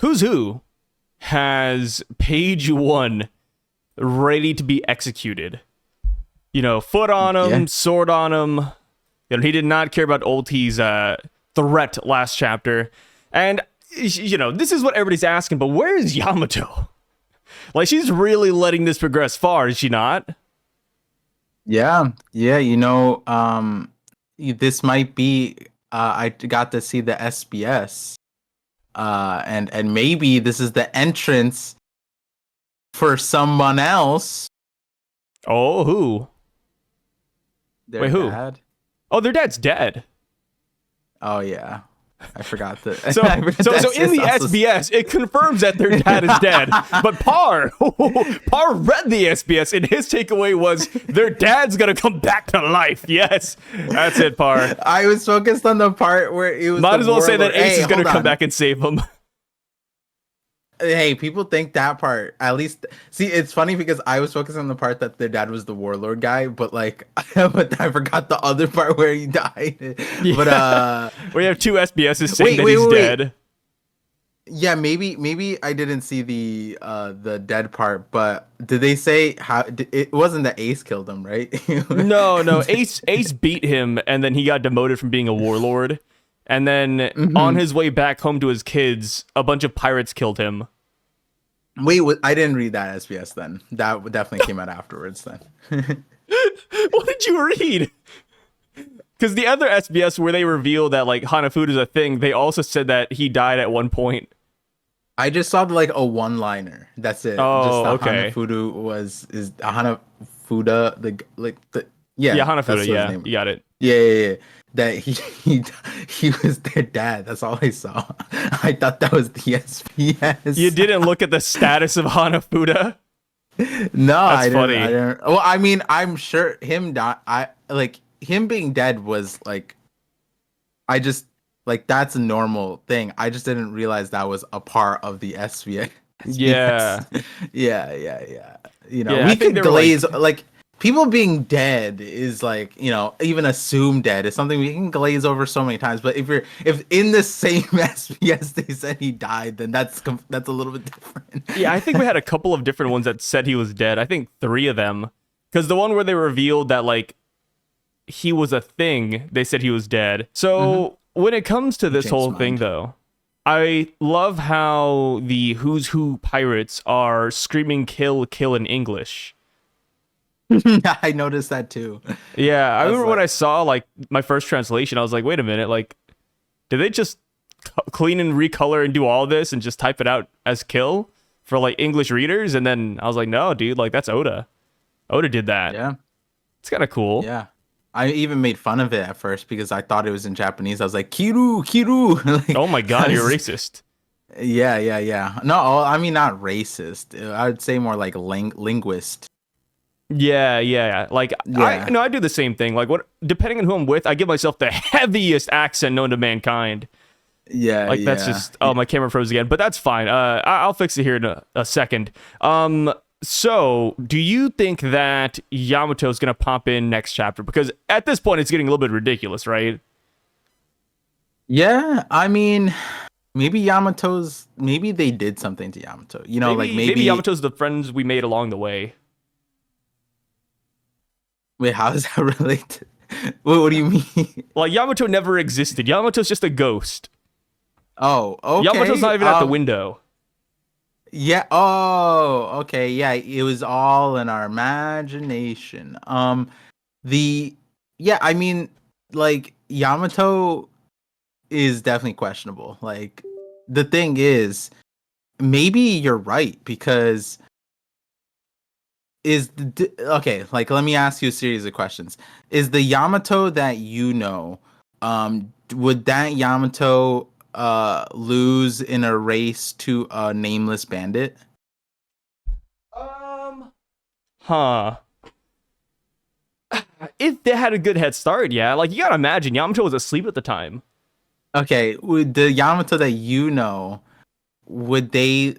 Who's Who has page 1 ready to be executed. You know, foot on him, sword on him. You know, he did not care about Ulti's threat last chapter. And, you know, this is what everybody's asking, but where is Yamato? Like, she's really letting this progress far, is she not? Yeah, you know, this might be, I got to see the SBS, and maybe this is the entrance for someone else. Oh, who? Their Wait, who? dad? Oh, their dad's dead. Oh, yeah. I forgot that. So in the SBS, it confirms that their dad is dead. But Par read the SBS, and his takeaway was their dad's gonna come back to life. Yes, that's it, Par. I was focused on the part where it was. Might as well say that Ace is gonna come back and save him. Hey, people think that part, at least. See, it's funny because I was focused on the part that their dad was the warlord guy, but like, but I forgot the other part where he died. Yeah. But we have 2 SBSs saying that he's dead. Yeah, maybe I didn't see the dead part, but did they say how? It wasn't that Ace killed him, right? No. Ace beat him, and then he got demoted from being a warlord. And then on his way back home to his kids, a bunch of pirates killed him. Wait, I didn't read that SBS then. That definitely came out afterwards then. What did you read? Because the other SBS where they reveal that like Hanafuda is a thing, they also said that he died at one point. I just saw like a one-liner. That's it. Oh, just okay. Hanafuda is Hanafuda Yeah, Hanafuda. Yeah, you got it. Yeah. That he was their dad. That's all I saw. I thought that was the SBS. You didn't look at the status of Hanafuda? No, I didn't. Well, I mean, I'm sure him him being dead was like, I just like that's a normal thing. I just didn't realize that was a part of the SBS. Yeah. Yeah. You know, yeah, we could glaze like people being dead is like, you know, even assumed dead is something we can glaze over so many times. But if in the same SBS they said he died, then that's a little bit different. Yeah, I think we had a couple of different ones that said he was dead. I think 3 of them, because the one where they revealed that like he was a thing, they said he was dead. So when it comes to this whole thing, though, I love how the Who's Who pirates are screaming "kill, kill" in English. I noticed that too. Yeah, I remember when I saw like my first translation, I was like, wait a minute, like, did they just clean and recolor and do all this and just type it out as kill for like English readers? And then I was like, no, dude, like that's Oda. Oda did that. Yeah. It's kind of cool. Yeah. I even made fun of it at first because I thought it was in Japanese. I was like, Kiru. Like, oh my God, you're racist. Yeah. No, I mean, not racist. I would say more like linguist. Yeah. Like, yeah. I do the same thing. Like, depending on who I'm with, I give myself the heaviest accent known to mankind. Yeah. Like, that's just, my camera froze again, but that's fine. I'll fix it here in a second. So, do you think that Yamato's going to pop in next chapter? Because at this point, it's getting a little bit ridiculous, right? Yeah, I mean, maybe they did something to Yamato. You know, maybe Yamato's the friends we made along the way. Wait, how does that relate? What do you mean? Like, Yamato never existed. Yamato's just a ghost. Oh, okay. Yamato's not even at the window. Yeah. Oh, okay. Yeah, it was all in our imagination. I mean, like Yamato is definitely questionable. Like the thing is, maybe you're right because okay, like let me ask you a series of questions. Is the Yamato that you know, would that Yamato lose in a race to a nameless bandit? If they had a good head start, yeah. Like, you gotta imagine Yamato was asleep at the time. Okay, would the Yamato that you know, would they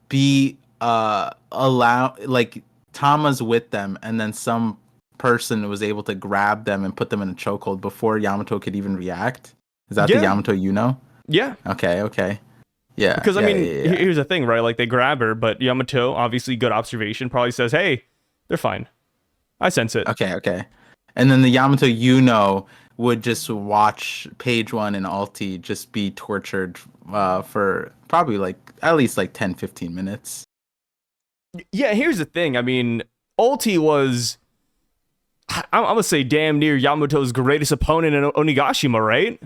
be allowed, like Tama's with them and then some person was able to grab them and put them in a chokehold before Yamato could even react? Is that the Yamato you know? Yeah. Okay. Yeah. Because I yeah, mean, yeah, yeah. here's the thing, right? Like they grab her, but Yamato, obviously good observation, probably says, "Hey, they're fine. I sense it." Okay. And then the Yamato would just watch Page One and Alti just be tortured for probably like at least like 10-15 minutes. Yeah, here's the thing. I mean, Ulti was, I'm gonna say, damn near Yamato's greatest opponent in Onigashima, right?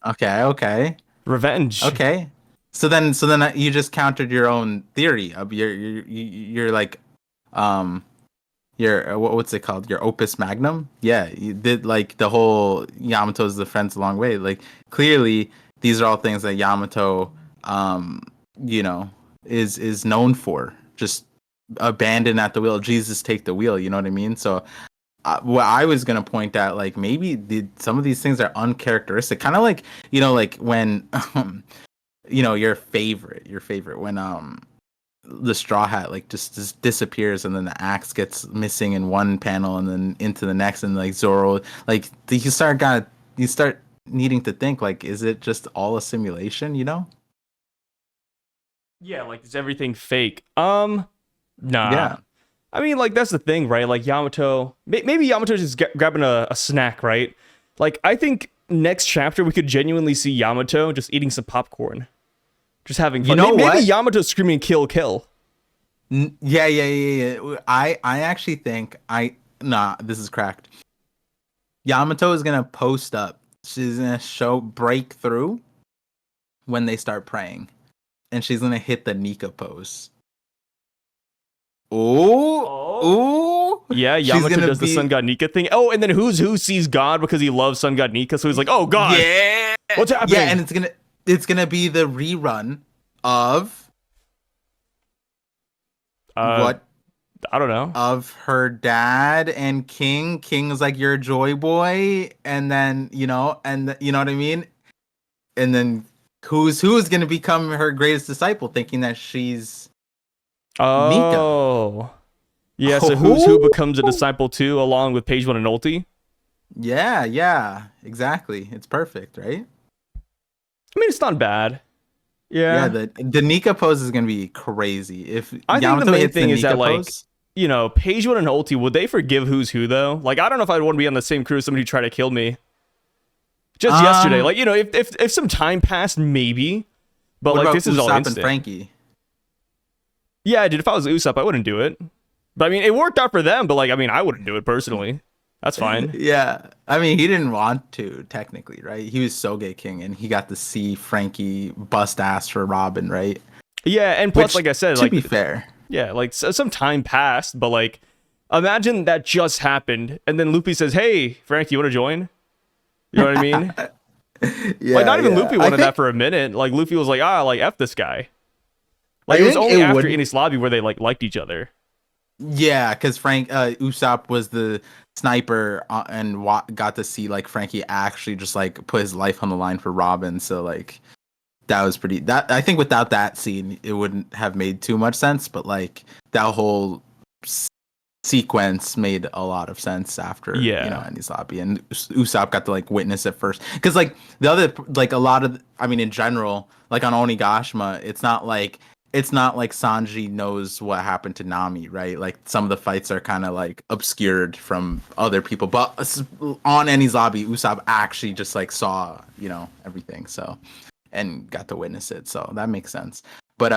Okay. Revenge. Okay. So then you just countered your own theory. You're like your what's it called? Your opus magnum? Yeah, you did like the whole Yamato's defense a long way. Like clearly these are all things that Yamato you know is known for. Just abandon at the wheel. Jesus take the wheel, you know what I mean? So what I was gonna point out, like maybe some of these things are uncharacteristic, kind of like like when your favorite when the Straw Hat like just disappears and then the axe gets missing in one panel and then into the next, and like Zoro, like you start needing to think, like, is it just all a simulation? Yeah, like is everything fake? Nah. Yeah. I mean, like that's the thing, right? Like Yamato, maybe Yamato's just grabbing a snack, right? Like I think next chapter we could genuinely see Yamato just eating some popcorn, just having fun. Maybe What? Yamato's screaming "kill, kill." Yeah. I actually think this is cracked. Yamato is gonna post up. She's gonna break through when they start praying, and she's gonna hit the Nika pose. Oh. Yeah, Yamato does the Sun God Nika thing. Oh, and then who sees God because he loves Sun God Nika, so he's like, "Oh God, yeah, what's happening?" Yeah, and it's gonna be the rerun of what? I don't know. Of her dad and King. King is like your joy boy, and then you know what I mean. And then who's gonna become her greatest disciple, thinking that she's Nika. Oh. Yeah, so who becomes a disciple too, along with Page One and Ulti? Yeah, exactly. It's perfect, right? I mean, it's not bad. Yeah. The Nika pose is gonna be crazy. If I think Yamato the main hits thing the is that, Nika like, pose, Page One and Ulti, would they forgive who's who though? Like, I don't know if I'd want to be on the same crew as somebody who tried to kill me. Just yesterday, like, if some time passed, maybe. But like, this is all instant. And Frankie. Yeah, dude. If I was Usopp, I wouldn't do it. But I mean, it worked out for them. But like, I mean, I wouldn't do it personally. That's fine. Yeah, I mean, he didn't want to technically, right? He was Soge King, and he got to see Frankie bust ass for Robin, right? Yeah, and plus, like I said, to like, be fair, yeah, like some time passed, but like, imagine that just happened, and then Luffy says, "Hey, Frankie, you want to join?" You know what I mean? Yeah, like, not even Luffy wanted that for a minute. Like, Luffy was like, like F this guy. Like, it was only after Enies Lobby where they like liked each other. Yeah, because Usopp was the sniper and got to see like Frankie actually just like put his life on the line for Robin. So like that was pretty. That I think without that scene, it wouldn't have made too much sense. But like that whole sequence made a lot of sense after Enies Lobby, and Usopp got to like witness it first. Because like the other like a lot of in general, like on Onigashima, it's not like Sanji knows what happened to Nami, right? Like some of the fights are kind of like obscured from other people, but on Enies Lobby, Usopp actually just like saw, everything. So, and got to witness it. So that makes sense. But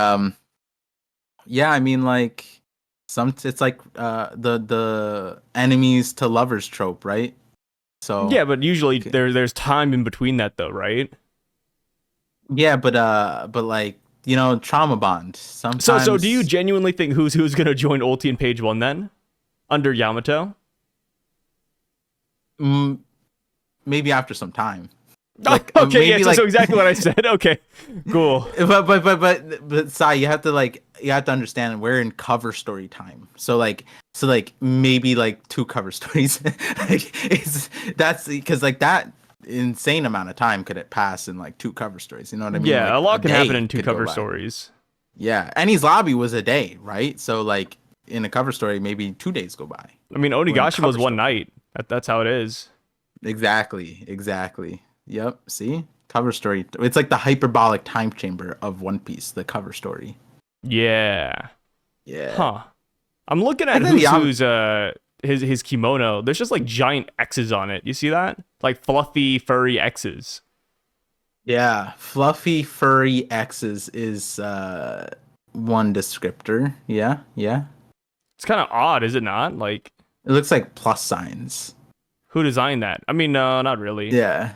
yeah, I mean, like it's like the enemies to lovers trope, right? So yeah, but usually there's time in between that though, right? Yeah, but like. Trauma bond. Sometimes. So do you genuinely think who's gonna join Ulti and Page One then, under Yamato? Maybe after some time. Like, okay, yeah, so exactly what I said. Okay, cool. But Sai, you have to understand we're in cover story time. So maybe like 2 cover stories. That's because like that. Insane amount of time could it pass in like 2 cover stories, you know what I mean? Yeah, like, a lot can happen in 2 cover stories. Yeah, Enies Lobby was a day, right? So like in a cover story, maybe 2 days go by. I mean, Onigashima was one night. That's how it is. Exactly. Yep. See, Cover story. It's like the hyperbolic time chamber of One Piece. The cover story. Yeah. Yeah. Huh. I'm looking at And then who's his kimono. There's just like giant X's on it. You see that? Like fluffy, furry X's. Yeah, fluffy furry X's is one descriptor. Yeah, yeah. It's kind of odd, is it not? Like, It looks like plus signs. who designed that? I mean, no, not really. Yeah.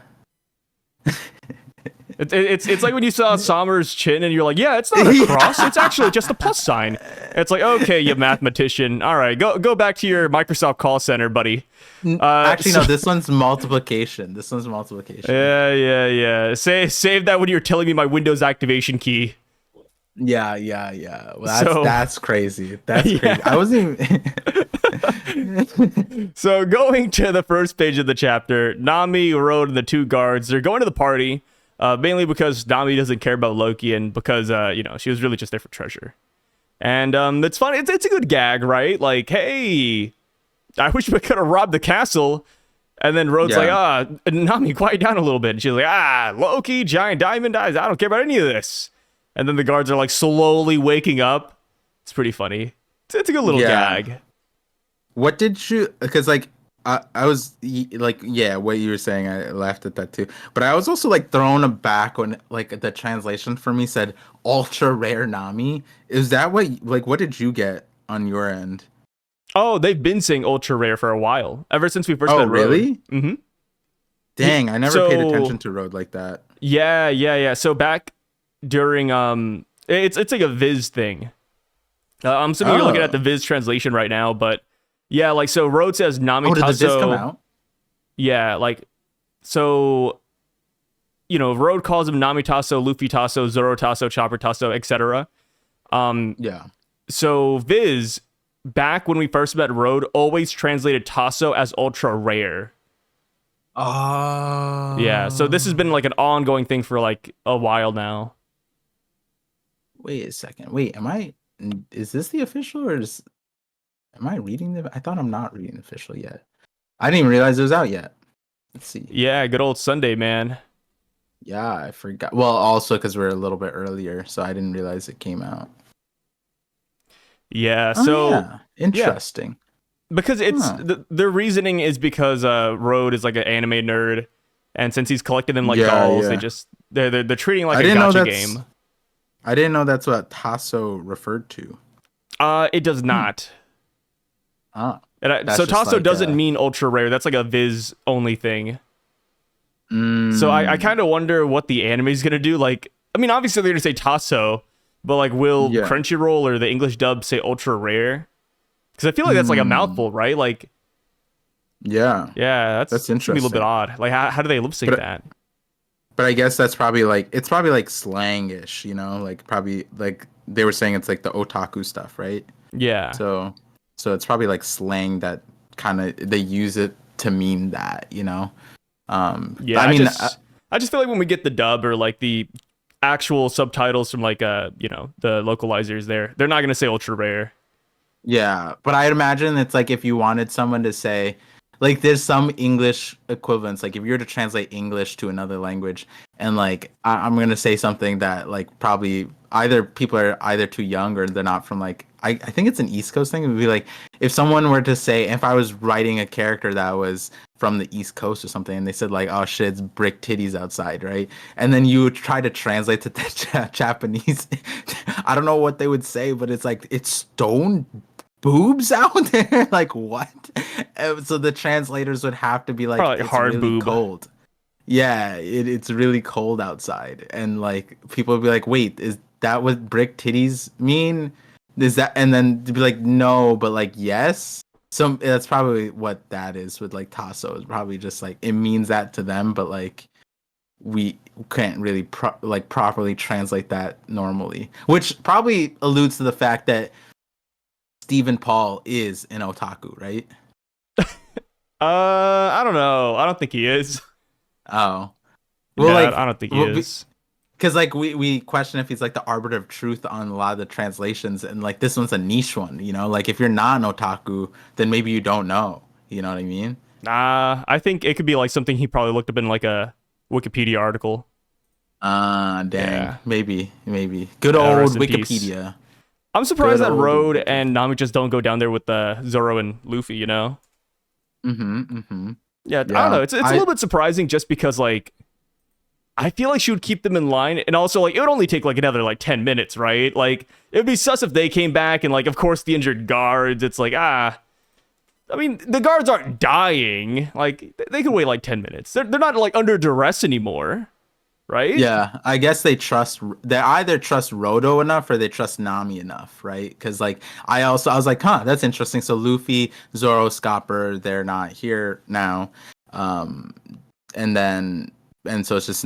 It's like when you saw Sommer's chin and you're like, yeah, it's not a cross. It's actually just a plus sign. It's like, okay, you mathematician. All right, go back to your Microsoft call center, buddy. Actually, no, this one's multiplication. This one's multiplication. Yeah. Save that when you're telling me my Windows activation key. Yeah. Well, that's crazy. That's crazy. I wasn't even... So going to the first page of the chapter, Nami, Road, and the two guards, they're going to the party, mainly because Nami doesn't care about Loki and because, she was really just there for treasure. And it's funny. It's a good gag, right? Like, hey, I wish we could have robbed the castle. And then Road's like, Nami, quiet down a little bit. And she's like, Loki, giant diamond eyes. I don't care about any of this. And then the guards are like slowly waking up. It's pretty funny. It's a good little gag. What did you? Because like I was like, yeah, what you were saying, I laughed at that too. But I was also like thrown aback when like the translation for me said ultra rare Nami. Is that what did you get on your end? Oh, they've been saying ultra rare for a while, ever since we first met Road. Really? Mm-hmm. Dang, I never paid attention to Road like that. Yeah. So back during it's like a Viz thing. I'm assuming you're looking at the Viz translation right now, but yeah, like so Road says Nami Did Tasso. the Viz come out? Yeah, like so Road calls him Nami Tasso, Luffy Tasso, Zoro Tasso, Chopper Tasso, etc. Yeah. So Viz, back when we first met Road, always translated Tasso as ultra rare. Oh. Yeah, so this has been like an ongoing thing for like a while now. Wait a second. Wait, is this the official or am I reading I thought I'm not reading the official yet. I didn't even realize it was out yet. Let's see. Yeah, good old Sunday, man. Yeah, I forgot. Well, also because we're a little bit earlier, so I didn't realize it came out. Yeah, interesting. Yeah. Because it's their reasoning is because Road is like an anime nerd, and since he's collected them like dolls, they're treating it like a gacha game. I didn't know that's what Tasso referred to. It does not. So Tasso like doesn't mean ultra rare. That's like a Viz only thing. So I kind of wonder what the anime is gonna do. Like, I mean, obviously they're gonna say Tasso, but like, will Crunchyroll or the English dub say ultra rare? Because I feel like that's like a mouthful, right? Like, yeah, that's interesting. Be a little bit odd. Like, how do they lip sync that? But I guess it's probably like slangish, like probably like they were saying it's like the otaku stuff, right? Yeah. So it's probably like slang that kind of they use it to mean that, Yeah. I mean, I just feel like when we get the dub or like the actual subtitles from like the localizers, they're not gonna say ultra rare. Yeah, but I'd imagine it's like if you wanted someone to say, like, there's some English equivalents. Like, if you were to translate English to another language, and like I'm gonna say something that like probably either people are either too young or they're not from like I think it's an East Coast thing. It would be like if someone were to say, if I was writing a character that was from the East Coast or something, and they said like, "Oh shit, it's brick titties outside," right? And then you would try to translate to the Japanese. I don't know what they would say, but it's like it's stone boobs out there. Like what? So the translators would have to be like, probably it's hard really boob. Cold. Yeah, it's really cold outside, and like people would be like, "Wait, is that what brick titties mean? Is that?" And then to be like, "No, but like yes." So that's probably what that is with like Tasso. Is probably just like it means that to them, but like we can't really properly translate that normally, which probably alludes to the fact that Syv and Par is an otaku, right? I don't know. I don't think he is. Oh, well, like I don't think he is. Because like we question if he's like the arbiter of truth on a lot of the translations, and like this one's a niche one, like if you're not an otaku, then maybe you don't know, you know what I mean? I think it could be like something he probably looked up in like a Wikipedia article. Dang. Yeah. Maybe. Good old Rest in peace. Wikipedia. I'm surprised Good that old Road Wikipedia. and Nami just don't go down there with Zoro and Luffy, you know? Yeah, I don't Yeah. know. It's a little bit surprising just because, like, I feel like she would keep them in line, and also, like, it would only take, like, another, like, 10 minutes, right? Like, it would be sus if they came back, and, like, of course, the injured guards, it's like, I mean, the guards aren't dying. Like, they could wait, like, 10 minutes. They're not, like, under duress anymore, right? Yeah, I guess they either trust Rodo enough or they trust Nami enough, right? Because like I was like, huh, that's interesting. So Luffy, Zoro, Scopper, they're not here now, and so it's just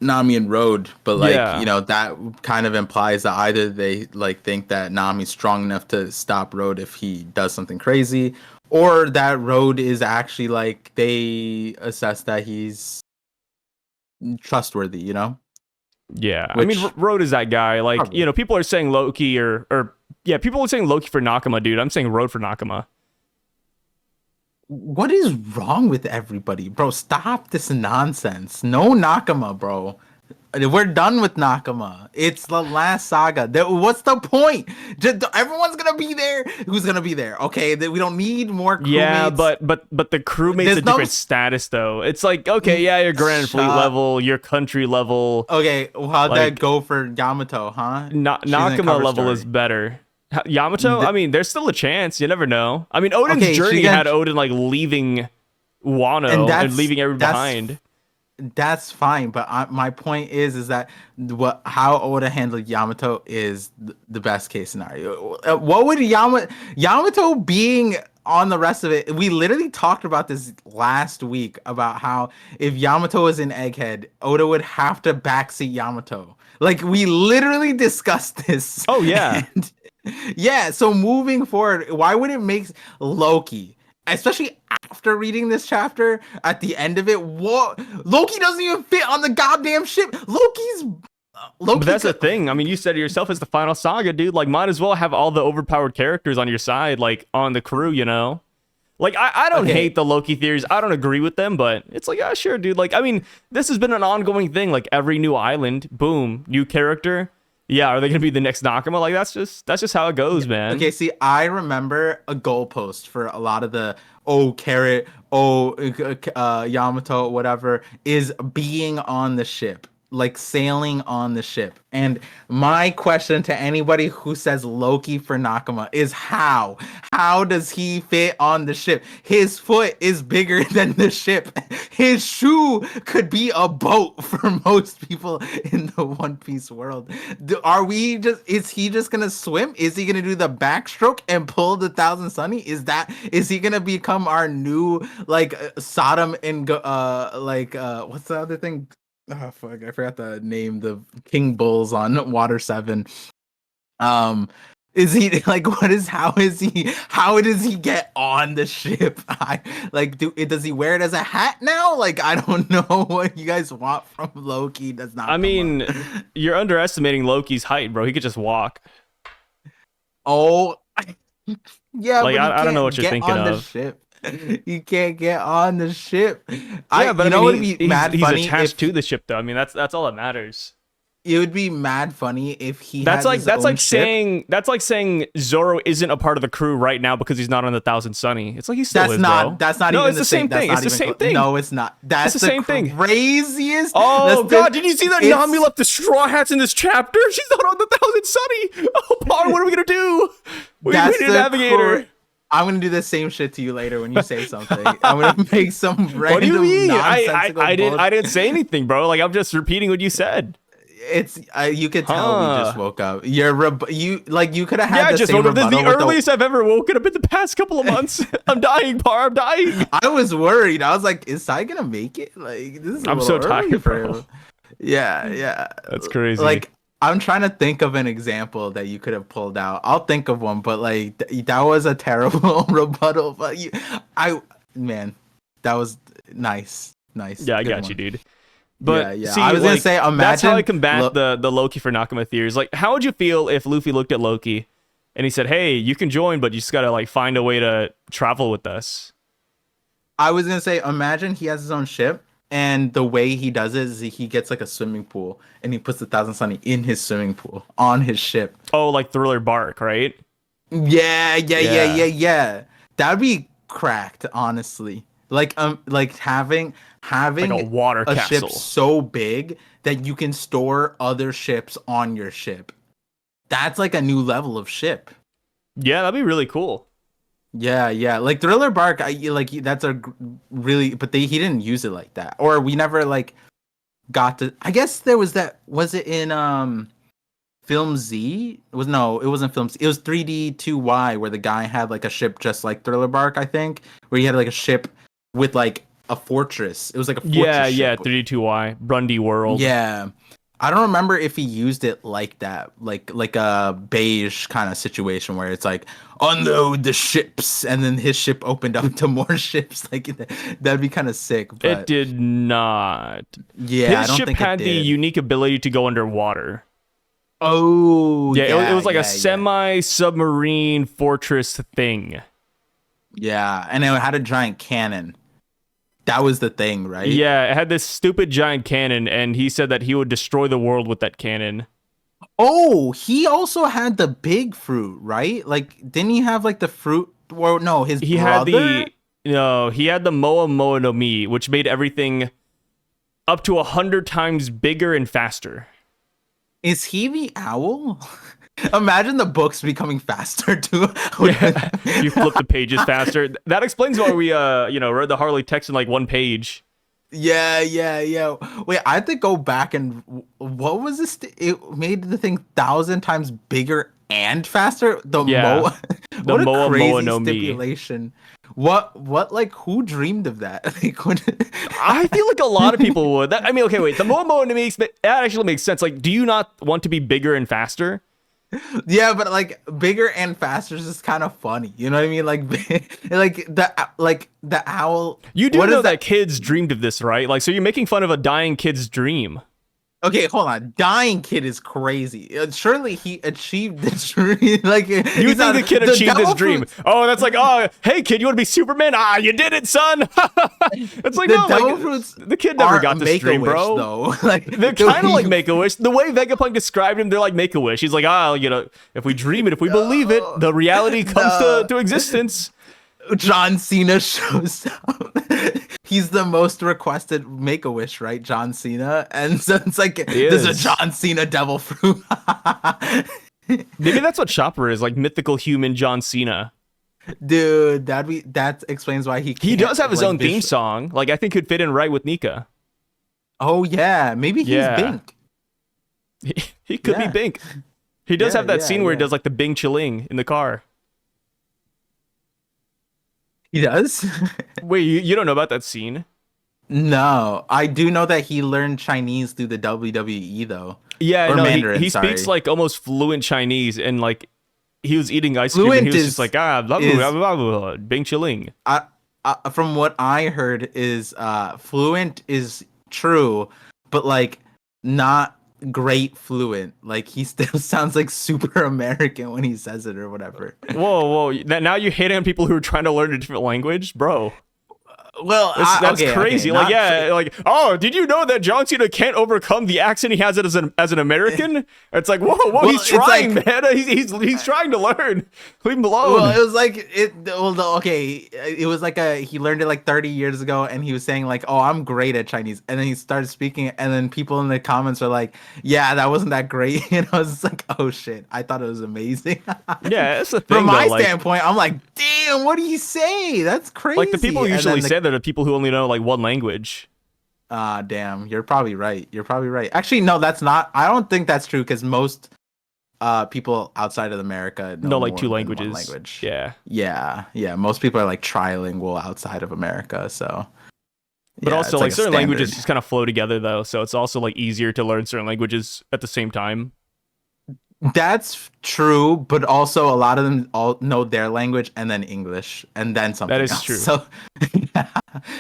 Nami and Road. But like Yeah. that kind of implies that either they like think that Nami's strong enough to stop Road if he does something crazy, or that Road is actually like they assess that he's trustworthy, Yeah, I Which mean, Road is that guy. Like, probably. People are saying Loki yeah, people are saying Loki for Nakama, dude. I'm saying Road for Nakama. What is wrong with everybody, bro? Stop this nonsense. No Nakama, bro. We're done with Nakama. It's the last saga. What's the point? Everyone's gonna be there. Who's gonna be there? Okay, we don't need more crewmates. Yeah, but the crewmate's a different status, though. It's like, okay, yeah, your Grand Fleet level, your country level. Okay, how'd that go for Yamato, huh? Nakama level is better. Yamato? I mean, there's still a chance. You never know. I mean, Odin's journey had Odin, like, leaving Wano and leaving everybody behind. That's fine, but my point is that how Oda handled Yamato is the best case scenario. What would Yamato being on the rest of it? We literally talked about this last week about how if Yamato was in Egghead, Oda would have to backseat Yamato. Like, we literally discussed this. Oh yeah. Yeah, so moving forward, why would it make Loki, especially after reading this chapter, at the end of it, Loki doesn't even fit on the goddamn ship. Loki. But that's the thing. I mean, you said it yourself, it's the final saga, dude. Like, might as well have all the overpowered characters on your side, like, on the crew, Like, I don't hate the Loki theories. I don't agree with them, but it's like, sure, dude. Like, I mean, this has been an ongoing thing. Like, every new island, boom, new character. Yeah, are they gonna be the next Nakama? Like, that's just how it goes, man. Okay, see, I remember a goalpost for a lot of the Garrett, Yamato, whatever, is being on the ship, like sailing on the ship. And my question to anybody who says Loki for Nakama is how does he fit on the ship? His foot is bigger than the ship. His shoe could be a boat for most people in the One Piece world. Is he just gonna swim? Is he gonna do the backstroke and pull the Thousand Sunny? Is he gonna become our new, like, Sodom and what's the other thing? Oh fuck, I forgot the name. The King Bulls on Water 7. Is he like, how does he get on the ship? Does he wear it as a hat now? Like, I don't know what you guys want from Loki. Does not. I mean, you're underestimating Loki's height, bro. He could just walk. Oh, yeah. Like, I don't know what you're thinking of. The ship. You can't get on the ship. Yeah, but I mean, he's attached to the ship, though. I mean, that's all that matters. It would be mad funny if he. That's like saying Zoro isn't a part of the crew right now because he's not on the Thousand Sunny. It's like he still is, bro. That's not. No, even the same thing. It's the same thing. No, it's not. That's the same thing. Craziest. Oh god! Did you see that Nami left the Straw Hats in this chapter? She's not on the Thousand Sunny. Oh, Par, what are we gonna do? We need a navigator. I'm gonna do the same shit to you later when you say something. I'm gonna make some random. What do you mean? I didn't say anything, bro. Like, I'm just repeating what you said. It's you could tell we just woke up. You could have had. Yeah, I just woke up. This is the earliest I've ever woken up in the past couple of months. I'm dying, Par. I'm dying. I was worried. I was like, is Sai gonna make it? Like, this is. I'm so tired, bro. Yeah. That's crazy. Like, I'm trying to think of an example that you could have pulled out. I'll think of one, but like that was a terrible rebuttal. But man, that was nice. Yeah, I got you, dude. But yeah. See, I was gonna say, imagine that's how I combat the Loki for Nakama theories. Like, how would you feel if Luffy looked at Loki and he said, "Hey, you can join, but you just gotta like find a way to travel with us"? I was gonna say, imagine he has his own ship, And the way he does it is he gets like a swimming pool and he puts the Thousand Sunny in his swimming pool on his ship. Oh, like Thriller Bark, right? Yeah. That'd be cracked, honestly. Like having Like a water a castle. ship so big that you can store other ships on your ship. That's like a new level of ship. Yeah, that'd be really cool. Yeah. Like Thriller Bark, that's a really, but he didn't use it like that, or we never like got to. I guess there was that. Was it in Film Z? It wasn't Film Z. It was 3D2Y where the guy had like a ship just like Thriller Bark, I think, where he had like a ship with like a fortress. It was like a fortress Yeah, ship. 3D2Y, Brundy World. Yeah. I don't remember if he used it like that, like a beige kind of situation where it's like unload the ships, and then his ship opened up to more ships. Like that'd be kind of sick. But It did not. Yeah, I his don't ship think had it the did. unique ability to go underwater. Oh, Yeah, it was like a yeah. semi-submarine fortress thing. Yeah, and it had a giant cannon. That was the thing, right? Yeah, it had this stupid giant cannon, and he said that he would destroy the world with that cannon. Oh, he also had the big fruit, right? Like, didn't he have like the fruit? Or no, his He brother. he had the Moa Moa no Mi, which made everything up to 100 times bigger and faster. Is he the owl? Imagine the books becoming faster too. Yeah, you flip the pages faster. That explains why we read the Harley text in like one page. Yeah. Wait, I have to go back and what was this? It made the thing 1,000 times bigger and faster. The what a Moa crazy Moa no Mi. stipulation. What like who dreamed of that? Like, I feel like a lot of people would. Okay, wait. The Moa Moa no Mi, that actually makes sense. Like, do you not want to be bigger and faster? Yeah, but like bigger and faster is just kind of funny. You know what I mean? Like the owl. You do what know is that kids dreamed of this, right? Like, so you're making fun of a dying kid's dream. Okay, hold on. Dying kid is crazy. Surely he achieved this dream. Like You think the kid achieved his dream? Oh, that's like, oh, hey kid, you want to be Superman? Ah, you did it, son. It's like, the no, devil like, fruits. the kid never got this dream, Make-A-Wish, bro. though. Like They're kind of like Make-A-Wish. The way Vegapunk described him, they're like Make-A-Wish. He's like, if we dream it, if we believe it, the reality comes to existence. John Cena shows up. He's the most requested Make-A-Wish, right? John Cena. And so it's like, there's a John Cena devil fruit. Maybe that's what Chopper is, like mythical human John Cena. Dude, that explains why he does have his own theme song. Like, I think could fit in right with Nika. Oh, yeah. Maybe he's Bink. He could be Bink. He does have that scene where he does like the Bing Chiling in the car. He does? Wait, you don't know about that scene? No, I do know that he learned Chinese through the WWE though. Yeah, or no, Mandarin, he speaks like almost fluent Chinese, and like he was eating ice cream, and he was just like blah, blah, blah, blah, Bing Chiling. From what I heard is fluent is true, but like not great fluent. Like he still sounds like super American when he says it or whatever. Whoa! Now you hate on people who are trying to learn a different language, bro. Well, that's crazy. Oh, did you know that John Cena can't overcome the accent he has as an American? It's like, whoa, well, he's trying, man. He's trying to learn. Leave him alone. Well, it was like it was like he learned it like 30 years ago, and he was saying like, "Oh, I'm great at Chinese," and then he started speaking, and then people in the comments are like, "Yeah, that wasn't that great," and I was just like, "Oh shit, I thought it was amazing." Yeah, that's the thing. From my standpoint, I'm like, "Damn, what do you say? That's crazy." Like the people usually say that are people who only know like one language. Damn, you're probably right. Actually, no, that's not. I don't think that's true because most people outside of America know like more two than languages. one language. Yeah. Most people are like trilingual outside of America. So, but also like certain languages just kind of flow together though. So it's also like easier to learn certain languages at the same time. That's true, but also a lot of them all know their language and then English and then something else. That is true. So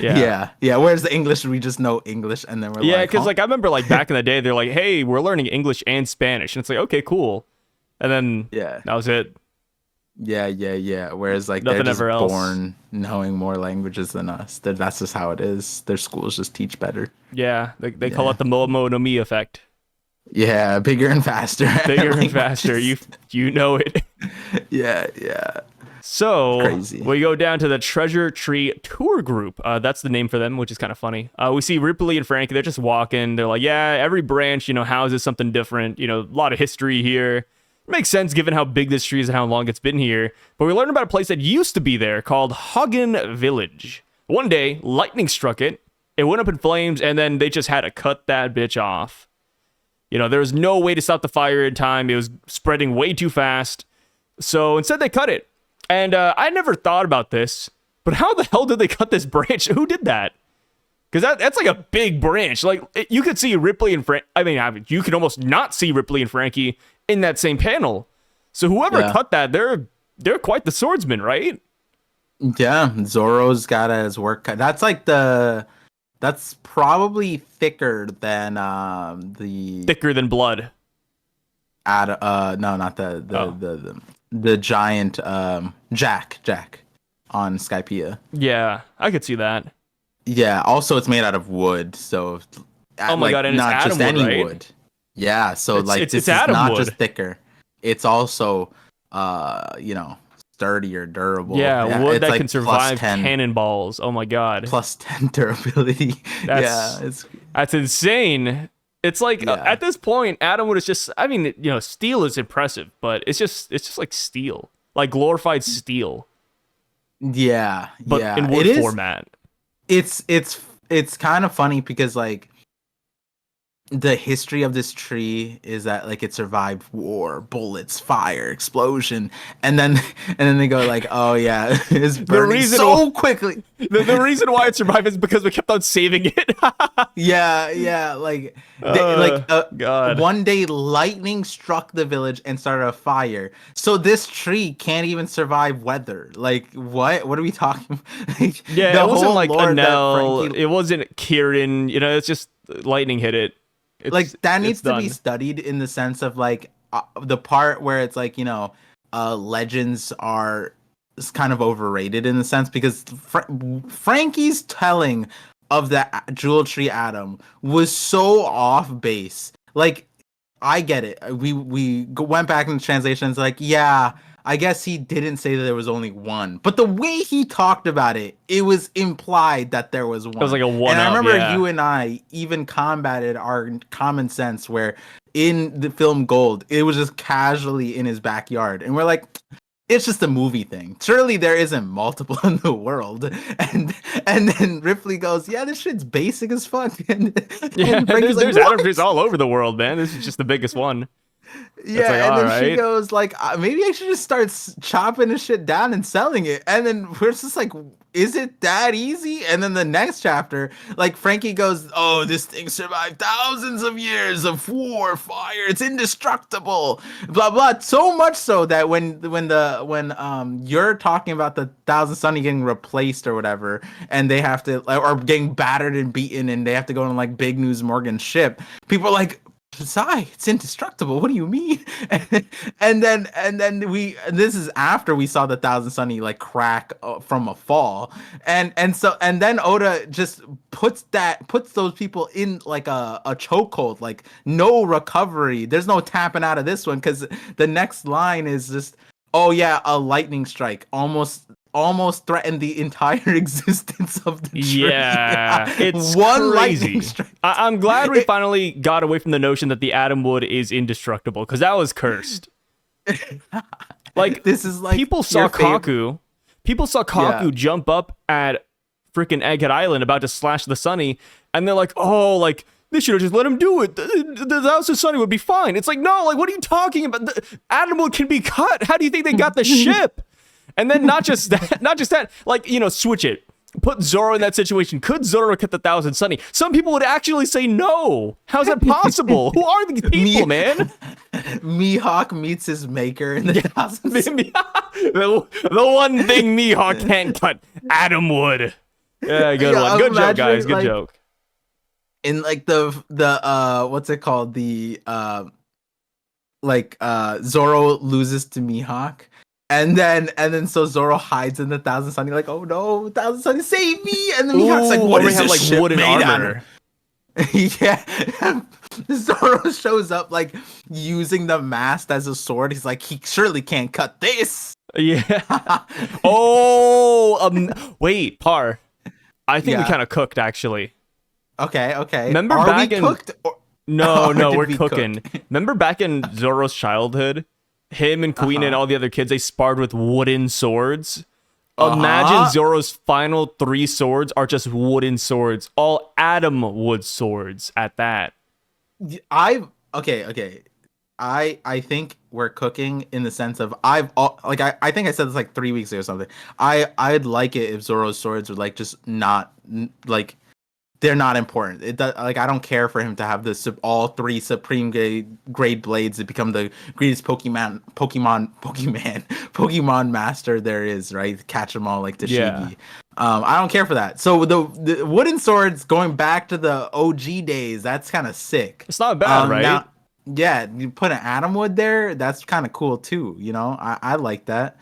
yeah. Whereas the English, we just know English and then we're because like I remember like back in the day, they're like, "Hey, we're learning English and Spanish," and it's like, okay, cool, and then that was it. Yeah. Whereas like they're Nothing just ever else. born knowing more languages than us. That's just how it is. Their schools just teach better. Yeah, they call Yeah. it the Momo no Mi effect. Yeah, bigger and faster. Bigger and faster. Languages. You know it. Yeah. So Crazy. we go down to the Treasure Tree Tour Group. That's the name for them, which is kind of funny. We see Ripley and Frankie. They're just walking. They're like, yeah, every branch, houses something different. A lot of history here. Makes sense given how big this tree is and how long it's been here. But we learned about a place that used to be there called Hagen Village. One day, lightning struck it. It went up in flames, and then they just had to cut that bitch off. There was no way to stop the fire in time. It was spreading way too fast. So instead, they cut it. And I never thought about this, but how the hell did they cut this branch? Who did that? Because that's like a big branch. Like, you could see Ripley and Frank. I mean, you could almost not see Ripley and Frankie in that same panel. So whoever cut that, they're quite the swordsman, right? Yeah, Zoro's got his work cut. That's probably thicker than Thicker than blood. No, not the giant Jack on Skypiea. Yeah, I could see that. Yeah, also it's made out of wood, so Oh my god, and not it's just Adam wood, any right? wood. Yeah, so It's this is Adam not wood. just thicker. It's also sturdy or durable. Yeah, wood it's that like can survive 10 cannonballs. Oh my god. +10 durability. That's insane. It's like at this point, Adam wood is just. I mean, steel is impressive, but it's just like steel, like glorified steel, but in wood format. It's kind of funny because like the history of this tree is that like it survived war, bullets, fire, explosion, and then they go like, oh yeah, it's burning so quickly. The reason why it survived is because we kept on saving it. God. One day lightning struck the village and started a fire. So this tree can't even survive weather. Like what? What are we talking about? Yeah, it wasn't like Anel. It wasn't Kieran. It's just lightning hit it. That needs to be studied in the sense of like the part where it's like legends are kind of overrated in the sense because Frankie's telling of the Jewel Tree Atom was so off base. Like I get it. We went back in the translations like yeah. I guess he didn't say that there was only one, but the way he talked about it, it was implied that there was one. It was like a one. And I remember you and I even combated our common sense where in the film Gold, it was just casually in his backyard. And we're like, it's just a movie thing. Surely there isn't multiple in the world. And then Ripley goes, yeah, this shit's basic as fuck. And there's Adam trees all over the world, man. This is just the biggest one. Yeah, and then she goes like, maybe I should just start chopping this shit down and selling it. And then we're just like, is it that easy? And then the next chapter, like Frankie goes, oh, this thing survived thousands of years of war, fire. It's indestructible, blah blah. So much so that when you're talking about the Thousand Sunny getting replaced or whatever, and they have to or getting battered and beaten, and they have to go on like Big News Morgan's ship, people are like, Psy, it's indestructible. What do you mean? And then this is after we saw the Thousand Sunny like crack from a fall, and then Oda just puts those people in like a chokehold, like no recovery. There's no tapping out of this one because the next line is just, oh yeah, a lightning strike almost threatened the entire existence of the tree. Yeah, it's one crazy. Lightning strike. I'm glad we finally got away from the notion that the atom wood is indestructible because that was cursed. Like this is like people saw Kaku jump up at freaking Egghead Island about to slash the Sunny, and they're like, oh, like they should have just let him do it. The House of Sunny would be fine. It's like, no, like what are you talking about? The atom wood can be cut. How do you think they got the ship? And then not just that, like, switch it. Put Zoro in that situation. Could Zoro cut the Thousand Sunny? Some people would actually say no. How's that possible? Who are these people, man? Mihawk meets his maker in the Thousand Sunny. the one thing Mihawk can't cut, atom wood. Yeah, good one. Good joke, guys. Good joke. In like the what's it called? The Zoro loses to Mihawk. And then so Zoro hides in the Thousand Sunny, like, oh no, Thousand Sunny, save me! And then Mihawk's like, what is this ship wooden made armor? Yeah. Zoro shows up like using the mast as a sword. He's like, he surely can't cut this. Yeah. Oh, wait, Par. I think we kind of cooked actually. Okay. Remember Are back we in cooked? No, we're cooking. Remember back in Zoro's childhood, him and Queen and all the other kids, they sparred with wooden swords. Imagine Zoro's final 3 swords are just wooden swords, all atom wood swords at that. Okay. I think we're cooking in the sense of I think I said this like 3 weeks ago or something. I'd like it if Zoro's swords were like just not like they're not important. It does, like I don't care for him to have all 3 supreme grade blades that become the greatest Pokemon master there is, right? Catch them all like the Shigi. I don't care for that. So the wooden swords going back to the OG days, that's kind of sick. It's not bad, right? Now, yeah, you put an atom wood there, that's kind of cool too. You know, I like that.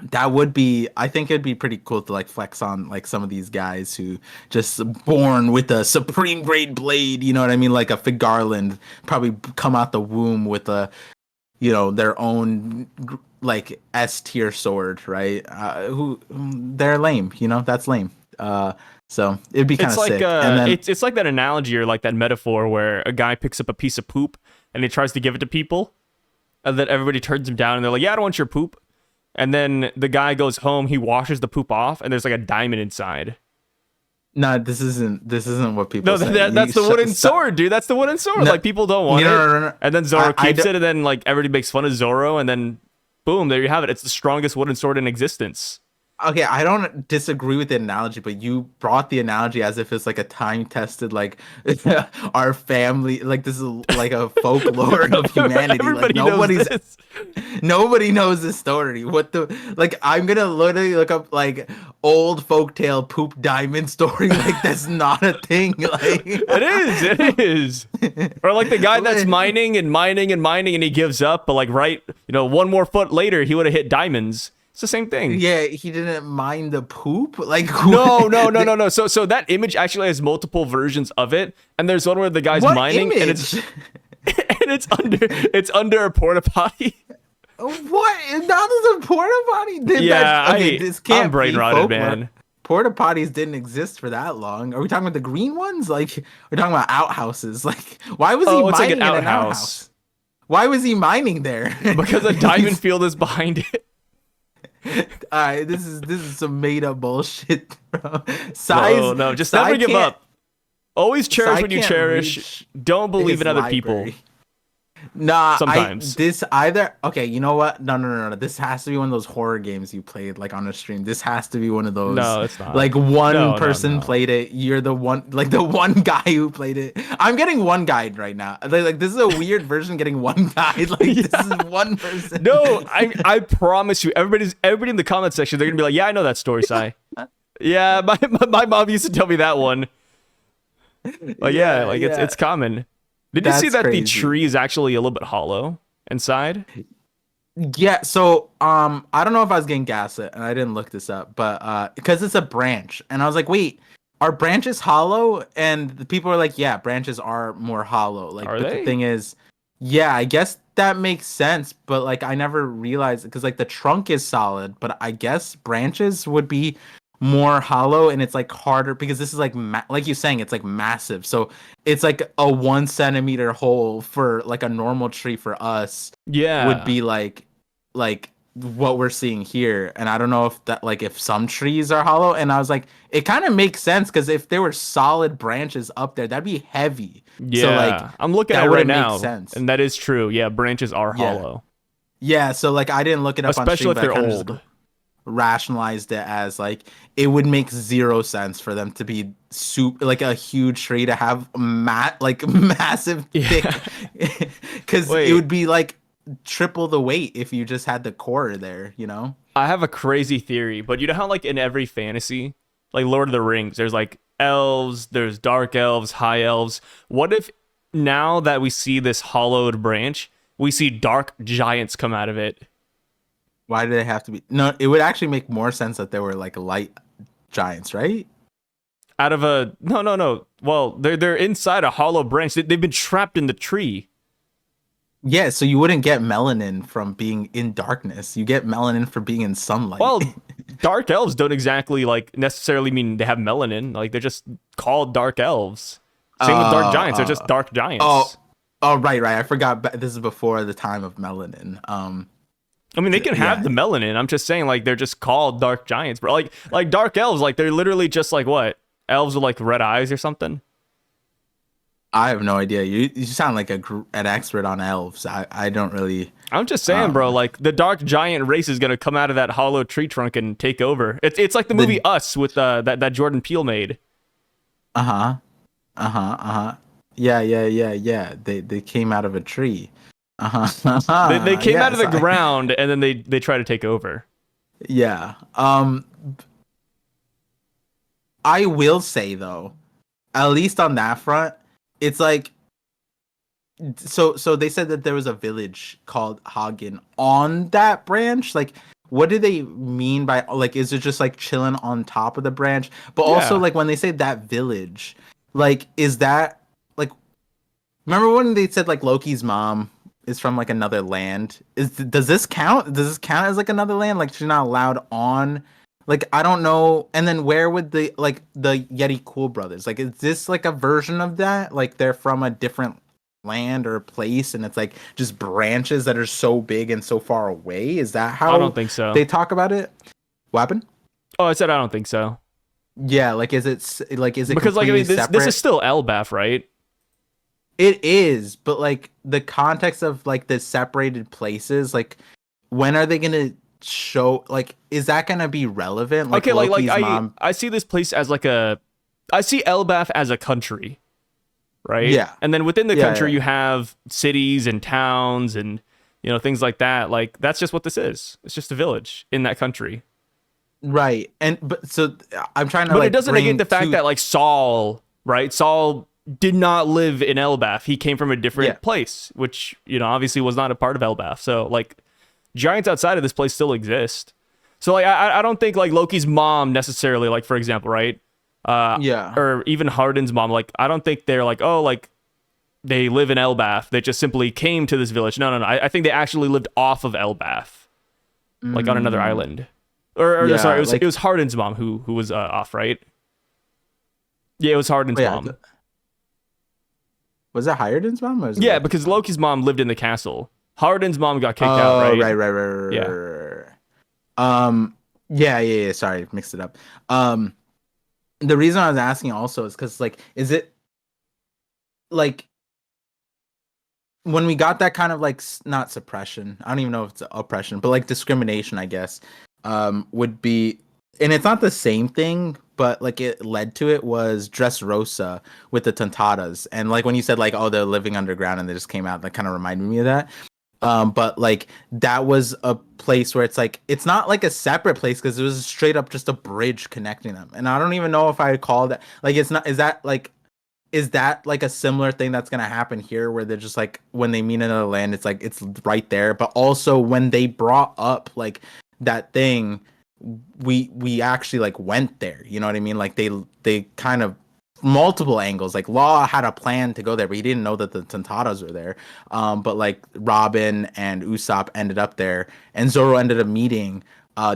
That would be, I think it'd be pretty cool to like flex on like some of these guys who just born with a supreme grade blade, you know what I mean? Like a Fig Garland probably come out the womb with a, you know, their own like S tier sword, right? They're lame, you know, that's lame. So it'd be kind of sick. And then, it's like that analogy or like that metaphor where a guy picks up a piece of poop and he tries to give it to people, and then everybody turns him down and they're like, yeah, I don't want your poop. And then the guy goes home, he washes the poop off, and there's like a diamond inside. No, this isn't what people say. That's the wooden sword, dude. That's the wooden sword. No, like, people don't want it. No. And then Zoro keeps it, and then like everybody makes fun of Zoro, and then boom, there you have it. It's the strongest wooden sword in existence. Okay, I don't disagree with the analogy, but you brought the analogy as if it's like a time-tested, like our family, like this is like a folklore of humanity. Like nobody knows this story. What the like? I'm gonna literally look up like old folktale poop diamond story. Like that's not a thing. Like it is. Or like the guy that's mining, and he gives up, but like one more foot later, he would have hit diamonds. It's the same thing. Yeah, he didn't mind the poop. Like no. So that image actually has multiple versions of it, and there's one where the guy's mining, image? and it's under a porta potty. What? That is a porta potty? This can't I'm brain rotted, man. Porta potties didn't exist for that long. Are we talking about the green ones? Like we're talking about outhouses. Like why was he mining like an outhouse? Why was he mining there? Because a diamond field is behind it. Alright, this is some made up bullshit, bro. No, just never give up. Always cherish what you cherish. Don't believe in other people. Nah, sometimes. Okay, you know what? No. This has to be one of those horror games you played like on a stream. This has to be one of those. No, it's not. Like one person played it. You're the one, like the one guy who played it. I'm getting one guide right now. Like this is a weird version getting one guide. Like this is one person. No, I promise you, everybody in the comment section, they're gonna be like, yeah, I know that story, Sai. Yeah, my mom used to tell me that one. Like it's common. Did you see that crazy. The tree is actually a little bit hollow inside? Yeah, so I don't know if I was getting gaslit, and I didn't look this up, but because it's a branch, and I was like, wait, are branches hollow? And the people are like, yeah, branches are more hollow. Like, are they? The thing is, yeah, I guess that makes sense, but like I never realized because like the trunk is solid, but I guess branches would be more hollow, and it's like harder because this is like like you're saying, it's like massive, so it's like a 1 centimeter hole for like a normal tree for us would be like what we're seeing here. And I don't know if that, like, if some trees are hollow, and I was like, it kind of makes sense because if there were solid branches up there, that'd be heavy. So like I'm looking at it right now, and that is true. Yeah, branches are hollow. Yeah, so like I didn't look it up especially on stream, if they're old. Rationalized it as like it would make zero sense for them to be like a huge tree to have massive thick, because it would be like triple the weight if you just had the core there, you know. I have a crazy theory, but you know how like in every fantasy, like Lord of the Rings, there's like elves, there's dark elves, high elves. What if now that we see this hollowed branch, we see dark giants come out of it? Why do they have to be? No, it would actually make more sense that they were like light giants, right? Out of a no. Well, they're inside a hollow branch. They've been trapped in the tree. Yeah, so you wouldn't get melanin from being in darkness. You get melanin for being in sunlight. Well, dark elves don't exactly like necessarily mean they have melanin. Like they're just called dark elves. Same with dark giants. They're just dark oh, giants. oh, right. I forgot. This is before the time of melanin. I mean, they can have the melanin. I'm just saying, like they're just called dark giants, bro. Like dark elves, like they're literally just like what elves with like red eyes or something. I have no idea. You sound like an expert on elves. I don't really. I'm just saying, bro. Like the dark giant race is gonna come out of that hollow tree trunk and take over. It's like the movie Us with that Jordan Peele made. Yeah. They came out of a tree. They came out of the ground and then they try to take over. Yeah. I will say though, at least on that front, it's like so they said that there was a village called Hagen on that branch. Like, what do they mean by, like, is it just like chilling on top of the branch? But also, like, when they say that village, like, is that like, remember when they said like Loki's mom is from like another land? Does this count? Does this count as like another land? Like, she's not allowed on. Like, I don't know. And then where would the Yeti Cool brothers? Like, is this like a version of that? Like, they're from a different land or place, and it's like just branches that are so big and so far away? Is that how I don't think so. they talk about it? What happened? Oh, I said I don't think so. Yeah, like, is it Because like I mean, separate? this is still Elbaph, right? It is, but like the context of like the separated places, like when are they gonna show, like, is that gonna be relevant? Like, Okay, Loki's like mom... I see this place as like I see Elbaph as a country, right? Yeah. And then within the country you have cities and towns and things like that. Like that's just what this is. It's just a village in that country. Right. And but so I'm trying to But like, it doesn't negate the fact that like Saul, right? Saul did not live in Elbaph. He came from a different place, which obviously was not a part of Elbaph. So like giants outside of this place still exist. So like I don't think like Loki's mom necessarily, like for example, right? Or even Hardin's mom, like I don't think they're like, oh, like they live in Elbaph. They just simply came to this village. No. I think they actually lived off of Elbaph, like on another island. Or sorry, it was Hardin's mom who was off, right? Yeah, it was Hardin's mom. Was it Hardin's mom? Or was it because Loki's mom lived in the castle. Hardin's mom got kicked out, right? Right. Yeah. Sorry, mixed it up. The reason I was asking also is because, like, is it like when we got that kind of like not suppression? I don't even know if it's oppression, but like discrimination, I guess, would be, and it's not the same thing, but like it led to it was Dressrosa with the Tontatas, and like when you said like, oh, they're living underground and they just came out, that kind of reminded me of that. But like that was a place where it's like it's not like a separate place because it was straight up just a bridge connecting them, and I don't even know if I call that like it's not. Is that like a similar thing that's gonna happen here where they're just like when they meet another land, it's like it's right there, but also when they brought up like that thing, we actually like went there. You know what I mean? Like they kind of multiple angles. Like Law had a plan to go there, but he didn't know that the Tontatas were there. But like Robin and Usopp ended up there, and Zoro ended up meeting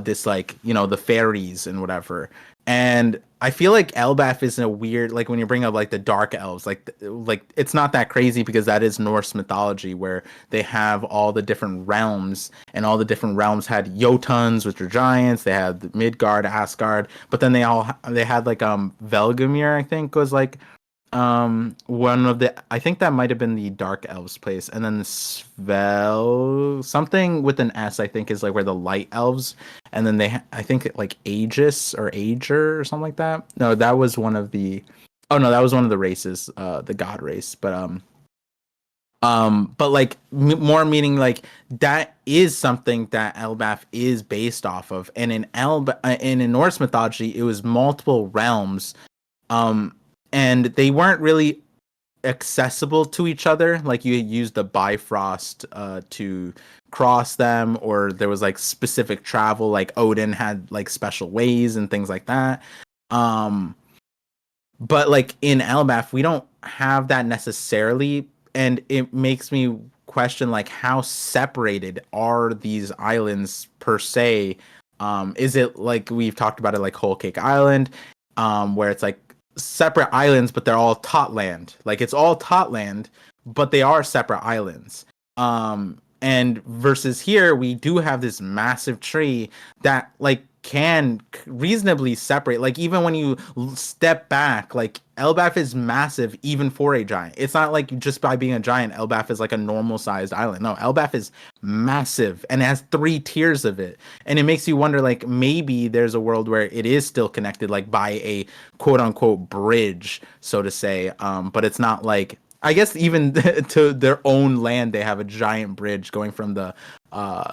this like the fairies and whatever. And I feel like Elbaph is in a weird, like when you bring up like the dark elves, like it's not that crazy because that is Norse mythology where they have all the different realms, and all the different realms had Jotuns, which are giants. They had Midgard, Asgard, but then they had like Velgamir, I think was like one of the, I think that might have been the dark elves place, and then the Svel, something with an S, I think is like where the light elves, and then I think like Aegis or Ager or something like that. No, that was one of the, oh no, that was one of the races, the god race. But like more meaning like that is something that Elbaph is based off of, and in Norse mythology it was multiple realms, and they weren't really accessible to each other. Like you use the Bifrost to cross them, or there was like specific travel, like Odin had like special ways and things like that. Um, but like in Elbaph, we don't have that necessarily, and it makes me question like how separated are these islands per se. Is it like we've talked about it like Whole Cake Island, where it's like separate islands but they're all Totland, like it's all Totland but they are separate islands. And versus here we do have this massive tree that like can reasonably separate. Like even when you step back, like Elbaph is massive even for a giant. It's not like just by being a giant Elbaph is like a normal sized island. No, Elbaph is massive and it has 3 tiers of it, and it makes you wonder like maybe there's a world where it is still connected like by a quote unquote bridge, so to say. But it's not like, I guess even to their own land, they have a giant bridge going from the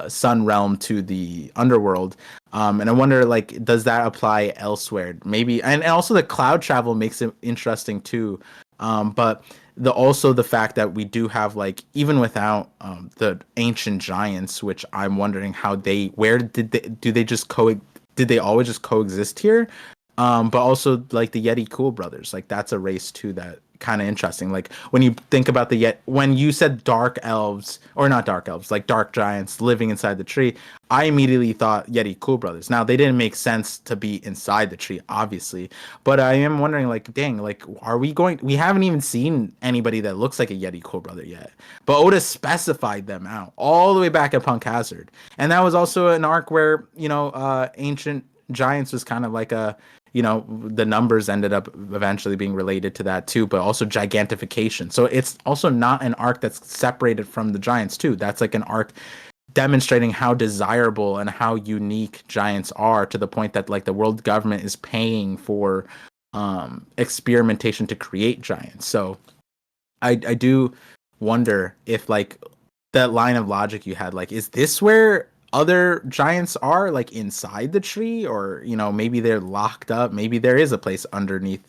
Sun Realm to the underworld. And I wonder, like, does that apply elsewhere? Maybe, and also the cloud travel makes it interesting too. But also the fact that we do have like even without the ancient giants, which I'm wondering how where did they just did they always just coexist here? But also like the Yeti Cool brothers, like that's a race too that kind of interesting. Like when you think about when you said dark elves, or not dark elves, like dark giants living inside the tree, I immediately thought Yeti Cool brothers. Now they didn't make sense to be inside the tree, obviously, but I am wondering, like, dang, like, we haven't even seen anybody that looks like a Yeti Cool brother yet. But Oda specified them out all the way back at Punk Hazard, and that was also an arc where ancient giants was kind of like a, the numbers ended up eventually being related to that too, but also gigantification. So it's also not an arc that's separated from the giants too. That's like an arc demonstrating how desirable and how unique giants are, to the point that like the world government is paying for experimentation to create giants. So I do wonder if like that line of logic you had, like, is this where other giants are, like inside the tree, or maybe they're locked up, maybe there is a place underneath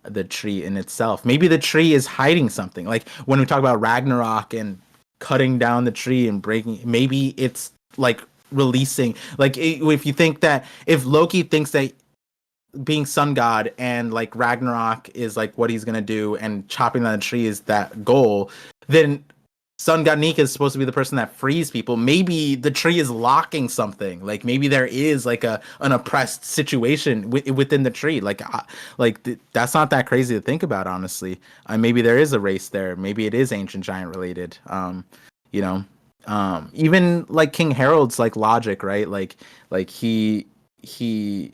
the tree in itself, maybe the tree is hiding something, like when we talk about Ragnarok and cutting down the tree and breaking, maybe it's like releasing, like if you think that if Loki thinks that being sun god and like Ragnarok is like what he's gonna do and chopping down the tree is that goal, then Sun God Nika is supposed to be the person that frees people. Maybe the tree is locking something. Like maybe there is like an oppressed situation within the tree. That's not that crazy to think about, honestly. Maybe there is a race there. Maybe it is ancient giant related. Even like King Harold's like logic, right? Like he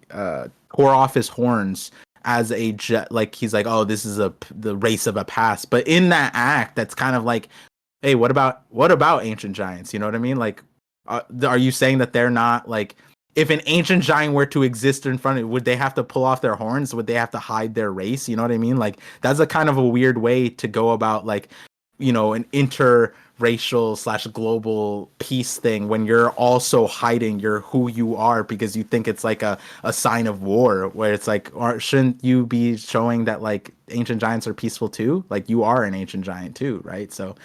tore off his horns as a like he's like, oh, this is the race of a past. But in that act, that's kind of like, hey, what about ancient giants? You know what I mean? Like, are you saying that they're not, like, if an ancient giant were to exist in front of you, would they have to pull off their horns? Would they have to hide their race? You know what I mean? Like, that's a kind of a weird way to go about, like, an interracial / global peace thing when you're also hiding who you are because you think it's like a sign of war, where it's like, or shouldn't you be showing that like ancient giants are peaceful too? Like you are an ancient giant too, right? So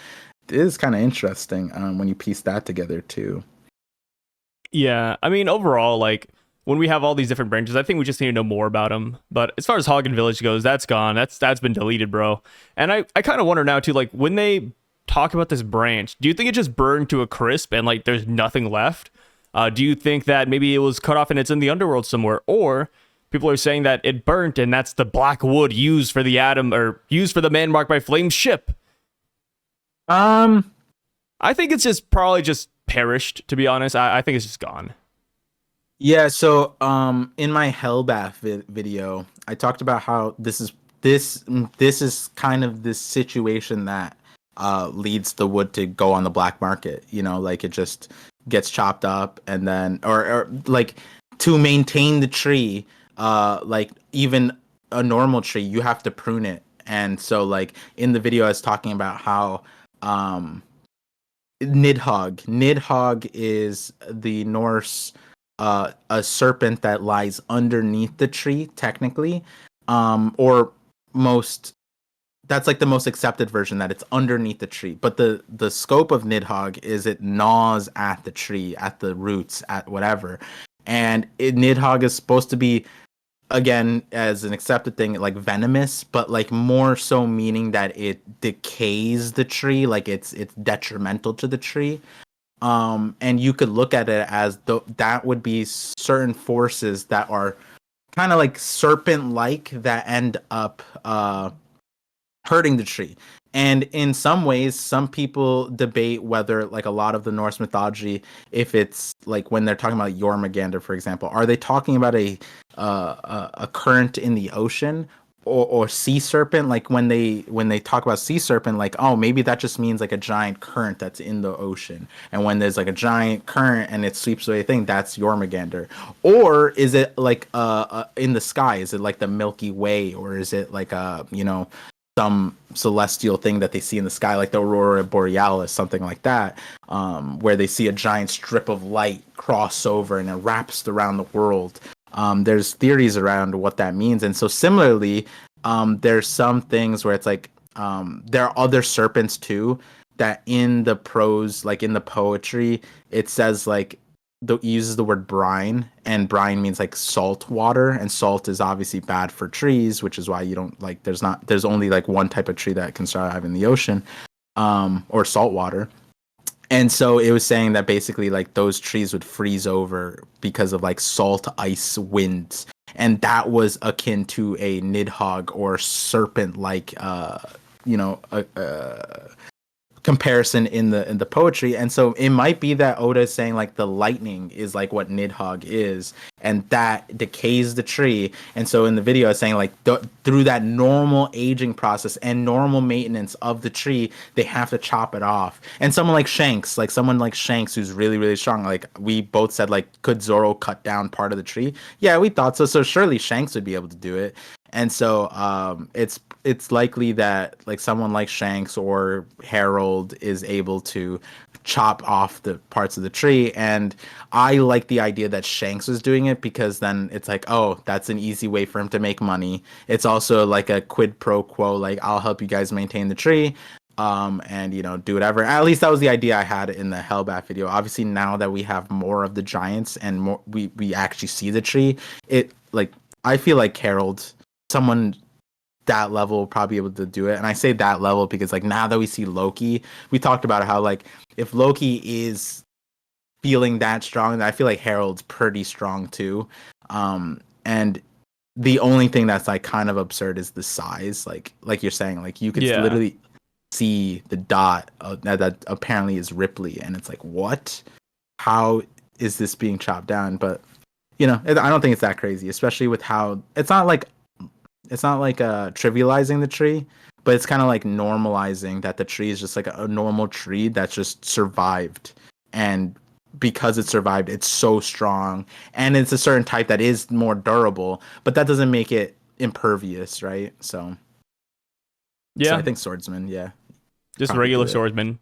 it is kind of interesting when you piece that together too. Yeah, I mean, overall, like, when we have all these different branches, I think we just need to know more about them. But as far as Hagen Village goes, that's gone. That's been deleted, bro. And I kind of wonder now, too, like, when they talk about this branch, do you think it just burned to a crisp and, like, there's nothing left? Do you think that maybe it was cut off and it's in the underworld somewhere? Or people are saying that it burnt and that's the black wood used for the atom, or used for the man marked by flame ship? I think it's just probably just perished, to be honest. I think it's just gone. Yeah, so in my Hellbath video, I talked about how this is kind of this situation that leads the wood to go on the black market, like it just gets chopped up, and then or like to maintain the tree, like even a normal tree, you have to prune it. And so like in the video I was talking about how Nidhogg is the Norse a serpent that lies underneath the tree technically, or most that's like the most accepted version, that it's underneath the tree. But the scope of Nidhogg is it gnaws at the tree, at the roots, at whatever. And Nidhogg is supposed to be, again, as an accepted thing, like venomous, but like more so meaning that it decays the tree, like it's detrimental to the tree. And you could look at it as that would be certain forces that are kind of like serpent like, that end up hurting the tree. And in some ways, some people debate whether, like a lot of the Norse mythology, if it's like when they're talking about Jormungandr, for example, are they talking about a current in the ocean, or sea serpent? Like when they talk about sea serpent, like, oh, maybe that just means like a giant current that's in the ocean. And when there's like a giant current and it sweeps away a thing, that's Jormungandr. Or is it like in the sky? Is it like the Milky Way, or is it like some celestial thing that they see in the sky, like the aurora borealis, something like that, where they see a giant strip of light cross over and it wraps around the world. There's theories around what that means. And so similarly, there's some things where it's like, there are other serpents too, that in the prose, like in the poetry, it says like, uses the word brine, and brine means like salt water, and salt is obviously bad for trees, which is why you don't like, there's only like one type of tree that can survive in the ocean, or salt water. And so it was saying that basically like those trees would freeze over because of like salt ice winds, and that was akin to a Nidhogg or serpent like comparison in the poetry. And so it might be that Oda is saying like the lightning is like what Nidhogg is, and that decays the tree. And so in the video it's saying like through that normal aging process and normal maintenance of the tree, they have to chop it off. And someone like Shanks who's really really strong, like we both said, like, could Zoro cut down part of the tree? Yeah, we thought so surely Shanks would be able to do it. And so it's likely that like someone like Shanks or Harold is able to chop off the parts of the tree. And I like the idea that Shanks was doing it, because then it's like, oh, that's an easy way for him to make money. It's also like a quid pro quo, like, I'll help you guys maintain the tree, and do whatever. At least that was the idea I had in the Hellbath video. Obviously now that we have more of the giants and more we actually see the tree, it, like, I feel like Harold, someone that level, will probably be able to do it. And I say that level because like now that we see Loki, we talked about how like if Loki is feeling that strong, I feel like Harold's pretty strong too. And the only thing that's like kind of absurd is the size. Like you're saying, like you could literally see the dot that apparently is Ripley, and it's like, what? How is this being chopped down? But I don't think it's that crazy, especially with how it's not like trivializing the tree, but it's kind of like normalizing that the tree is just like a normal tree that's just survived. And because it survived, it's so strong, and it's a certain type that is more durable, but that doesn't make it impervious, right? So I think swordsman, just regular swordsman.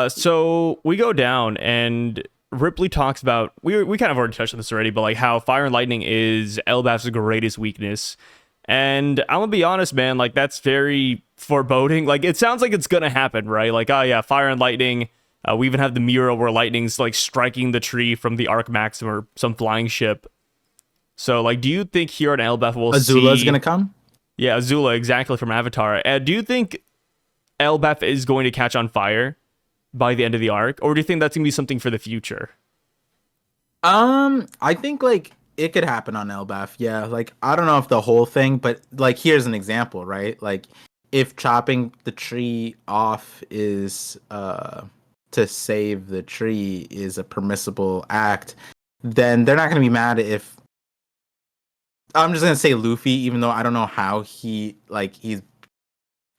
So we go down, and Ripley talks about, we kind of already touched on this already, but like how fire and lightning is Elbaph's greatest weakness. And I'm gonna be honest, man, like that's very foreboding. Like it sounds like it's gonna happen, right? Like, oh yeah, fire and lightning. We even have the mural where lightning's like striking the tree from the Arc Maxim or some flying ship. So like, do you think here at Elbaph we'll Azula's gonna come? Yeah, Azula, exactly, from Avatar. Do you think Elbaph is going to catch on fire by the end of the arc, or do you think that's gonna be something for the future? I think like it could happen on Elbaph. Yeah, like I don't know if the whole thing, but like here's an example, right? Like if chopping the tree off is to save the tree is a permissible act, then they're not gonna be mad if, I'm just gonna say Luffy, even though I don't know how he's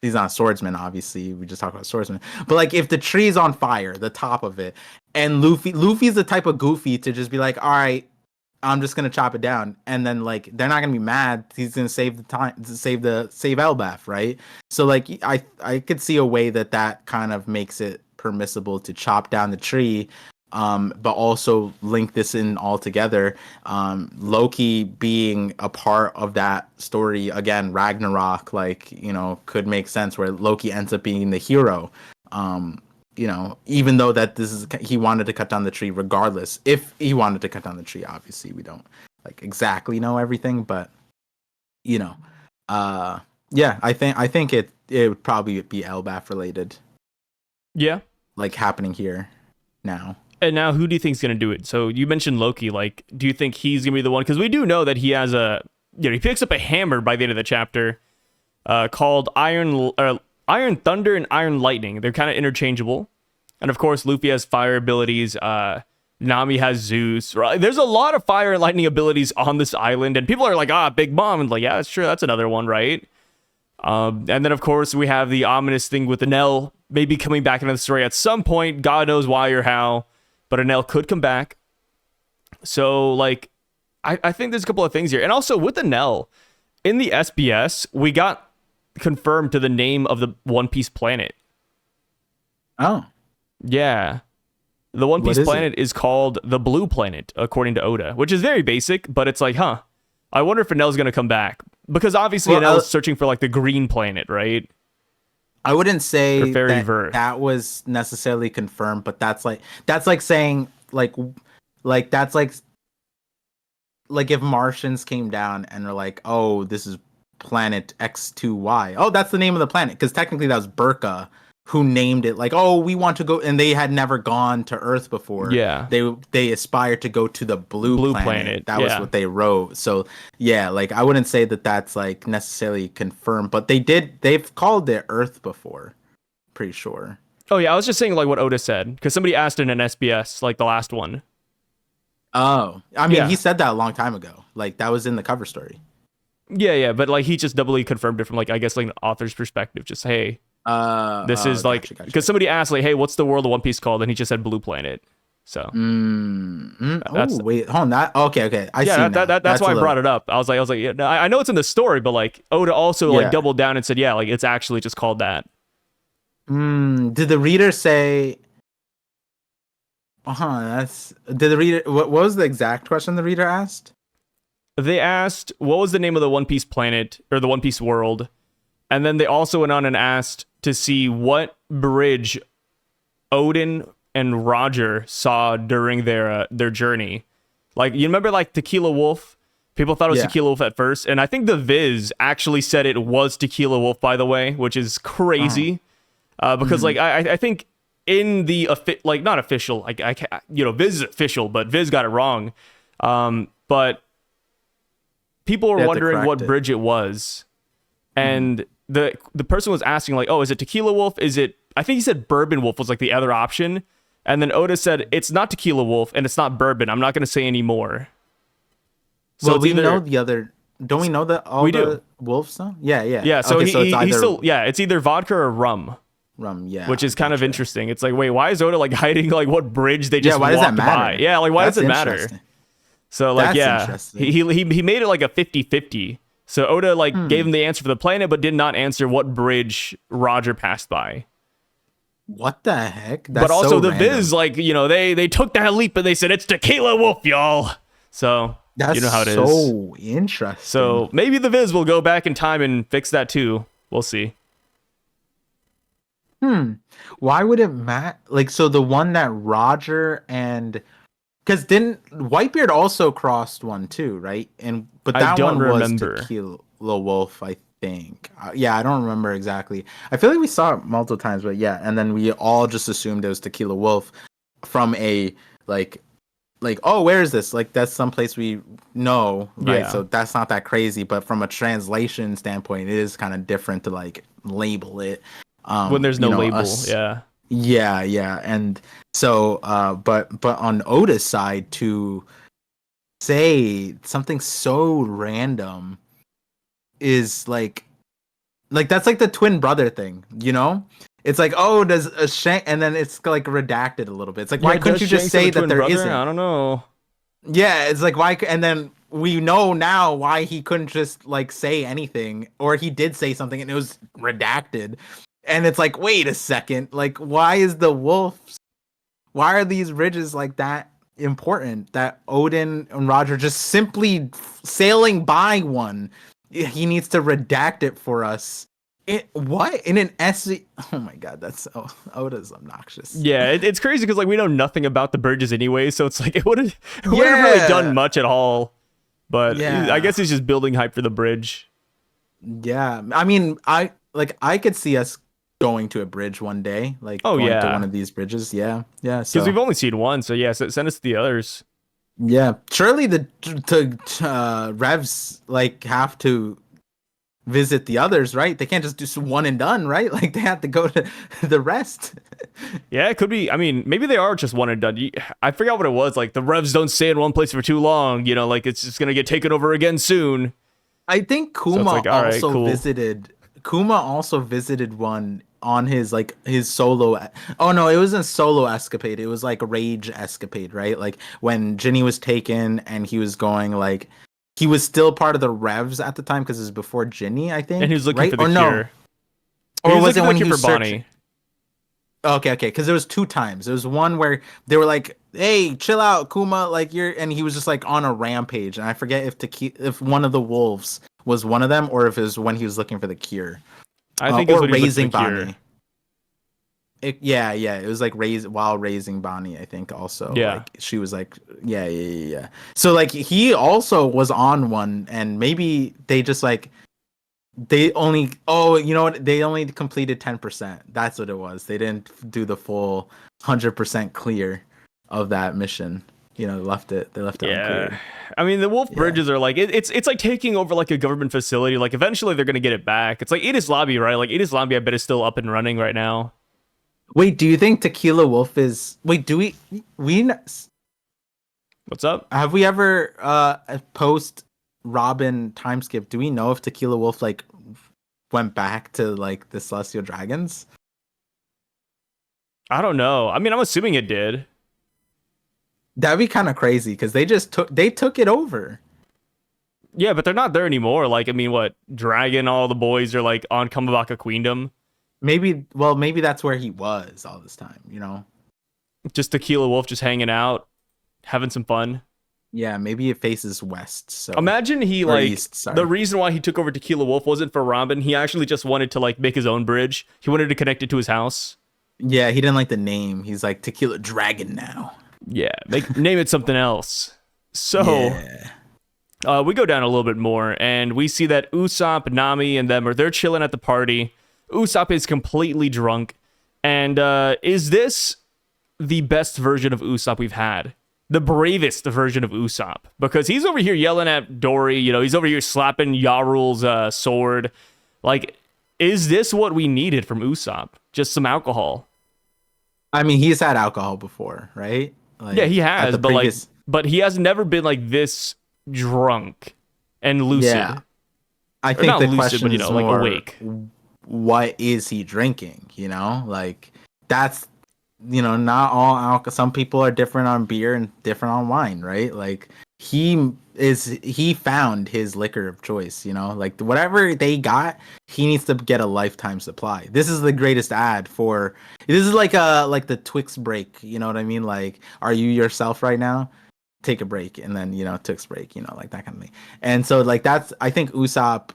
not a swordsman, obviously. We just talked about swordsman. But like if the tree's on fire, the top of it, and Luffy's the type of goofy to just be like, all right, I'm just gonna chop it down, and then like they're not gonna be mad. He's gonna save the time, save Elbaph, right? So like I could see a way that kind of makes it permissible to chop down the tree, but also link this in all together. Loki being a part of that story again, Ragnarok, like, you know, could make sense where Loki ends up being the hero. You know, even though that he wanted to cut down the tree regardless. If he wanted to cut down the tree, obviously we don't like exactly know everything, but you know, yeah, I think it would probably be Elbaph related. Yeah, like happening here now. And now, who do you think is going to do it? So you mentioned Loki. Like, do you think he's going to be the one? Because we do know that he has he picks up a hammer by the end of the chapter, called Iron Thunder and Iron Lightning. They're kind of interchangeable. And of course, Luffy has fire abilities. Nami has Zeus. Right? There's a lot of fire and lightning abilities on this island, and people are like, Big Mom. And like, yeah, that's true. That's another one, right? And then, of course, we have the ominous thing with Enel maybe coming back into the story at some point. God knows why or how. But Enel could come back. So, like, I think there's a couple of things here. And also, with Enel, in the SBS, we got confirmed to the name of the One Piece planet. Oh. Yeah. The One Piece planet is called the Blue Planet, according to Oda, which is very basic, but it's like, I wonder if Enel's going to come back. Because obviously Enel's searching for, like, the green planet, right? I wouldn't say that was necessarily confirmed, but that's like saying that's like if Martians came down and were like, oh, this is planet X2Y. Oh, that's the name of the planet, because technically that was Burka who named it. Like, oh, we want to go, and they had never gone to Earth before. Yeah, they aspired to go to the blue planet. That was what they wrote. So yeah, like I wouldn't say that that's like necessarily confirmed, but they've called it Earth before, pretty sure. Oh yeah, I was just saying like what Oda said, because somebody asked in an SBS, like the last one. Oh, I mean, he said that a long time ago. Like that was in the cover story. Yeah, but like he just doubly confirmed it from like, I guess, like an author's perspective. Just, hey, this is like, because somebody asked like, hey, what's the world of One Piece called? And he just said Blue Planet. So wait, hold on. That okay. I see. That's why I brought it up. I was like, yeah, I know it's in the story, but like Oda also like doubled down and said, yeah, like it's actually just called that. Did the reader say? Did the reader? What was the exact question the reader asked? They asked, what was the name of the One Piece planet or the One Piece world? And then they also went on and asked to see what bridge Odin and Roger saw during their journey. Like, you remember like Tequila Wolf? People thought it was Tequila Wolf at first. And I think the Viz actually said it was Tequila Wolf, by the way, which is crazy. Because like, I think in the, like, not official, like, Viz is official, but Viz got it wrong. But people were wondering what bridge it was. And the person was asking like, oh, is it Tequila Wolf? Is it, I think he said Bourbon Wolf was like the other option. And then Oda said, it's not Tequila Wolf and it's not Bourbon. I'm not going to say any more. So well, we know the other, don't we know that all the wolves though? Yeah. So, okay, it's either vodka or rum. Yeah. Which is kind of interesting. It's like, wait, why is Oda like hiding like what bridge they just walked by? Yeah, like why does it matter? So like, he made it like a 50-50. So Oda like gave him the answer for the planet, but did not answer what bridge Roger passed by. What the heck? That's but also so the random. Viz, like, they took that leap and they said it's Tequila Wolf, y'all. So that's you know how it is. So interesting. So maybe the Viz will go back in time and fix that too. We'll see. Why would it matter? Like, so the one that Roger and because didn't Whitebeard also crossed one too, right? But that one was Tequila Wolf, I think. I don't remember exactly. I feel like we saw it multiple times, but yeah. And then we all just assumed it was Tequila Wolf from a like, oh, where is this? Like that's someplace we know, right? Yeah. So that's not that crazy. But from a translation standpoint, it is kind of different to like label it when there's no label. Yeah, and so, but on Oda's side to say something so random is like that's like the twin brother thing, It's like, oh, does a Shank, and then it's like redacted a little bit. It's like, why couldn't you just say that there isn't? I don't know. Yeah, it's like why, and then we know now why he couldn't just like say anything, or he did say something and it was redacted. And it's like, wait a second, like, why is the wolf Why are these bridges like that important that Odin and Roger just simply sailing by one? He needs to redact it for us. What in an essay? Oh my god, that's so Oda's obnoxious. Yeah, it's crazy because like we know nothing about the bridges anyway, so it's like it wouldn't have really done much at all. But I guess he's just building hype for the bridge. Yeah, I mean, I could see us going to a bridge one day, like going to one of these bridges. Yeah. Because we've only seen one, so yeah, so send us to the others. Yeah, surely the Revs like have to visit the others, right? They can't just do one and done, right? Like they have to go to the rest. Yeah, it could be. I mean, maybe they are just one and done. I forgot what it was. Like the Revs don't stay in one place for too long. You know, like it's just gonna get taken over again soon. I think Kuma visited. Kuma also visited one on his solo. Oh no, it wasn't solo escapade. It was like a rage escapade, right? Like when Ginny was taken and he was going like. He was still part of the Revs at the time because it was before Ginny, I think. And he was looking for the cure. No. Or was it when he was for Bonnie? Okay. Because there was 2 times. There was one where they were like, "Hey, chill out, Kuma." Like and he was just like on a rampage. And I forget if one of the wolves was one of them or if it was when he was looking for the cure. I think it was raising Bonnie. It was like while raising Bonnie, I think also. Yeah. Like, she was like, yeah. So like he also was on one, and maybe they just like they only they only completed 10%. That's what it was. They didn't do the full 100% clear of that mission. You know, they left it unclear. I mean, the wolf bridges are like it's like taking over like a government facility. Like eventually they're gonna get it back. It's like Enies Lobby, right? Like Enies Lobby, I bet is still up and running right now. Wait, do you think Tequila Wolf is? Wait, do we? What's up? Have we ever post Robin time skip? Do we know if Tequila Wolf like went back to like the Celestial Dragons? I don't know. I mean, I'm assuming it did. That'd be kind of crazy because they took it over. Yeah, but they're not there anymore. Like, I mean, what? Dragon, all the boys are like on Kamabaka Queendom. Maybe that's where he was all this time, you know? Just Tequila Wolf just hanging out, having some fun. Yeah, maybe it faces west. So imagine the reason why he took over Tequila Wolf wasn't for Robin. He actually just wanted to like make his own bridge. He wanted to connect it to his house. Yeah, he didn't like the name. He's like Tequila Dragon now. Yeah, name it something else. So we go down a little bit more, and we see that Usopp, Nami, and them they're chilling at the party. Usopp is completely drunk. And is this the best version of Usopp we've had? The bravest version of Usopp? Because he's over here yelling at Dory. You know, he's over here slapping Yarul's sword. Like, is this what we needed from Usopp? Just some alcohol? I mean, he's had alcohol before, right? Like, yeah, he has. But he has never been like this drunk and lucid. Yeah. I think the question is like more, awake. What is he drinking? You know, like that's, you know, not all alcohol. Some people are different on beer and different on wine, right? Like he found his liquor of choice, you know, like whatever they got, he needs to get a lifetime supply. This is the greatest ad for, this is like the Twix break. You know what I mean? Like, are you yourself right now? Take a break. And then, you know, Twix break, you know, like that kind of thing. And so like, that's, I think Usopp,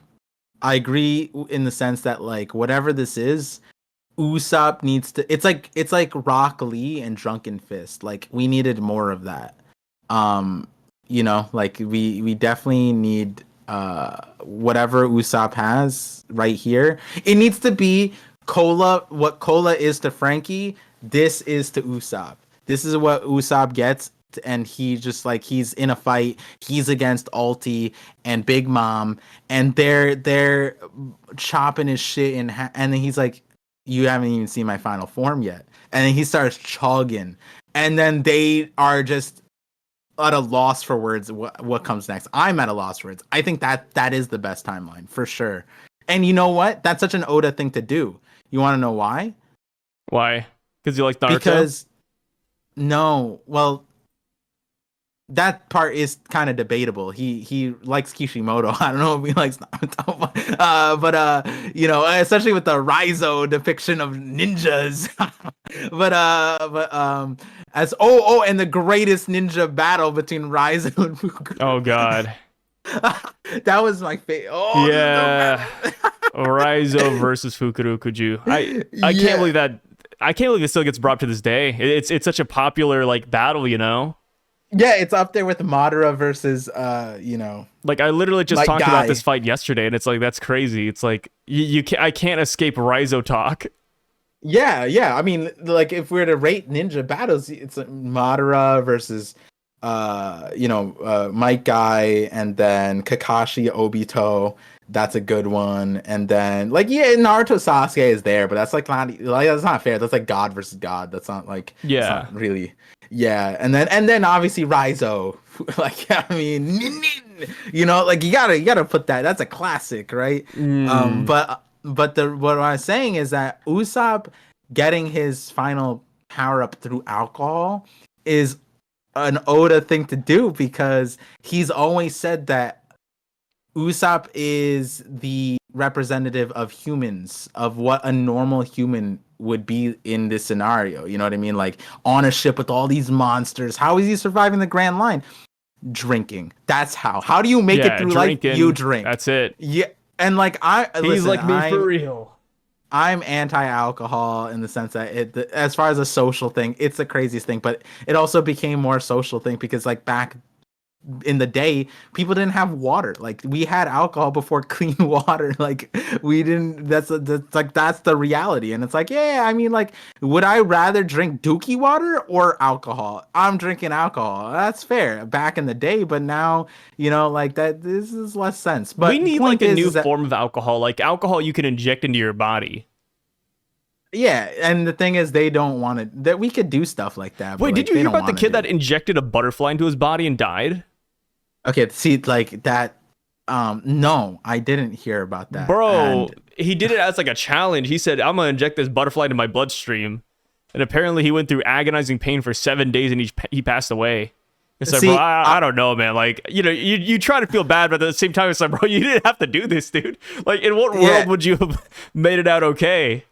I agree in the sense that like whatever this is, Usopp needs to. It's like Rock Lee and Drunken Fist. Like we needed more of that. You know, like we definitely need whatever Usopp has right here. It needs to be Cola. What Cola is to Frankie, this is to Usopp. This is what Usopp gets. And he just like he's in a fight, he's against Alti and Big Mom, and they're chopping his shit in and then he's like, you haven't even seen my final form yet, and then he starts chugging, and then they are just at a loss for words. What comes next? I'm at a loss for words. I think that is the best timeline for sure. And you know what? That's such an Oda thing to do. You want to know why? Why? Because you like Naruto? Because no, well. That part is kind of debatable. He likes Kishimoto. I don't know if he likes Naruto, but you know, especially with the Raizo depiction of ninjas. as and the greatest ninja battle between Raizo and Fukuroka. Oh god. That was my favorite. Oh, Yeah. Raizo versus Fukurokuju. I can't believe that. I can't believe it still gets brought up to this day. It's such a popular like battle, you know. Yeah, it's up there with Madara versus Like I literally just Like talked Guy. about this fight yesterday, and it's like that's crazy. It's like I can't escape Raizo talk. Yeah. I mean, like if we were to rate ninja battles, it's like Madara versus Might Guy, and then Kakashi Obito. That's a good one. And then Naruto Sasuke is there, but that's like that's not fair. That's like God versus God. That's not like Yeah. not really. Yeah, and then obviously Raizo. Like I mean, like you gotta put that. That's a classic, right? But what I'm saying is that Usopp getting his final power up through alcohol is an Oda thing to do, because he's always said that Usopp is the representative of humans, of what a normal human would be in this scenario. You know what I mean? Like on a ship with all these monsters. How is he surviving the Grand Line? Drinking. That's how. How do you make it through drinking, life? You drink. That's it. Yeah. And like He's like me for real. I'm anti-alcohol in the sense that as far as a social thing, it's the craziest thing, but it also became more social thing because like back in the day, people didn't have water. Like we had alcohol before clean water. Like we didn't. That's the reality. And it's like, yeah, I mean, like, would I rather drink Dookie water or alcohol? I'm drinking alcohol. That's fair back in the day, but now like that. This is less sense. But we need like a new form of alcohol, like alcohol you can inject into your body. Yeah, and the thing is, they don't want it. That we could do stuff like that. Wait, did you hear about the kid that injected a butterfly into his body and died? Okay, see, like that. No, I didn't hear about that, bro. He did it as like a challenge. He said, "I'm gonna inject this butterfly into my bloodstream," and apparently he went through agonizing pain for 7 days, and he passed away. It's like, bro, I don't know, man. Like, you try to feel bad, but at the same time, it's like, bro, you didn't have to do this, dude. Like, in what world would you have made it out okay?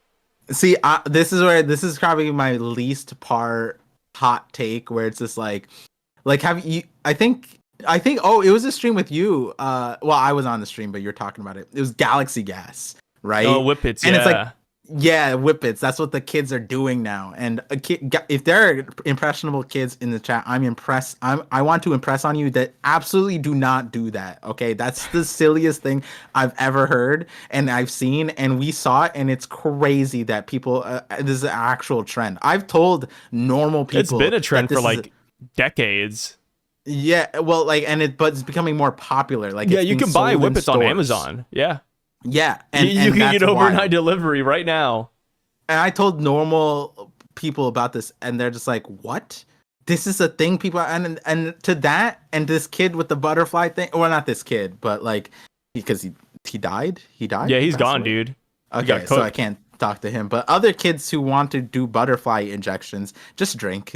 See, this is probably my least part hot take, where it's just like have you? I think it was a stream with you. Well, I was on the stream, but you're talking about it. It was Galaxy Gas, right? Oh, Whippets, and it's like, yeah, Whippets. That's what the kids are doing now. And if there are impressionable kids in the chat, I'm impressed. I want to impress on you that absolutely do not do that. Okay, that's the silliest thing I've ever heard and I've seen, and we saw it, and it's crazy that people. This is an actual trend. I've told normal people. It's been a trend for like decades. Yeah, well, like, but it's becoming more popular. Like, yeah, you can buy Whippets on Amazon. Yeah, and you can get overnight delivery right now. And I told normal people about this, and they're just like, "What? This is a thing?" People and to that, and this kid with the butterfly thing. Well, not this kid, but like because he died. He died. Yeah, he's gone, dude. Okay, so I can't talk to him, but other kids who want to do butterfly injections just drink.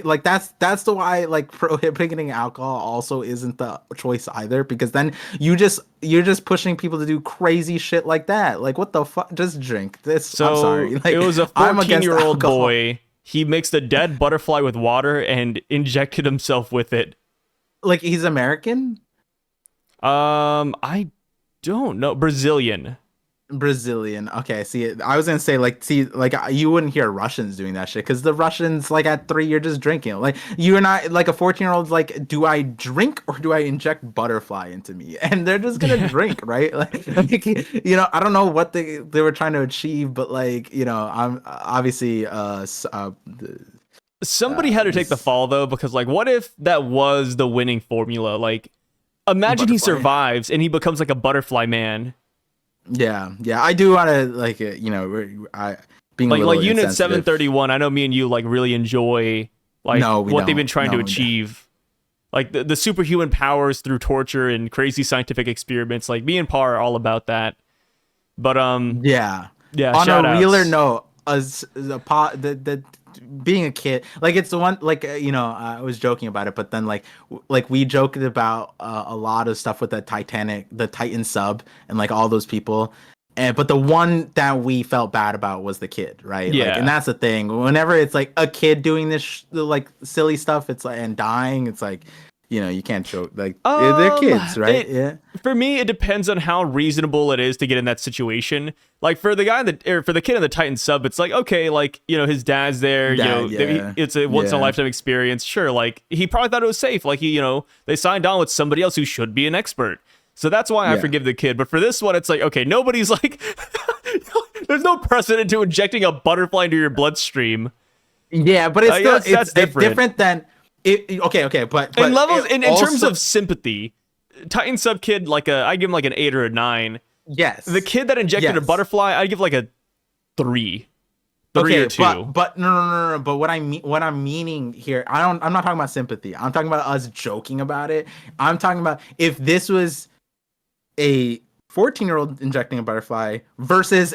Like that's the why like prohibiting alcohol also isn't the choice either, because then you're just pushing people to do crazy shit like that. Like what the fuck? Just drink this. So I'm sorry. Like, it was a 14-year-old boy. He mixed a dead butterfly with water and injected himself with it. Like he's American? I don't know. Brazilian. Okay, see, I was gonna say like you wouldn't hear Russians doing that shit, because the Russians, like, at 3 you're just drinking. Like you're not like a 14-year-old like, do I drink or do I inject butterfly into me? And they're just gonna drink, right? Like I don't know what they were trying to achieve, but like I'm obviously somebody had to take the fall though, because like what if that was the winning formula? Like imagine he survives and he becomes like a butterfly man. Yeah, I do want to like being like Unit 731. I know me and you like really enjoy like what they've been trying to achieve, like the superhuman powers through torture and crazy scientific experiments. Like me and Par are all about that. But yeah. On a realer note, being a kid, like it's the one, like I was joking about it, but then like we joked about a lot of stuff with the Titan sub and like all those people, but the one that we felt bad about was the kid, right? Yeah. Like, and that's the thing. Whenever it's like a kid doing this like silly stuff, it's like and dying, it's like, you know, you can't joke. Like they're kids, right? Yeah. For me, it depends on how reasonable it is to get in that situation. Like for the guy for the kid in the Titan sub, it's like, okay, like, you know, his dad's there, it's a once in a lifetime experience. Sure, like he probably thought it was safe. Like he, you know, they signed on with somebody else who should be an expert. So that's why I forgive the kid. But for this one, it's like, okay, nobody's like, there's no precedent to injecting a butterfly into your bloodstream. Yeah, but it's still it's different than it. Okay, but in levels in terms of sympathy, Titan sub kid, like I give him like an 8 or a 9. Yes. The kid that injected a butterfly, I give like a 3. 3 or 2. But no. But what I'm meaning here, I'm not talking about sympathy. I'm talking about us joking about it. I'm talking about if this was a 14-year-old injecting a butterfly versus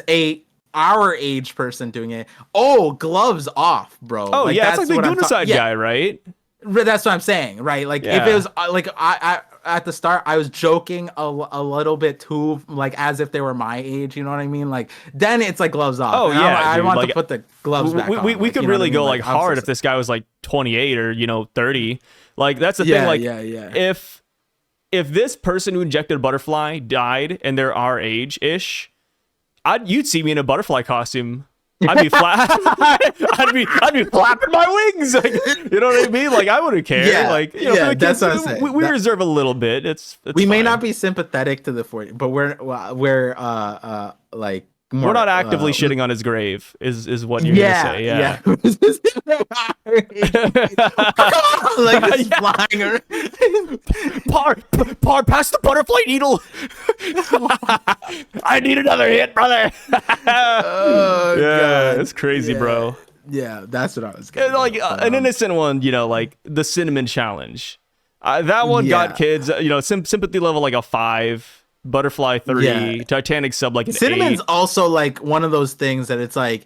our age person doing it. Oh, gloves off, bro. Oh, like, yeah, that's like the Gunaside guy, right? That's what I'm saying, right? Like if it was like I at the start I was joking a little bit too, like as if they were my age, you know what I mean? Like then it's like gloves off. Oh, yeah, I want to put the gloves back on. We could really go like hard if this guy was like 28 or, you know, 30. Like that's the thing. Like if this person who injected a butterfly died and they're our age-ish, you'd see me in a butterfly costume. I'd be I'd be flapping my wings. Like, you know what I mean? Like I wouldn't care. Yeah, like, you know, for the that's kids, what I'm saying. We reserve a little bit. It's we fine. may not be sympathetic to the 40, but we're like more, we're not actively shitting on his grave. Is what you're gonna say? Yeah. Like just flying around. Par, pass the butterfly needle. I need another hit, brother. Oh, God. It's crazy, bro. Yeah, that's what I was getting. Like an innocent one, you know, like the cinnamon challenge. That one got kids, you know, sympathy level like a 5. Butterfly 3, Titanic sub like an Cinnamon's 8. Also like one of those things that it's like,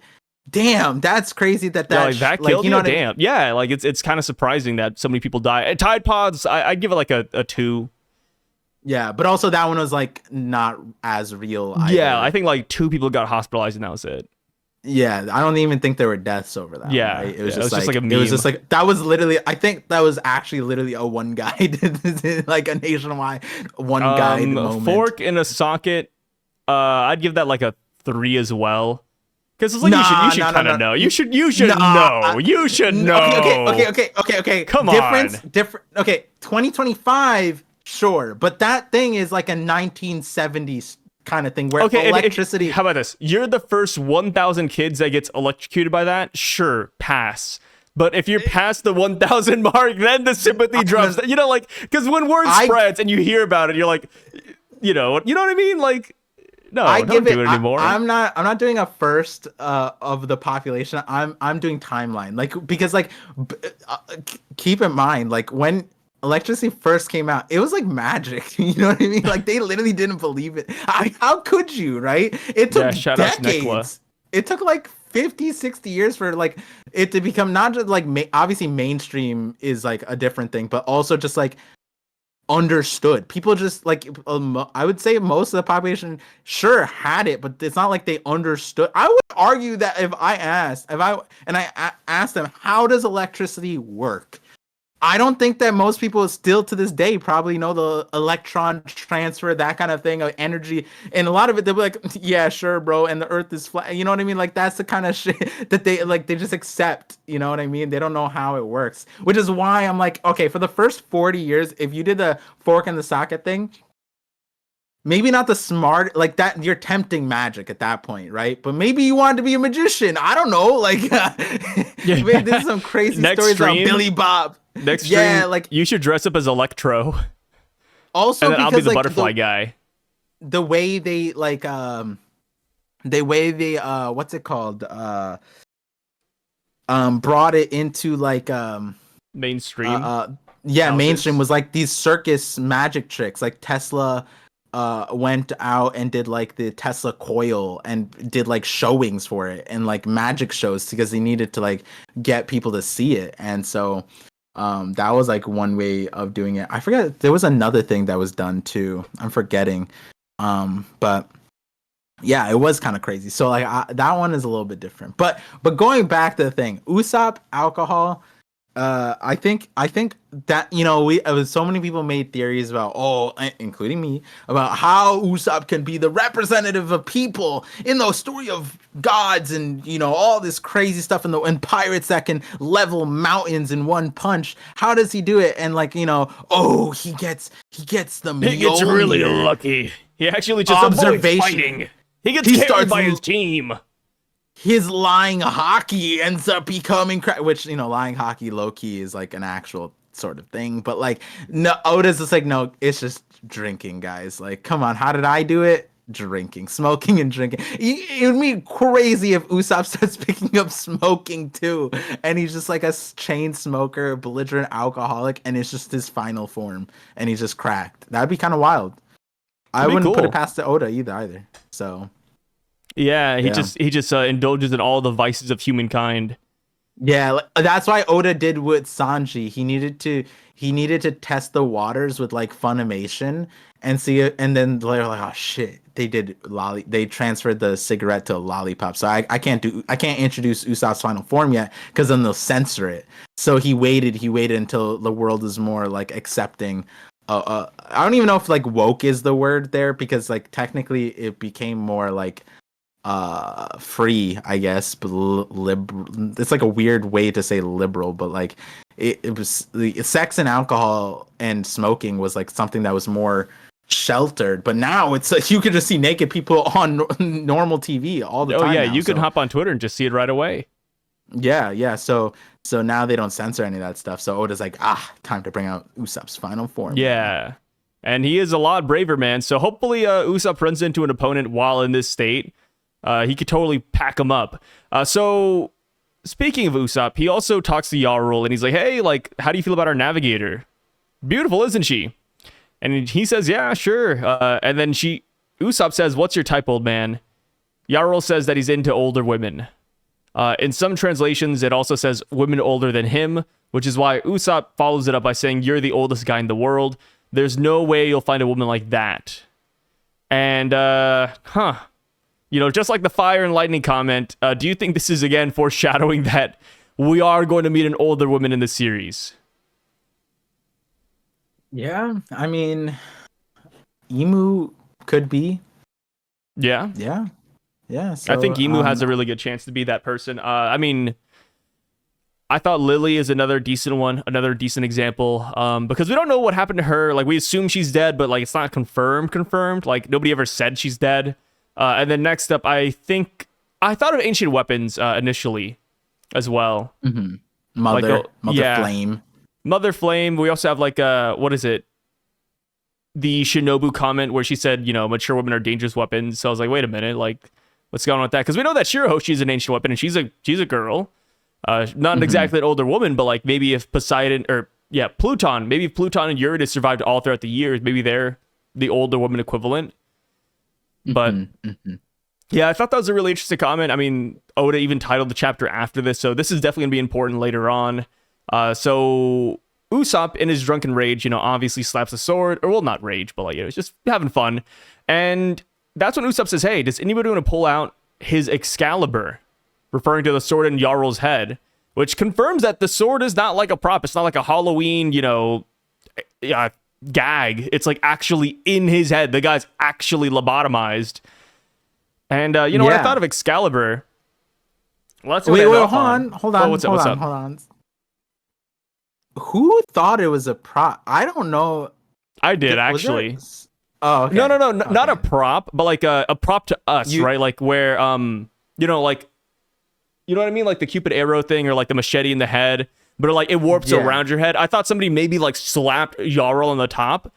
damn, that's crazy that like that killed you know, damn. Yeah, like it's kind of surprising that so many people die. And Tide Pods, I'd give it like a 2. Yeah, but also that one was like not as real either. Yeah, I think like 2 people got hospitalized and that was it. Yeah, I don't even think there were deaths over that. Yeah, right? It was just like a meme. It was just like that was literally. I think that was actually literally a one guy like a nationwide one guy moment. Fork in a socket. I'd give that like a 3 as well. Because it's like you should kind of know. You should know. You should know. Okay. Come on. Different. Okay, 2025, sure, but that thing is like a 1970s kind of thing where electricity. How about this? You're the first 1,000 kids that gets electrocuted by that. Sure, pass. But if you're past the 1,000 mark, then the sympathy drops. You know, like because when word spreads and you hear about it, you're like, you know what I mean? Like, no, don't do it anymore. I'm not doing a first of the population. I'm doing timeline, like because like keep in mind like when electricity first came out, it was like magic. You know what I mean? Like they literally didn't believe it. How could you, right? It took decades. It took like 50, 60 years for like it to become not just like obviously mainstream is like a different thing, but also just like understood. People just like I would say most of the population sure had it, but it's not like they understood. I would argue that if I asked them, how does electricity work? I don't think that most people still to this day probably know the electron transfer, that kind of thing, of energy. And a lot of it, they'll be like, yeah, sure, bro. And the earth is flat. You know what I mean? Like, that's the kind of shit that they just accept. You know what I mean? They don't know how it works, which is why I'm like, okay, for the first 40 years, if you did the fork in the socket thing, maybe not the smart, like that, you're tempting magic at that point, right? But maybe you wanted to be a magician. I don't know. Like, maybe there's some crazy stories about Billy Bob. Next stream, like you should dress up as Electro. Also, and then I'll be the butterfly guy. The way they like, what's it called? Brought it into like mainstream. Mainstream was like these circus magic tricks. Like Tesla went out and did like the Tesla coil and did like showings for it and like magic shows because they needed to like get people to see it. And so that was like one way of doing it. I forget, there was another thing that was done too. I'm forgetting. But Yeah, it was kind of crazy. So like that one is a little bit different. But going back to the thing, Usopp alcohol. I think that we so many people made theories about including me about how Usopp can be the representative of people in the story of gods and all this crazy stuff and pirates that can level mountains in one punch. How does he do it? And like he gets the He gets really lucky. He actually just avoids fighting. He gets carried by his team. His lying hockey ends up becoming which lying hockey low-key is like an actual sort of thing, but like no, Oda's just like, no, it's just drinking, guys. Like, come on, how did I do it? Drinking, smoking and drinking. It would be crazy if Usopp starts picking up smoking too, and he's just like a chain smoker, belligerent alcoholic, and it's just his final form, and he's just cracked. That'd be kind of wild. I wouldn't put it past the Oda either. So yeah, he just indulges in all the vices of humankind. Yeah, that's why Oda did with Sanji. He needed to test the waters with like Funimation and see it, and then they're like, oh shit, they transferred the cigarette to a lollipop. So I can't introduce Usopp's final form yet because then they'll censor it. So he waited until the world is more like accepting. I don't even know if like woke is the word there, because like technically it became more like free, I guess, but liberal. It's like a weird way to say liberal, but like it was the sex and alcohol and smoking was like something that was more sheltered, but now it's like you can just see naked people on normal TV all the time. Oh yeah, now, you can hop on Twitter and just see it right away. Yeah. So now they don't censor any of that stuff. So Oda's like, time to bring out Usopp's final form. Yeah. And he is a lot braver, man. So hopefully Usopp runs into an opponent while in this state. He could totally pack him up. So speaking of Usopp, he also talks to Yarl and he's like, hey, like, how do you feel about our navigator? Beautiful, isn't she? And he says, yeah, sure. And then Usopp says, what's your type, old man? Yarl says that he's into older women. In some translations, it also says women older than him, which is why Usopp follows it up by saying, you're the oldest guy in the world. There's no way you'll find a woman like that. And, just like the fire and lightning comment, do you think this is, again, foreshadowing that we are going to meet an older woman in the series? Yeah, I mean, Emu could be. Yeah? Yeah. So, I think Emu has a really good chance to be that person. I mean, I thought Lily is another decent one, another decent example, because we don't know what happened to her. Like, we assume she's dead, but, like, it's not confirmed. Like, nobody ever said she's dead. And then next up, I thought of ancient weapons initially as well. Mm-hmm. Mother Flame. Mother Flame. We also have like what is it? The Shinobu comment where she said, mature women are dangerous weapons. So I was like, wait a minute, like, what's going on with that? Because we know that Shirahoshi is an ancient weapon, and she's a girl, not exactly an older woman, but like maybe if Pluton, maybe if Pluton and Uranus survived all throughout the years, maybe they're the older woman equivalent. But yeah, I thought that was a really interesting comment. I mean, Oda even titled the chapter after this, so this is definitely going to be important later on. So Usopp, in his drunken rage, obviously slaps a sword, or well, not rage, but like, it's just having fun. And that's when Usopp says, hey, does anybody want to pull out his Excalibur? Referring to the sword in Yarl's head, which confirms that the sword is not like a prop. It's not like a Halloween, gag. It's like actually in his head. The guy's actually lobotomized. And when I thought of Excalibur, hold on. Who thought it was a prop? I don't know. I did actually. Oh, okay. No, okay. Not a prop, but like a prop to us, right? Like where like, you know what I mean? Like the Cupid arrow thing, or like the machete in the head, but like it warps around your head. I thought somebody maybe like slapped Yarl on the top,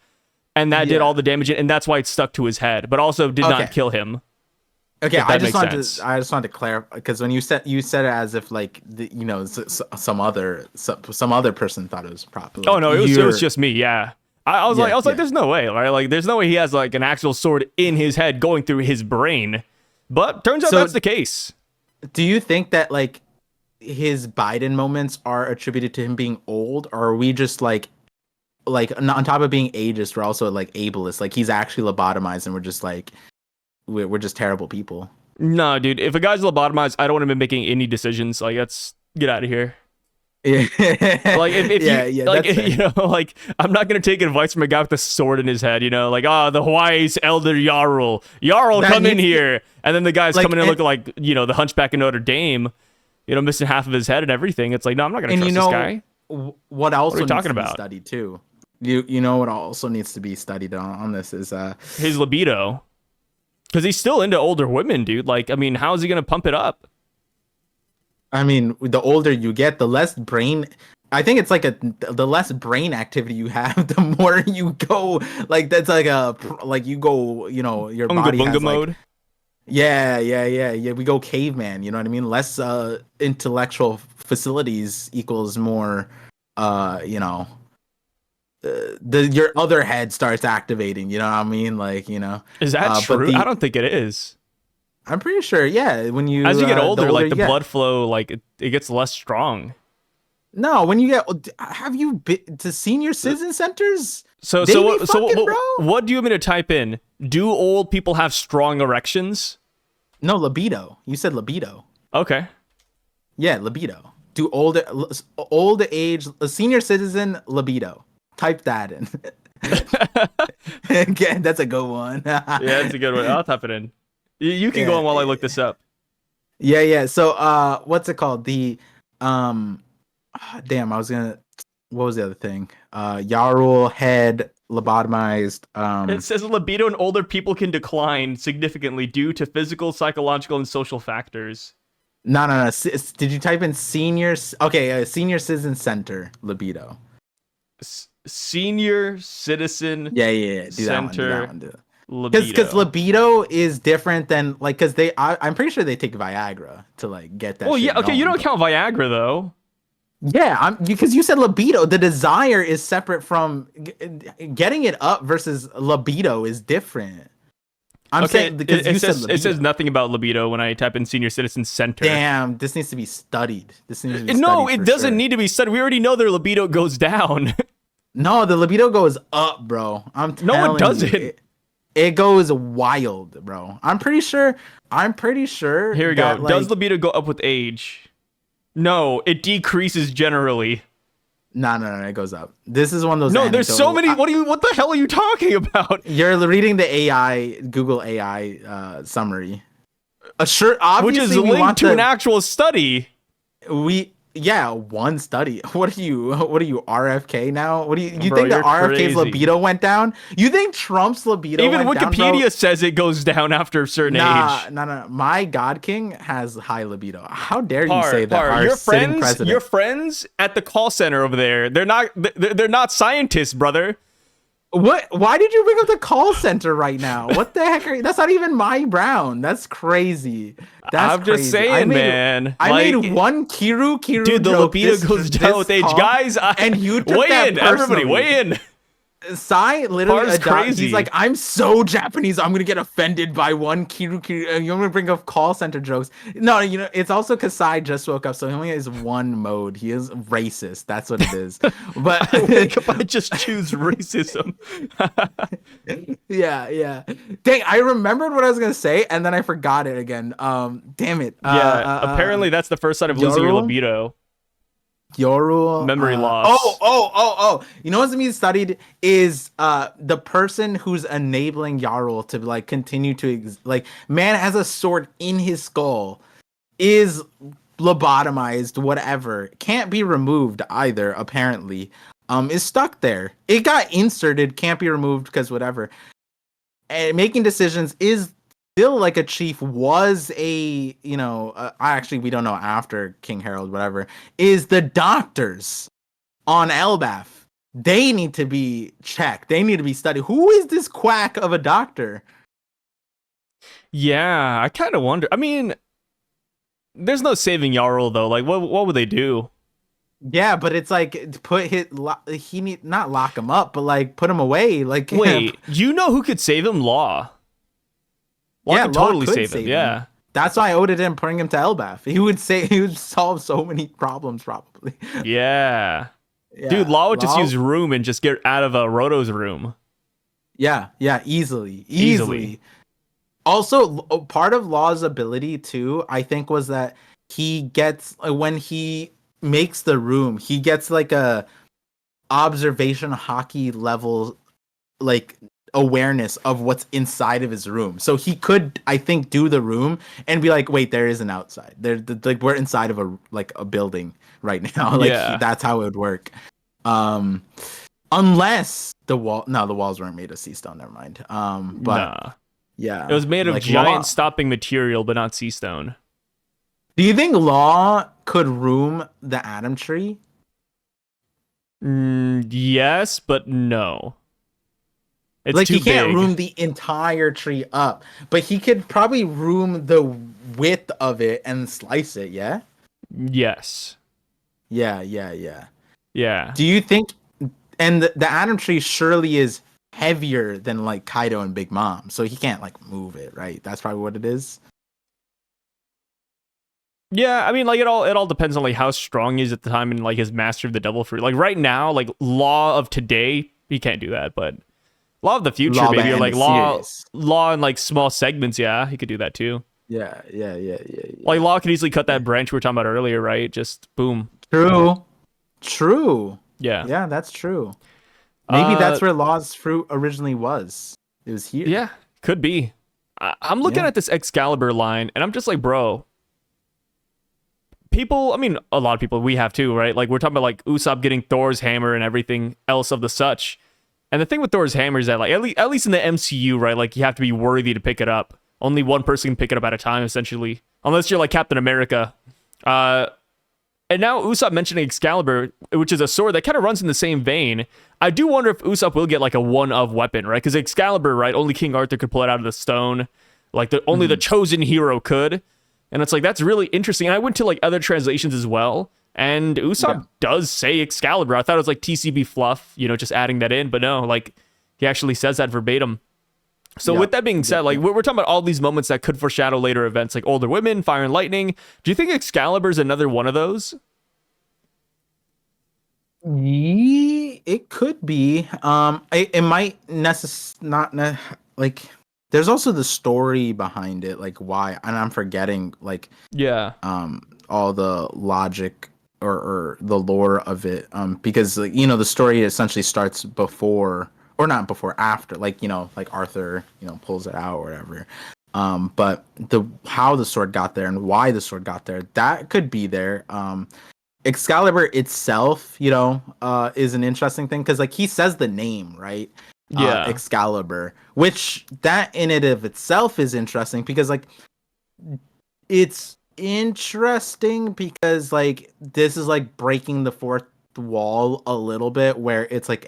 and that did all the damage, and that's why it stuck to his head, but also did not kill him. Okay, I just wanted to clarify, because when you said it as if like some other person thought it was a prop. Like, oh no, it was just me. Yeah, I was like, there's no way, right? Like, there's no way he has like an actual sword in his head going through his brain, but turns out that's the case. Do you think that like his Biden moments are attributed to him being old, or are we just like on top of being ageist, we're also like ableist? Like he's actually lobotomized, and we're just like we're just terrible people. No, dude. If a guy's lobotomized, I don't want him making any decisions. Like, let's get out of here. Yeah. Like if yeah, you yeah, like that's fair. you know, like I'm not gonna take advice from a guy with a sword in his head, you know, like the wise elder Jarl That come in needs to- here, and then the guy's like, coming in and- looking like, you know, the Hunchback of Notre Dame, you know, missing half of his head and everything. It's like, no, I'm not gonna And trust you know this guy. what also What are we needs talking to be about? studied too. You know what also needs to be studied on this is His libido, because he's still into older women, dude. Like, I mean, how is he gonna pump it up? I mean, the older you get, the less brain. I think it's like the less brain activity you have, the more you go. Like that's like you go. You know, your Bunga body bunga has mode. like yeah. We go caveman. You know what I mean? Less intellectual facilities equals more. You know, your other head starts activating. You know what I mean? Like Is that but true? I don't think it is. I'm pretty sure. Yeah, when you As you get older, like the you get. blood flow, like it gets less strong. No, when you get, have you been to senior citizen centers? So They so be what so fucking, what, bro. what do you want me to type in? Do old people have strong erections? No, libido. You said libido. Okay. Yeah, libido. Do old age senior citizen libido. Type that in. Again, that's a good one. Yeah, that's a good one. I'll type it in. You can go Yeah, on while I look this up. Yeah. So, what's it called? The damn, what was the other thing? Yarul head lobotomized. It says libido in older people can decline significantly due to physical, psychological, and social factors. No. Did you type in seniors? Okay, senior citizen center libido. Senior citizen Yeah. Do center that one. Do that one. libido. Because libido is different than like because I'm pretty sure they take Viagra to like get that. Well, shit yeah, okay, you going, don't count Viagra though. Yeah, because you said libido. The desire is separate from getting it up versus libido is different. I'm saying because you said libido. It says nothing about libido when I type in senior citizen center. Damn, this needs to be studied. No, it doesn't need to be studied. We already know their libido goes down. No, the libido goes up, bro. I'm telling you. No, it doesn't. It goes wild, bro. I'm pretty sure. Here we go. Does libido go up with age? No, it decreases generally. No, it goes up. This is one of those. No, there's so many. What the hell are you talking about? You're reading the Google AI summary. Sure, obviously, which is linked to an actual study. One study. What are you RFK now? What do you Bro, think the you're RFK's crazy. libido went down? You think Trump's libido Even went down, Wikipedia bro? says it goes down after a certain age. No. My God King has high libido. How dare you say that? Our Your sitting president. your friends at the call center over there, they're not scientists, brother. What? Why did you bring up the call center right now? What the heck? That's not even my Brown. That's crazy. I'm just saying, man. I made one Kiru. Dude, the libido goes down with age, guys. And you took weigh that in, everybody, personally. weigh in. Sai literally Par's crazy. He's like, I'm so Japanese, I'm gonna get offended by one Kiru. You're gonna bring up call center jokes. No, it's also because Sai just woke up, so he only has one mode. He is racist. That's what it is. But I just choose racism. yeah. Dang, I remembered what I was gonna say, and then I forgot it again. Damn it. Apparently that's the first sign of losing your Yorul? libido. Yorul Memory loss. Oh! You know what's being studied is the person who's enabling Yarul to like continue to man has a sword in his skull, is lobotomized, whatever, can't be removed either. Apparently, is stuck there. It got inserted, can't be removed because whatever. And making decisions is still like a chief was a actually we don't know after King Harold whatever is the doctors on Elbaph. They need to be checked. They need to be studied. Who is this quack of a doctor? Yeah, I kind of wonder. I mean, there's no saving Jarl though. Like, what would they do? Yeah, but it's like not lock him up, but like put him away. Like, wait, you know who could save him? Law. Law could totally save him. Yeah. That's why I owed it in putting him to Elbaph. He would solve so many problems probably. Yeah. Dude, Law would just use room and just get out of Roto's room. Yeah, easily. Also, part of Law's ability too, I think, was that he gets when he makes the room, he gets like a observation hockey level like awareness of what's inside of his room. So he could, I think, do the room and be like, wait, there is an outside. Like we're inside of a building right now. Like Yeah. that's how it would work. Um, unless the walls weren't made of sea stone. Never mind. But Nah. It yeah, was made of like giant Law. stopping material, but not sea stone. Do you think Law could room the Atom Tree? Yes, but no. It's Like too he can't big. room the entire tree up, but he could probably room the width of it and slice it. Yeah. Yes. Yeah. Yeah. Do you think? And the Atom Tree surely is heavier than like Kaido and Big Mom, so he can't like move it, right? That's probably what it is. Yeah, I mean, like it all depends on like how strong he is at the time and like his master of the devil fruit. Like right now, like law of today, he can't do that, but law of the future, Law the maybe, or end like of law series. law in like small segments, yeah, he could do that too. Yeah. Like law could easily cut that branch we were talking about earlier, right? Just boom. True. True. Yeah. Yeah, that's true. Maybe Uh that's where Law's fruit originally was. It was here. yeah, could be. I'm looking Yeah. at this Excalibur line and I'm just like, bro, people, I mean, a lot of people, we have too, right? Like we're talking about like Usopp getting Thor's hammer and everything else of the such. And the thing with Thor's hammer is that like at least in the MCU, right? Like you have to be worthy to pick it up. Only one person can pick it up at a time, essentially, unless you're like Captain America. Uh, and now Usopp mentioning Excalibur, which is a sword that kind of runs in the same vein. I do wonder if Usopp will get like a one of weapon, right? Because Excalibur, right? Only King Arthur could pull it out of the stone. Like only the Mhm. chosen hero could. And it's like that's really interesting. And I went to like other translations as well. And Yeah. Usopp does say Excalibur. I thought it was like TCB fluff, just adding that in, but no, like he actually says that verbatim. So with Yep. that being said, like we're talking about all these moments that could foreshadow later events, like older women, fire and lightning. Do you think Excalibur is another one of those? It could be. It might not like. There's also the story behind it, like why, and I'm forgetting like Yeah. all the logic or the lore of it because like, the story essentially starts before or not before after like like Arthur pulls it out or whatever but the how the sword got there and why the sword got there that could be there. Excalibur itself, is an interesting thing because like he says the name, right? Yeah. Excalibur, which that in it of itself is interesting because like it's interesting because like this is like breaking the fourth wall a little bit where it's like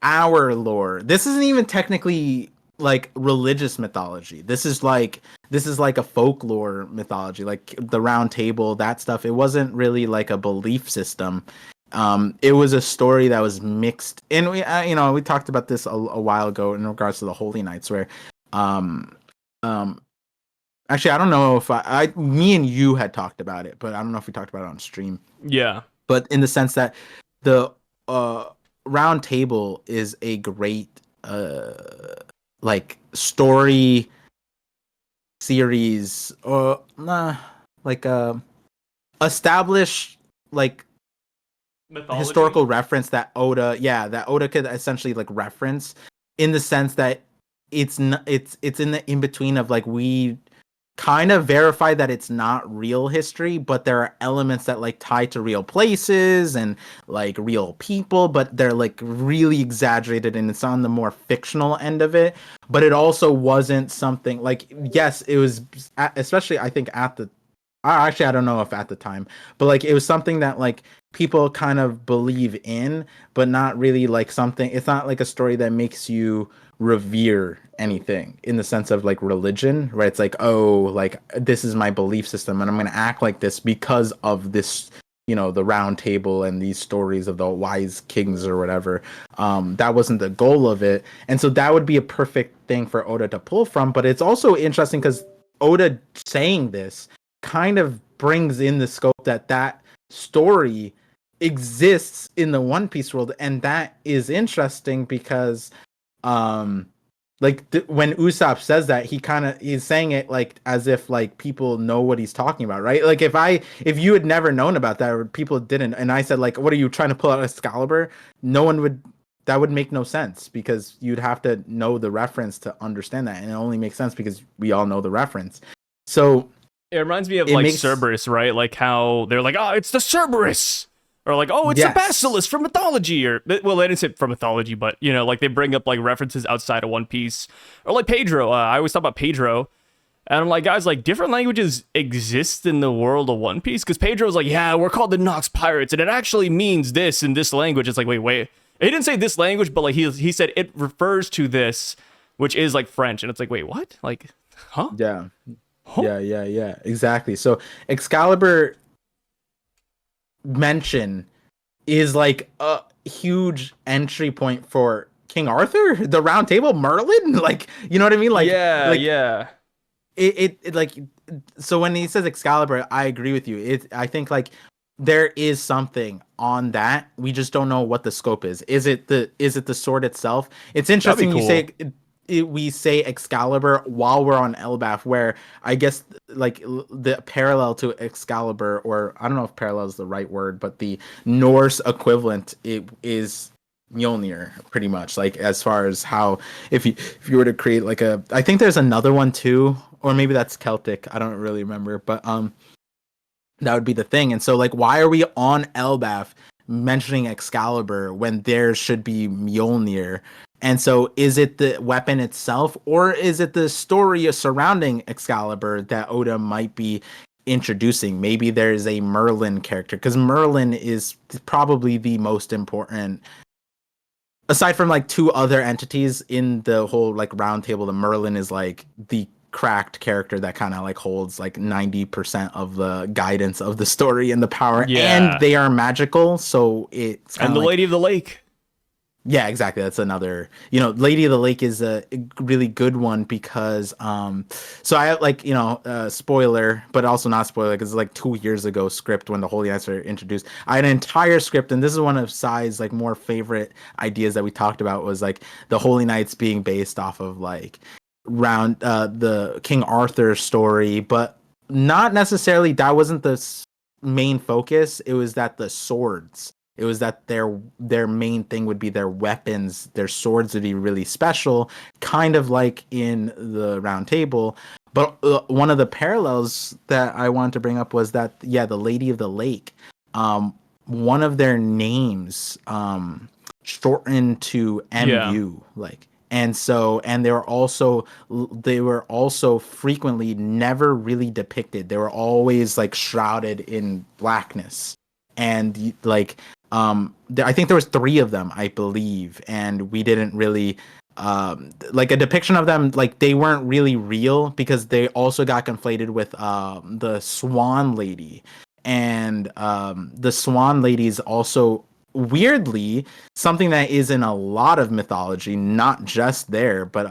our lore. This isn't even technically like religious mythology. This is like a folklore mythology, like the round table, that stuff. It wasn't really like a belief system. It was a story that was mixed. And we talked about this a while ago in regards to the Holy Knights, where, um, um, actually, I don't know if me and you had talked about it, but I don't know if we talked about it on stream. Yeah. But in the sense that the uh round table is a great like story series or like established like Mythology? historical reference that Oda could essentially like reference in the sense that it's in the in between of like we kind of verify that it's not real history, but there are elements that like tie to real places and like real people, but they're like really exaggerated and it's on the more fictional end of it. But it also wasn't something like, yes, it was, especially I think at the, actually, I don't know if at the time, but like it was something that like people kind of believe in, but not really like something. It's not like a story that makes you revere anything in the sense of like religion, right? It's like, oh, like this is my belief system and I'm going to act like this because of this, the round table and these stories of the wise kings or whatever. That wasn't the goal of it. And so that would be a perfect thing for Oda to pull from. But it's also interesting because Oda saying this kind of brings in the scope that story exists in the One Piece world, and that is interesting because um Like when Usopp says that, he's saying it like as if like people know what he's talking about, right? Like if you had never known about that, or people didn't, and I said like, what are you trying to pull out Excalibur? No one would. That would make no sense because you'd have to know the reference to understand that, and it only makes sense because we all know the reference. So it reminds me of it like makes Cerberus, right? Like how they're like, oh, it's the Cerberus. Or like, oh, it's a basilisk from mythology, or well, they didn't say from mythology, but you know, like they bring up like references outside of One Piece, or like Pedro. I always talk about Pedro, and I'm like, guys, like different languages exist in the world of One Piece, because Pedro's like, yeah, we're called the Nox Pirates, and it actually means this in this language. It's like, wait, he didn't say this language, but like he said it refers to this, which is like French, and it's like, wait, what? Like, huh? Yeah, Huh? yeah, exactly. So Excalibur mention is like a huge entry point for King Arthur, the Round Table, Merlin, like you know what I mean? Yeah. It like so when he says Excalibur, I agree with you. I think like there is something on that. We just don't know what the scope is. Is it the sword itself? It's interesting Cool. you say we say Excalibur while we're on Elbaph, where I guess like the parallel to Excalibur, or I don't know if parallel is the right word, but the Norse equivalent it is Mjolnir, pretty much. Like as far as how if you were to create like I think there's another one too, or maybe that's Celtic. I don't really remember, but that would be the thing. And so like why are we on Elbaph mentioning Excalibur when there should be Mjolnir? And so is it the weapon itself, or is it the story surrounding Excalibur that Oda might be introducing? Maybe there's a Merlin character, because Merlin is probably the most important, aside from like two other entities in the whole like round table. The Merlin is like the cracked character that kind of like holds like 90% of the guidance of the story and the power, and they are magical, so it's kind of like, Lady of the Lake. Yeah, exactly. That's another, Lady of the Lake is a really good one because, so I like, spoiler, but also not spoiler, because it's like 2 years ago script when the Holy Knights were introduced. I had an entire script, and this is one of Sai's like more favorite ideas that we talked about, was like the Holy Knights being based off of like the King Arthur story, but not necessarily, that wasn't the main focus. It was that the swords, it was that their main thing would be their weapons. Their swords would be really special, kind of like in the Round Table. But one of the parallels that I wanted to bring up was that, the Lady of the Lake, one of their names shortened to MU, like. And so, and they were also frequently never really depicted. They were always like shrouded in blackness, and like I think there was 3 of them, I believe, and we didn't really like a depiction of them. Like they weren't really real because they also got conflated with the Swan Lady, and the Swan Lady is also weirdly something that is in a lot of mythology, not just there, but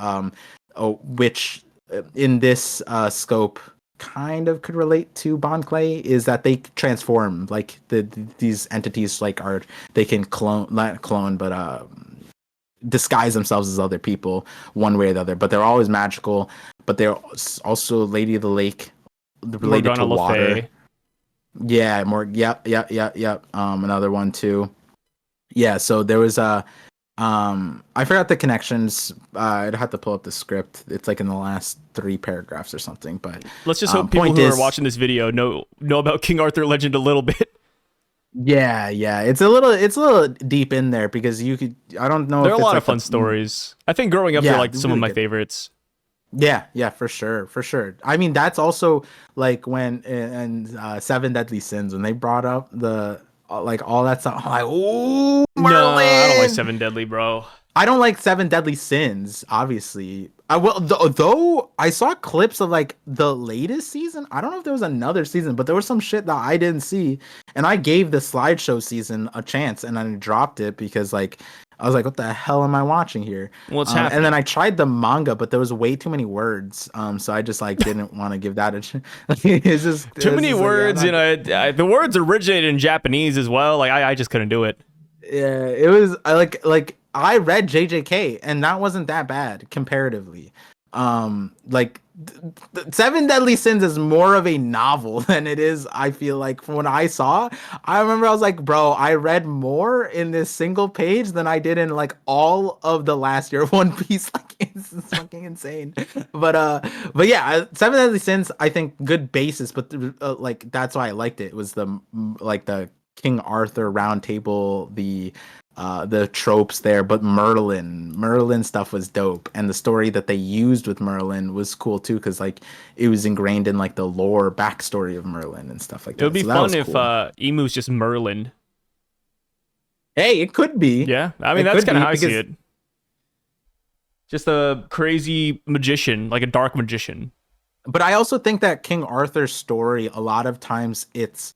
which in this scope kind of could relate to Bon Clay, is that they transform, like these entities like they can not clone, but disguise themselves as other people one way or the other, but they're always magical. But they're also Lady of the Lake, related to water. Yeah, more. Yep. Another one too. Yeah, so there was I forgot the connections. I'd have to pull up the script. It's like in the last 3 paragraphs or something. But let's just hope people who are watching this video know about King Arthur legend a little bit. Yeah, it's a little deep in there, because I don't know. There are a lot of fun stories. I think growing up, they're like some of my favorites. Yeah, for sure. I mean, that's also like when in 7 Deadly Sins, when they brought up the like all that stuff. I'm like, oh, Merlin! No, I don't like 7 Deadly, bro. I don't like 7 Deadly Sins, obviously. Though I saw clips of like the latest season. I don't know if there was another season, but there was some shit that I didn't see, and I gave the slideshow season a chance, and I dropped it because like I was like, what the hell am I watching here? What's happening? And then I tried the manga, but there was way too many words. So I just like didn't want to give that a chance. It's just too many words. The words originated in Japanese as well. Like I just couldn't do it. Yeah, it was. I like I read JJK and that wasn't that bad comparatively. Like Seven Deadly Sins is more of a novel than it is, I feel like, from what I saw. I remember I was like, bro, I read more in this single page than I did in like all of the last year of One Piece. Like it's fucking insane. But yeah, Seven Deadly Sins, I think good basis, but like that's why I liked it. It was like the King Arthur round table, the tropes there, but Merlin stuff was dope, and the story that they used with Merlin was cool too, because like it was ingrained in like the lore backstory of Merlin and stuff like that. It would be so fun if cool. Emu's just Merlin. Hey, it could be. Yeah, I mean It that's could kind of be how I see because it. Just a crazy magician, like a dark magician. but I also think that King Arthur's story, a lot of times it's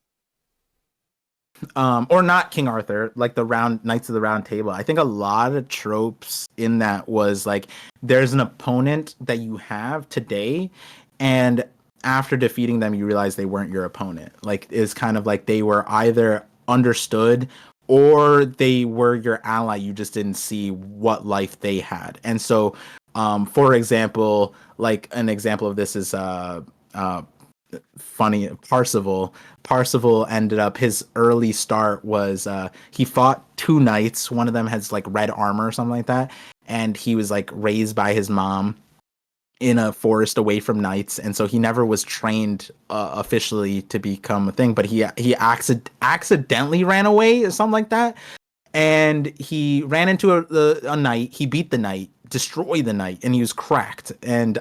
or not King Arthur, like the round Knights of the Round Table. I think a lot of tropes in that was like there's an opponent that you have today, and after defeating them you realize they weren't your opponent. Like it's kind of like they were either understood or they were your ally, you just didn't see what life they had. And so for example, like an example of this is funny, Parsival ended up, his early start was he fought two knights. One of them has like red armor or something like that, and he was like raised by his mom in a forest away from knights, and so he never was trained officially to become a thing, but he accidentally ran away or something like that, and he ran into a knight. He beat the knight, destroyed the knight, and he was cracked, and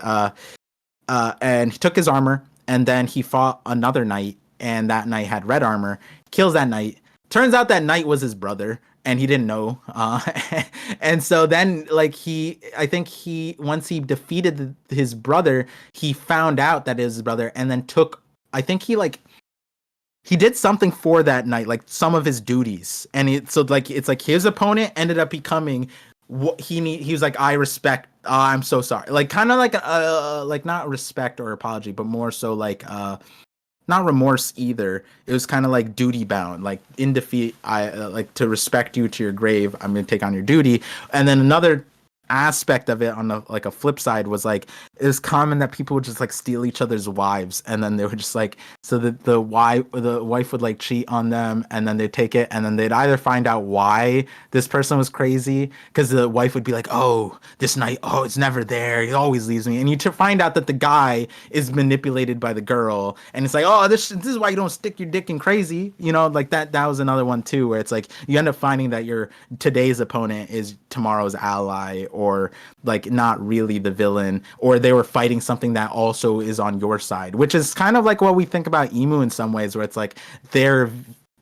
he took his armor, and then he fought another knight, and that knight had red armor, kills that knight. Turns out that knight was his brother, and he didn't know. And so then, like, I think once he defeated his brother, he found out that it was his brother, and then I think he did something for that knight, like some of his duties, and it's like his opponent ended up becoming what he was like, I respect, I'm so sorry, like kind of like not respect or apology, but more so like not remorse either. It was kind of like duty bound, like in defeat, I like to respect you to your grave, I'm gonna take on your duty. And then another aspect of it on like a flip side was like it was common that people would just like steal each other's wives, and then they would just like, so that the wife would like cheat on them, and then they'd take it, and then they'd either find out why this person was crazy, because the wife would be like, oh, this night, oh, it's never there, he always leaves me, and you find out that the guy is manipulated by the girl, and it's like, oh, this is why you don't stick your dick in crazy, you know, like that was another one too, where it's like you end up finding that your today's opponent is tomorrow's ally, or like not really the villain, or they were fighting something that also is on your side, which is kind of like what we think about Emu in some ways, where it's like their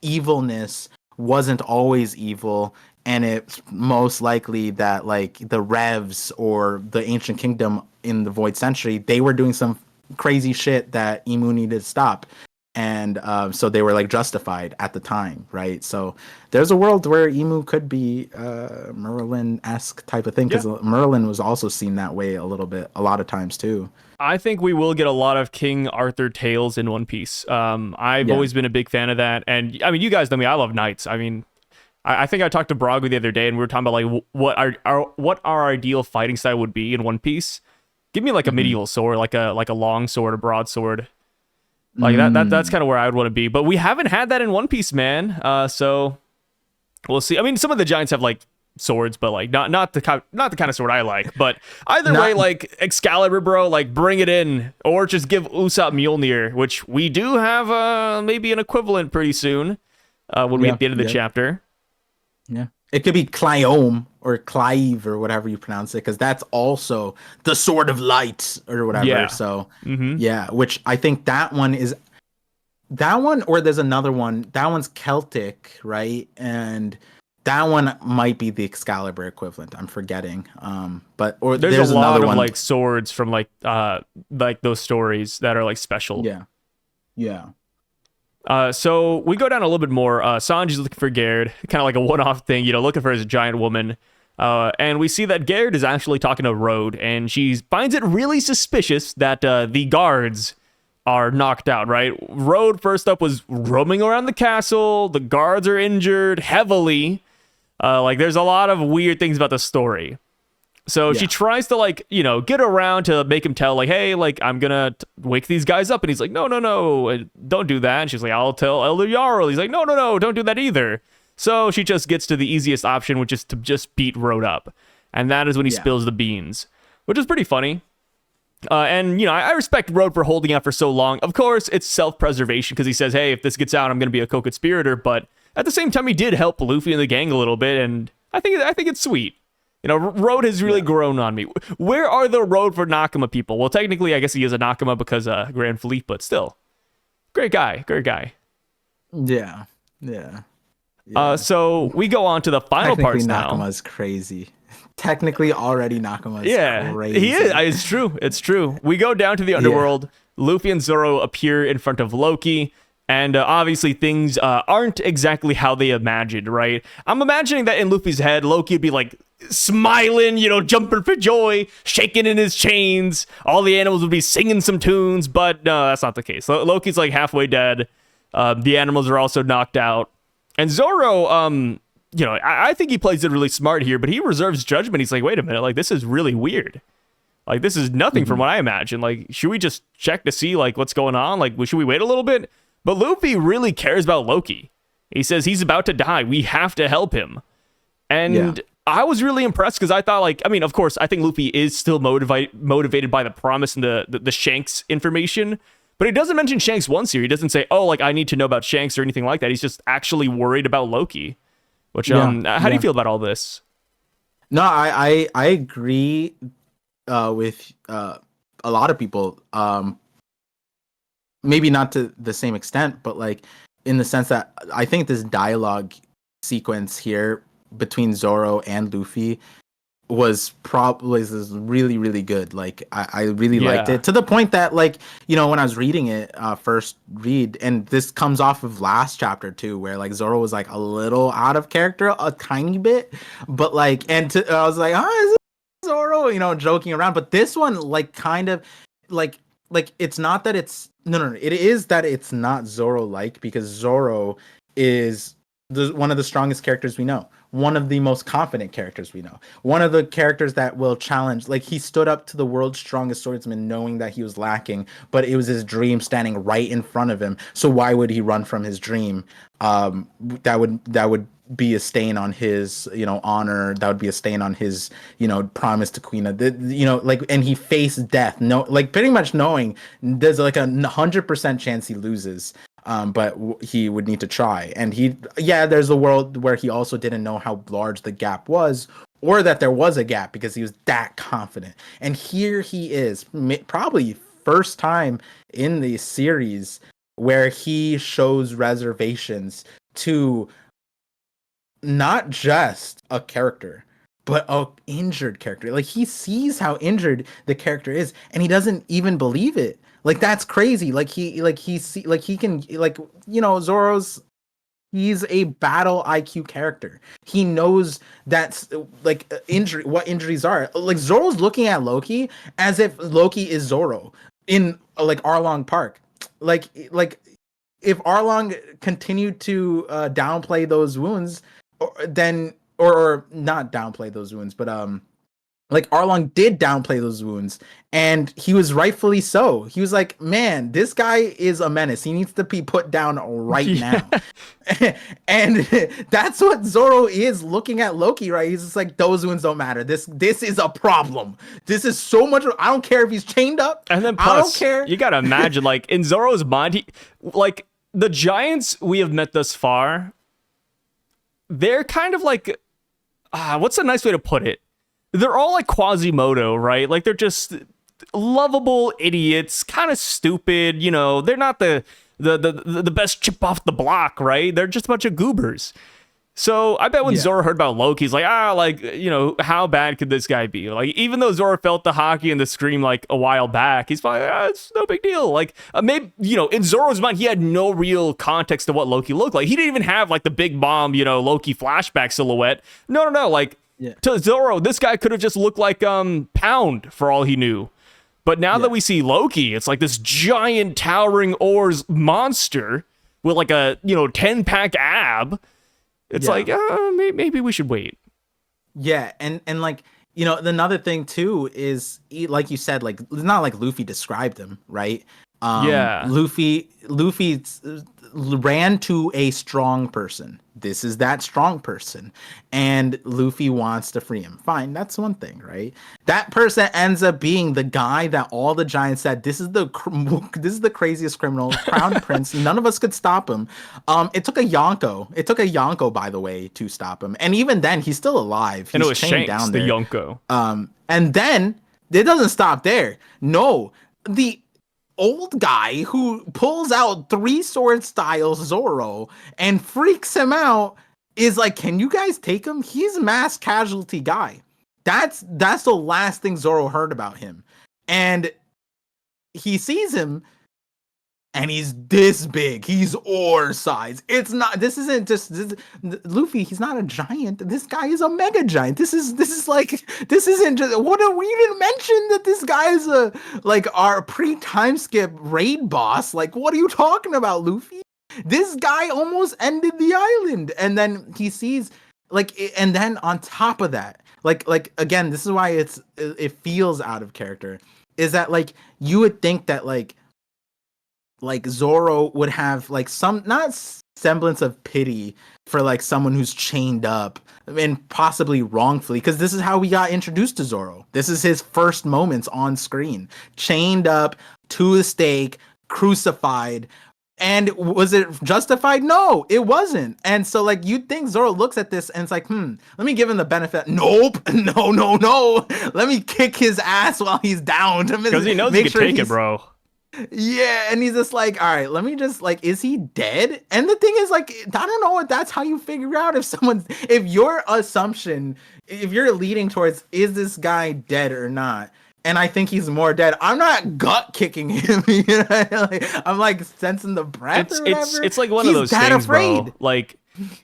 evilness wasn't always evil, and it's most likely that like the Revs or the Ancient Kingdom in the Void Century, they were doing some crazy shit that Emu needed to stop, and so they were like justified at the time, right? So there's a world where Emu could be Merlin-esque type of thing, because Merlin was also seen that way a lot of times too. I think we will get a lot of King Arthur tales in One Piece. I've always been a big fan of that, and I mean, you guys know me, I love knights. I mean, I think I talked to Bragu the other day, and we were talking about like what our ideal fighting style would be in One Piece. Give me like a medieval sword, like a long sword, a broadsword. Like that's kind of where I would want to be, but we haven't had that in One Piece, man. So we'll see. I mean, some of the giants have like swords, but like not the kind of sword I like. But either way, like Excalibur, bro, like bring it in, or just give Usopp Mjolnir, which we do have maybe an equivalent pretty soon when we get to the end of the chapter. Yeah. It could be Cliome or Clive or whatever you pronounce it, because that's also the Sword of Light or whatever. Yeah. So, yeah, which I think that one, or there's another one. That one's Celtic, right? And that one might be the Excalibur equivalent. I'm forgetting. But there's a lot another of one, like swords from like those stories that are like special. Yeah. Yeah. So we go down a little bit more. Sanji's looking for Garrett, kind of like a one-off thing, you know, looking for his giant woman. And we see that Garrett is actually talking to Road, and she finds it really suspicious that the guards are knocked out, right? Road, first up, was roaming around the castle. The guards are injured heavily. Like, there's a lot of weird things about the story. So she tries to, like, you know, get around to make him tell, like, hey, like, I'm gonna wake these guys up. And he's like, no, don't do that. And she's like, I'll tell Elder Jarl. He's like, no, don't do that either. So she just gets to the easiest option, which is to just beat Road up. And that is when he spills the beans, which is pretty funny. And, you know, I respect Road for holding out for so long. Of course, it's self-preservation because he says, hey, if this gets out, I'm going to be a co-conspirator. But at the same time, he did help Luffy and the gang a little bit. And I think it's sweet. You know, Road has really grown on me. Where are the Road for Nakama people? Well, technically, I guess he is a Nakama because Grand Fleet, but still. Great guy. Yeah. So we go on to the final parts now. Nakama's crazy. Technically, already Nakama is crazy. He is. It's true. We go down to the underworld. Yeah. Luffy and Zoro appear in front of Loki. And obviously, things aren't exactly how they imagined, right? I'm imagining that in Luffy's head, Loki would be like smiling, you know, jumping for joy, shaking in his chains. All the animals would be singing some tunes. But no, that's not the case. Loki's like halfway dead. The animals are also knocked out. And Zoro, you know, I think he plays it really smart here, but he reserves judgment. He's like, wait a minute, like, this is really weird. Like, this is nothing from what I imagine. Like, should we just check to see, like, what's going on? Like, should we wait a little bit? But Luffy really cares about Loki. He says he's about to die. We have to help him. And I was really impressed because I thought, like, I mean, of course, I think Luffy is still motivated by the promise and the Shanks information. But he doesn't mention Shanks once here. He doesn't say, oh, like, I need to know about Shanks or anything like that. He's just actually worried about Loki. Which, how do you feel about all this? No, I agree with a lot of people. Maybe not to the same extent, but, like, in the sense that I think this dialogue sequence here between Zoro and Luffy was really, really good. Like, I really liked it, to the point that, like, you know, when I was reading it first read, and this comes off of last chapter too, where, like, Zoro was, like, a little out of character a tiny bit, but, like, and I was like, is it Zoro, you know, joking around. But this one, like, kind of like it's not that it's no, it is that it's not Zoro like, because Zoro is one of the strongest characters we know, one of the most confident characters we know, one of the characters that will challenge. Like, he stood up to the world's strongest swordsman knowing that he was lacking, but it was his dream standing right in front of him. So why would he run from his dream? That would be a stain on his, you know, honor. That would be a stain on his, you know, promise to Queen. You know, like, and he faced death. No, like, pretty much knowing there's like 100% chance he loses. But he would need to try. And there's a world where he also didn't know how large the gap was, or that there was a gap, because he was that confident. And here he is, probably first time in the series where he shows reservations to not just a character, but a injured character. Like, he sees how injured the character is, and he doesn't even believe it. Like, that's crazy. He can, like, you know, he's a battle IQ character. He knows that's, like, what injuries are. Like, Zoro's looking at Loki as if Loki is Zoro in, like, Arlong Park. Like if Arlong continued to downplay those wounds, or not downplay those wounds, but like, Arlong did downplay those wounds, and he was rightfully so. He was like, man, this guy is a menace. He needs to be put down right now. And that's what Zoro is looking at Loki, right? He's just like, those wounds don't matter. This is a problem. This is so much. I don't care if he's chained up. And then plus, I don't care. You gotta imagine, like, in Zoro's mind, like, the giants we have met thus far, they're kind of like, what's a nice way to put it? They're all like Quasimodo, right? Like, they're just lovable idiots, kind of stupid, you know. They're not the best chip off the block, right? They're just a bunch of goobers. So I bet when Zoro heard about Loki, he's like, like, you know, how bad could this guy be? Like, even though Zoro felt the hockey and the scream, like, a while back, he's probably, it's no big deal. Like, maybe, you know, in Zoro's mind, he had no real context to what Loki looked like. He didn't even have, like, the big bomb, you know, Loki flashback silhouette. No. Like, to Zoro, this guy could have just looked like Pound for all he knew. But now that we see Loki, it's like this giant towering ores monster with, like, a, you know, 10-pack ab. It's like, maybe we should wait. Yeah, and like, another thing too is, like you said, like it's not like Luffy described him, right? Yeah. Luffy ran to a strong person. This is that strong person, and Luffy wants to free him. Fine, that's one thing, right? That person ends up being the guy that all the giants said, this is the craziest criminal, crown prince. None of us could stop him. It took a Yonko, by the way, to stop him, and even then, he's still alive. He's and it was chained Shanks, down the there. Yonko. And then it doesn't stop there. No, the old guy who pulls out 3-sword style Zoro and freaks him out is like, can you guys take him? He's a mass casualty guy. That's the last thing Zoro heard about him. And he sees him and he's this big. He's ore size. This isn't Luffy. He's not a giant. This guy is a mega giant. This isn't just, we didn't mention that this guy is our pre-time skip raid boss. Like, what are you talking about, Luffy? This guy almost ended the island. And then he sees and then on top of that, again, this is why it feels out of character, is that you would think that Zoro would have some, not semblance of pity for someone who's chained up and possibly wrongfully, because this is how we got introduced to Zoro. This is his first moments on screen, chained up to a stake, crucified. And was it justified? No, it wasn't. And so you'd think Zoro looks at this and it's like, let me give him the benefit. Nope. No. Let me kick his ass while he's down. Because he knows he can take it, bro. Yeah, and he's just like, all right, let me just is he dead? And the thing is, I don't know if that's how you figure out if your assumption, if you're leading towards, is this guy dead or not? And I think he's more dead. I'm not gut kicking him. I'm sensing the breath or whatever. It's like one of those things, bro.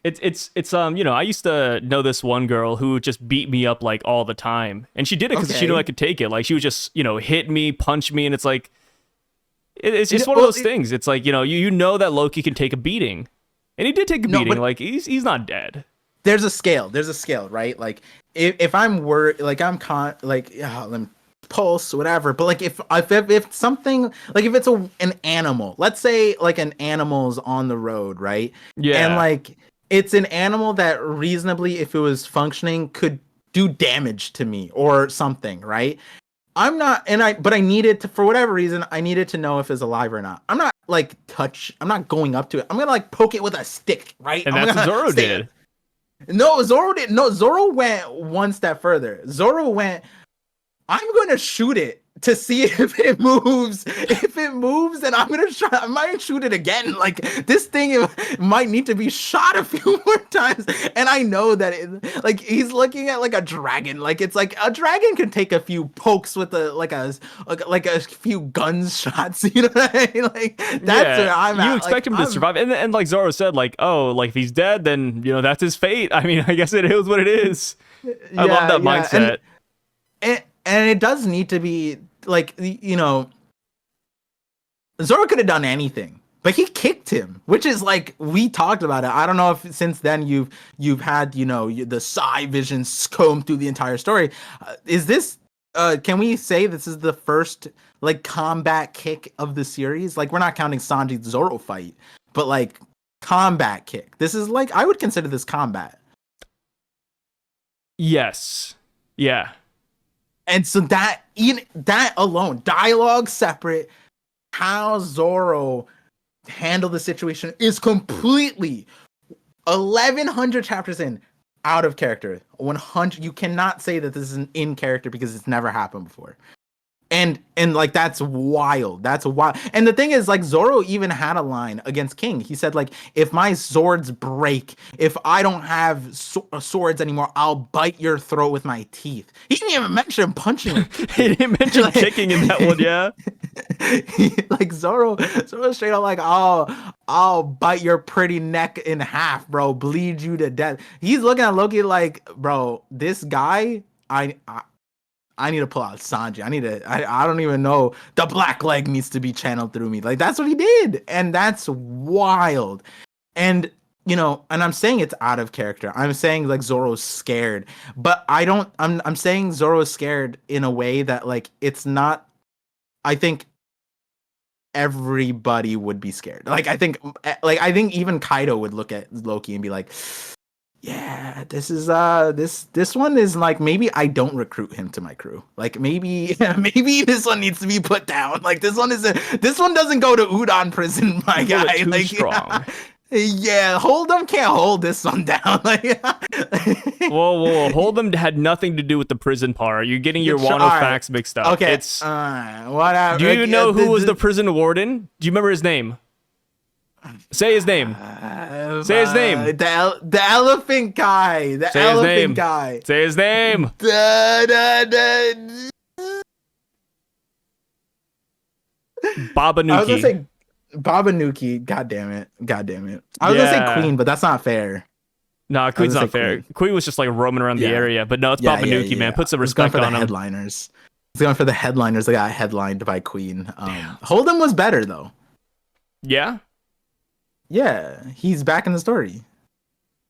It's I used to know this one girl who just beat me up all the time, and she did it because she knew I could take it. She would just hit me, punch me, and it's like. It's just one of those things. It's like, you know that Loki can take a beating. And he did take a beating. He's not dead. There's a scale, right? If I'm worried, let me pulse, whatever. But if something, if it's an animal, let's say an animal's on the road, right? Yeah. And it's an animal that reasonably, if it was functioning, could do damage to me or something, right? I'm not, but I needed to, for whatever reason, I needed to know if it's alive or not. I'm not I'm not going up to it. I'm gonna poke it with a stick, right? And that's what Zoro did. No, Zoro did. No, Zoro went one step further. Zoro went, I'm gonna shoot it to see if it moves. If it moves, then I might shoot it again. This thing might need to be shot a few more times. And I know that he's looking at a dragon. It's a dragon can take a few pokes with a few gunshots. You know what I mean? That's where I'm at. You expect him to survive, and like Zoro said, if he's dead, then that's his fate. I mean, I guess it is what it is. I love that mindset. And it does need to be Zoro could have done anything, but he kicked him, which is we talked about it. I don't know if since then you've had the Psy visions comb through the entire story. Is this can we say this is the first combat kick of the series? We're not counting Sanji's Zoro fight, but combat kick. This is I would consider this combat. Yes. Yeah. And so that alone, dialogue separate, how Zoro handled the situation is completely 1,100 chapters out of character. 100. You cannot say that this is in character because it's never happened before. And that's wild. That's wild. And the thing is, Zoro even had a line against King. He said, if my swords break, if I don't have swords anymore, I'll bite your throat with my teeth. He didn't even mention punching. He didn't mention kicking in that one, yeah. Zoro straight up I'll bite your pretty neck in half, bro. Bleed you to death. He's looking at Loki bro, this guy, I need to pull out Sanji. I don't even know. The black leg needs to be channeled through me. That's what he did. And that's wild. And and I'm saying it's out of character. I'm saying like Zoro's scared, but I don't. I'm saying Zoro's scared in a way that like it's not. I think everybody would be scared. I think even Kaido would look at Loki and be like, yeah, this one is like, maybe I don't recruit him to my crew. Like maybe maybe this one needs to be put down. Like this one doesn't go to Udon prison, my guy. Too like strong. Yeah, Hold'em can't hold this one down. Like, whoa. Hold'em had nothing to do with the prison part. You're getting your Wano facts mixed up. Okay, it's whatever. Do you even know who was the prison warden? Do you remember his name? Say his name. Say his name. The elephant guy. The Say elephant his name. guy. Say his name. Baba I was gonna Nuki. say Baba Nuki. God damn it. I was gonna say Queen, but that's not fair. No, Queen's not fair. Queen was just like roaming around the area, but no, it's Baba Nuki, man. Put some respect on him. Headliners. He's going for the headliners. They got headlined by Queen. Hold'em was better though. Yeah. Yeah, he's back in the story.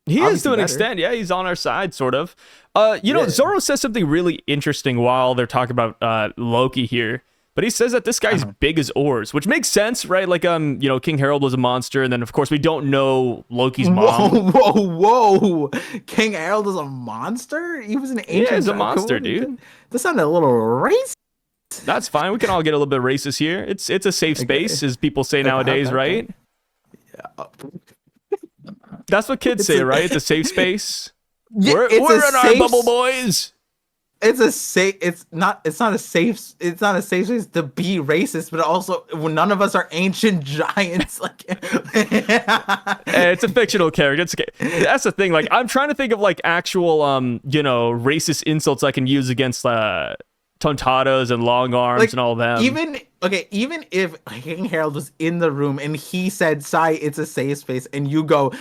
He is to an extent. Yeah, he's on our side, sort of. Zoro says something really interesting while they're talking about Loki here. But he says that this guy's big as oars, which makes sense, right? Like, King Harold was a monster, and then of course we don't know Loki's mom. Whoa! King Harold is a monster? He was an ancient. Yeah, he's a monster, dude. That sounded a little racist. That's fine. We can all get a little bit racist here. It's a safe space, as people say nowadays, right? Yeah. That's what kids say, right? It's a safe space. Yeah, we're in our bubble, boys. It's not a safe space to be racist, but also when none of us are ancient giants. Like, it's a fictional character. It's okay. That's the thing. Like, I'm trying to think of like actual racist insults I can use against tontadas and long arms and all them. Even if King Harold was in the room and he said, "Sai, it's a safe space," and you go,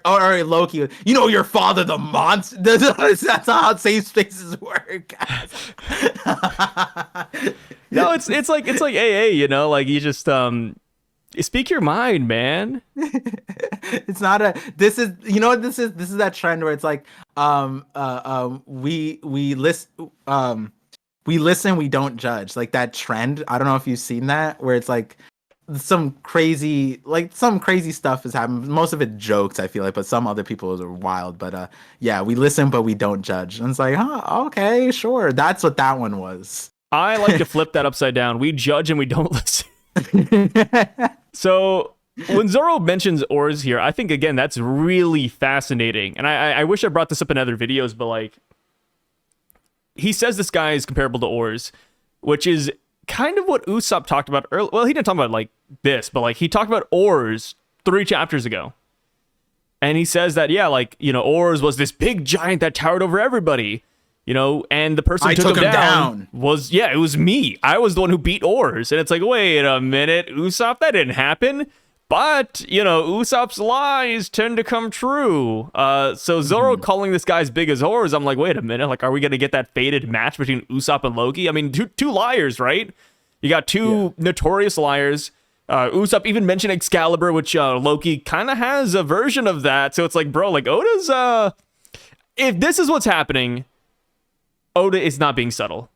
or Loki, your father, the monster. That's not how safe spaces work. No, it's like AA, like you just speak your mind, man. It's not this is that trend where it's like we listen, we don't judge. Like that trend. I don't know if you've seen that, where it's like some crazy stuff is happening. Most of it jokes, I feel like, but some other people are wild. But we listen, but we don't judge. And it's like, okay, sure. That's what that one was. I like to flip that upside down. We judge and we don't listen. So when Zoro mentions oars here, I think, again, that's really fascinating. And I wish I brought this up in other videos, but like, he says this guy is comparable to oars, which is kind of what Usopp talked about earlier. Well, he didn't talk about like this, but like he talked about oars 3 chapters ago. And he says that, oars was this big giant that towered over everybody. And the person who took him down was, it was me. I was the one who beat oars. And it's like, wait a minute, Usopp, that didn't happen. But, Usopp's lies tend to come true. So Zoro calling this guy as big as oars, I'm like, wait a minute. Like, are we going to get that fated match between Usopp and Loki? I mean, two liars, right? You got two notorious liars. Usopp even mentioned Excalibur, which Loki kind of has a version of that. So it's like, bro, like Oda's, if this is what's happening, Oda is not being subtle.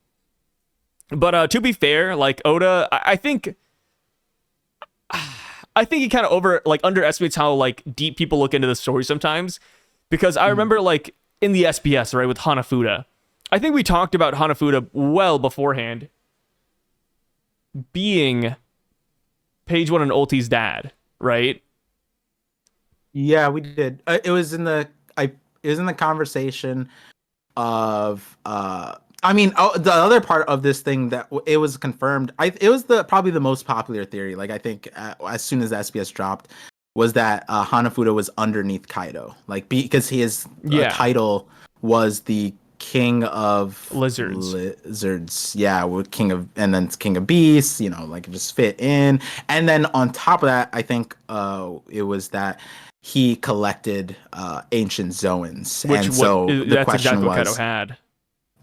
But to be fair, like Oda, I think he kind of underestimates how like deep people look into the story sometimes. Because I remember like in the SBS, right, with Hanafuda, I think we talked about Hanafuda well beforehand being Page One and Ulti's dad, right? Yeah, we did. It was in the conversation of the other part of this thing that it was confirmed. It was probably the most popular theory. Like I think as soon as SBS dropped, was that Hanafuda was underneath Kaido, like because his title was the King of Lizards. Yeah, with King of, and then King of Beasts. Like just fit in. And then on top of that, I think it was that he collected ancient Zoans, and so the question was, what Kaido had.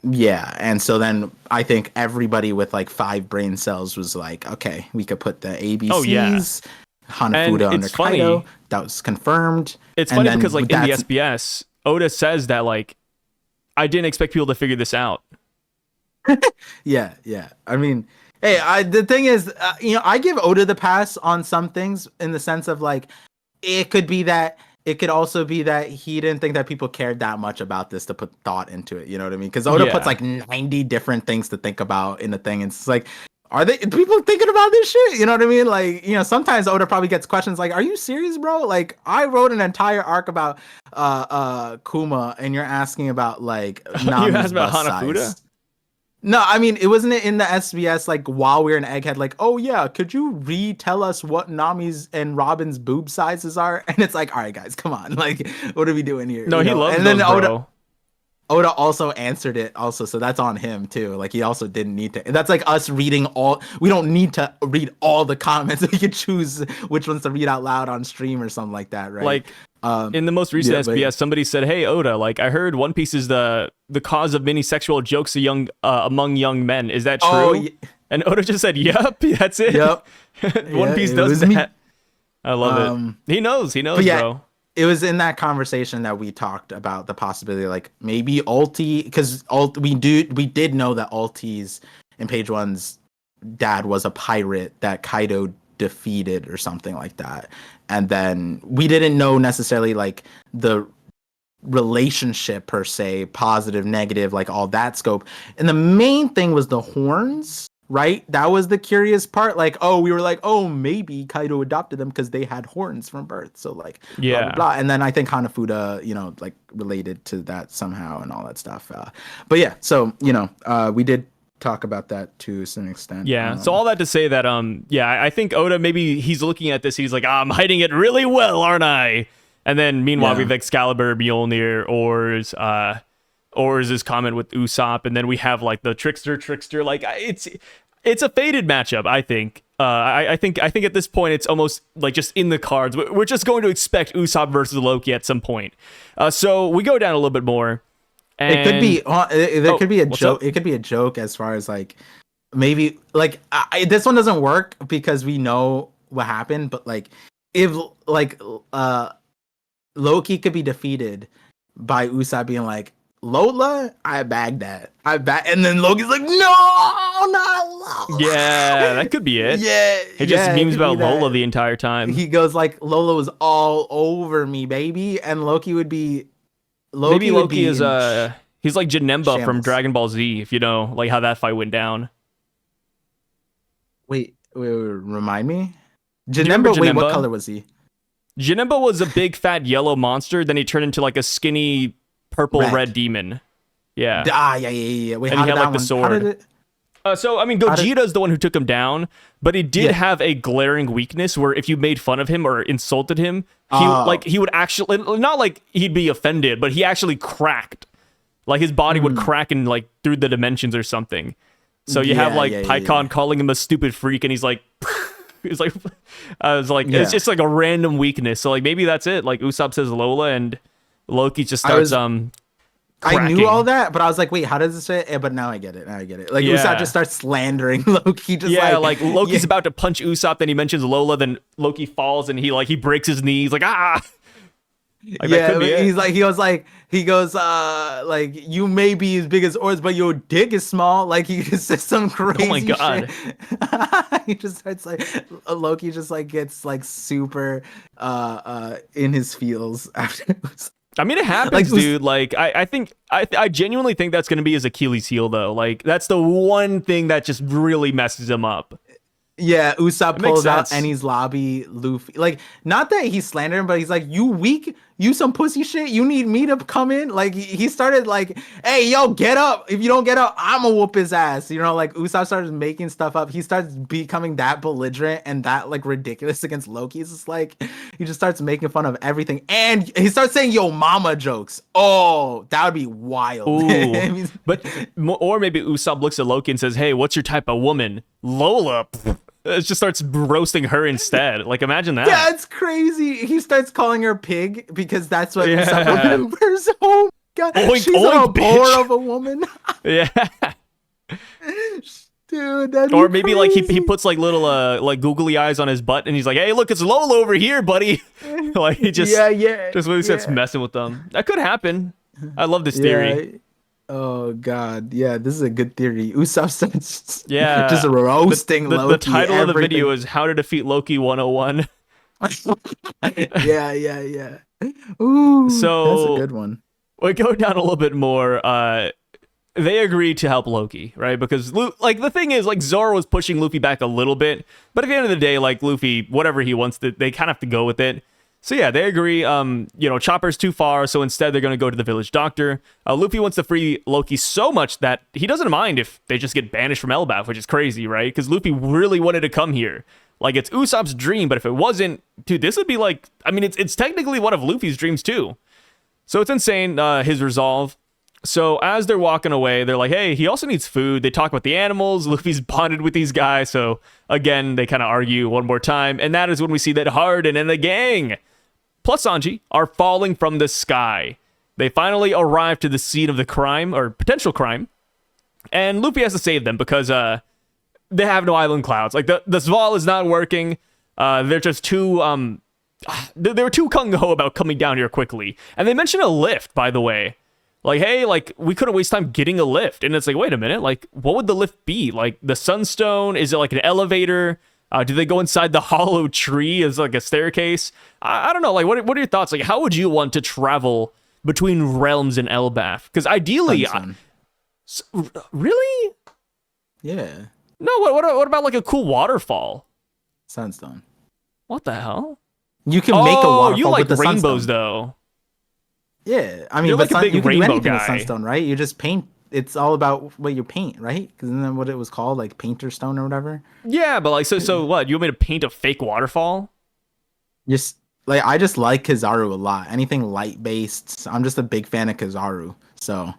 Yeah, and so then I think everybody with like 5 brain cells was like, okay, we could put the ABCs. Hanafuda under Kaido. That was confirmed. It's funny because like in the SBS, Oda says that like I didn't expect people to figure this out. yeah. I mean, hey, the thing is, I give Oda the pass on some things in the sense of like, it could be that. It could also be that he didn't think that people cared that much about this to put thought into it. You know what I mean? Because Oda puts like 90 different things to think about in the thing. And it's like, are people thinking about this shit? You know what I mean? Like, sometimes Oda probably gets questions like, are you serious, bro? Like, I wrote an entire arc about Kuma and you're asking about like Nami's you asked about bust Hanafuda? size. No, I mean, it wasn't in the SBS, like, while we were in Egghead, like, oh, yeah, could you retell us what Nami's and Robin's boob sizes are? And it's like, all right, guys, come on. Like, what are we doing here? No, he loves and then those, bro. Oda also answered it also, so that's on him, too. Like, he also didn't need to. That's like us reading we don't need to read all the comments. We could choose which ones to read out loud on stream or something like that, right? Like, in the most recent SBS, somebody said, "Hey Oda, like I heard One Piece is the cause of many sexual jokes among young men. Is that true?" Oh, yeah. And Oda just said, "Yep, that's it." Yep. One Piece does that. I love it. He knows, bro. It was in that conversation that we talked about the possibility, like maybe Ulti, because we did know that Ulti's in Page One's dad was a pirate that Kaido defeated or something like that. And then we didn't know necessarily like the relationship per se, positive, negative, like all that scope. And the main thing was the horns, right? That was the curious part. Like, we were like, maybe Kaido adopted them because they had horns from birth. So like, blah, blah, blah. And then I think Hanafuda, like related to that somehow and all that stuff. But yeah, so, we did talk about that to some extent. Yeah. So all that to say that, I think Oda, maybe he's looking at this. He's like, I'm hiding it really well, aren't I? And then meanwhile, we have Excalibur, Mjolnir, Oars' comment with Usopp. And then we have like the trickster. Like it's a faded matchup, I think. I think at this point, it's almost like just in the cards. We're just going to expect Usopp versus Loki at some point. So we go down a little bit more. And it could be there could be a joke. Up? It could be a joke as far as like maybe like this one doesn't work because we know what happened. But like if like Loki could be defeated by Usopp being like, Lola, I bagged that. And then Loki's like, no, not Lola. Yeah, that could be it. Yeah, he just memes about Lola the entire time. He goes like, Lola was all over me, baby, and Loki would be. Maybe Loki is he's like Janemba from Dragon Ball Z, if you know like how that fight went down. Wait, remind me. Janemba, wait, what color was he? Janemba was a big fat yellow monster, then he turned into like a skinny purple red demon. Yeah. Yeah. Wait, and he had like the sword. So I mean, Gogeta's the one who took him down, but he did have a glaring weakness where if you made fun of him or insulted him, he would actually, not like he'd be offended, but he actually cracked. Like his body would crack and like through the dimensions or something. So you have like Pycon calling him a stupid freak, and he's like, it's just like a random weakness. So like maybe that's it. Like Usopp says Lola, and Loki just starts cracking. I knew all that, but I was like, wait, how does this fit? But now I get it. Like Usopp just starts slandering Loki. Like Loki's about to punch Usopp, then he mentions Lola, then Loki falls and he breaks his knees. Like he goes like you may be as big as Oars, but your dick is small. Like he just says some crazy. Oh my god! Shit. He just starts like Loki just like gets like super in his feels afterwards. I mean, it happens, dude. Like, I genuinely think that's going to be his Achilles heel, though. Like, that's the one thing that just really messes him up. Yeah, Usopp pulls out Eni's lobby, Luffy. Like, not that he's slandering him, but he's like, you weak? You some pussy shit? You need me to come in? Like, he started like, hey, yo, get up. If you don't get up, I'm gonna whoop his ass. You know, like, Usopp starts making stuff up. He starts becoming that belligerent and that, like, ridiculous against Loki. It's just like, he just starts making fun of everything. And he starts saying, yo, mama jokes. Oh, that would be wild. Ooh. Or maybe Usopp looks at Loki and says, hey, what's your type of woman? Lola. It just starts roasting her instead. Like, imagine that. Yeah, it's crazy. He starts calling her pig because that's what Usopp remembers. Oh my god, she's a bore of a woman. Yeah. Dude, that'd Or be maybe like he crazy. puts like little like googly eyes on his butt and he's like, hey, look, it's Lolo over here, buddy. Like he just really starts messing with them. That could happen. I love this theory. Yeah. Oh god, yeah, this is a good theory. Usopp starts just Yeah. roasting The Loki. title of the video Everything. is How to Defeat Loki 101. Yeah. Ooh, that's a So good one. we go down a little bit more. They agree to help Loki, right? Because like the thing is, like Zoro was pushing Luffy back a little bit, but at the end of the day, like Luffy, whatever he wants, they kind of have to go with it. So yeah, they agree. Chopper's too far, so instead they're going to go to the village doctor. Luffy wants to free Loki so much that he doesn't mind if they just get banished from Elbaph, which is crazy, right? Because Luffy really wanted to come here. Like it's Usopp's dream, but if it wasn't, dude, this would be like, I mean, it's technically one of Luffy's dreams too. So it's insane, his resolve. So as they're walking away, they're like, hey, he also needs food. They talk about the animals. Luffy's bonded with these guys. So again, they kind of argue one more time. And that is when we see that Hardin and the gang, plus Sanji, are falling from the sky. They finally arrive to the scene of the crime, or potential crime. And Luffy has to save them because they have no island clouds. Like the Zval is not working. They're just too... they were too gung-ho about coming down here quickly. And they mentioned a lift, by the way. Like, hey, like, we couldn't waste time getting a lift. And it's like, wait a minute, like, what would the lift be? Like, the sunstone? Is it like an elevator? Do they go inside the hollow tree as like a staircase? I don't know. Like, what are your thoughts? Like, how would you want to travel between realms in Elbaph? Because ideally... really? Yeah. No, what about like a cool waterfall? Sunstone. What the hell? You can make a waterfall you like with the rainbows, sunstone. though. Yeah, I mean, You're but like a big you can do rainbow anything with guy. sunstone, right? You just paint. It's all about what you paint, right? Because isn't that what it was called, like painter stone or whatever? Yeah, but like, so what? You want me to paint a fake waterfall? Just like I just like Kizaru a lot. Anything light based, I'm just a big fan of Kizaru. So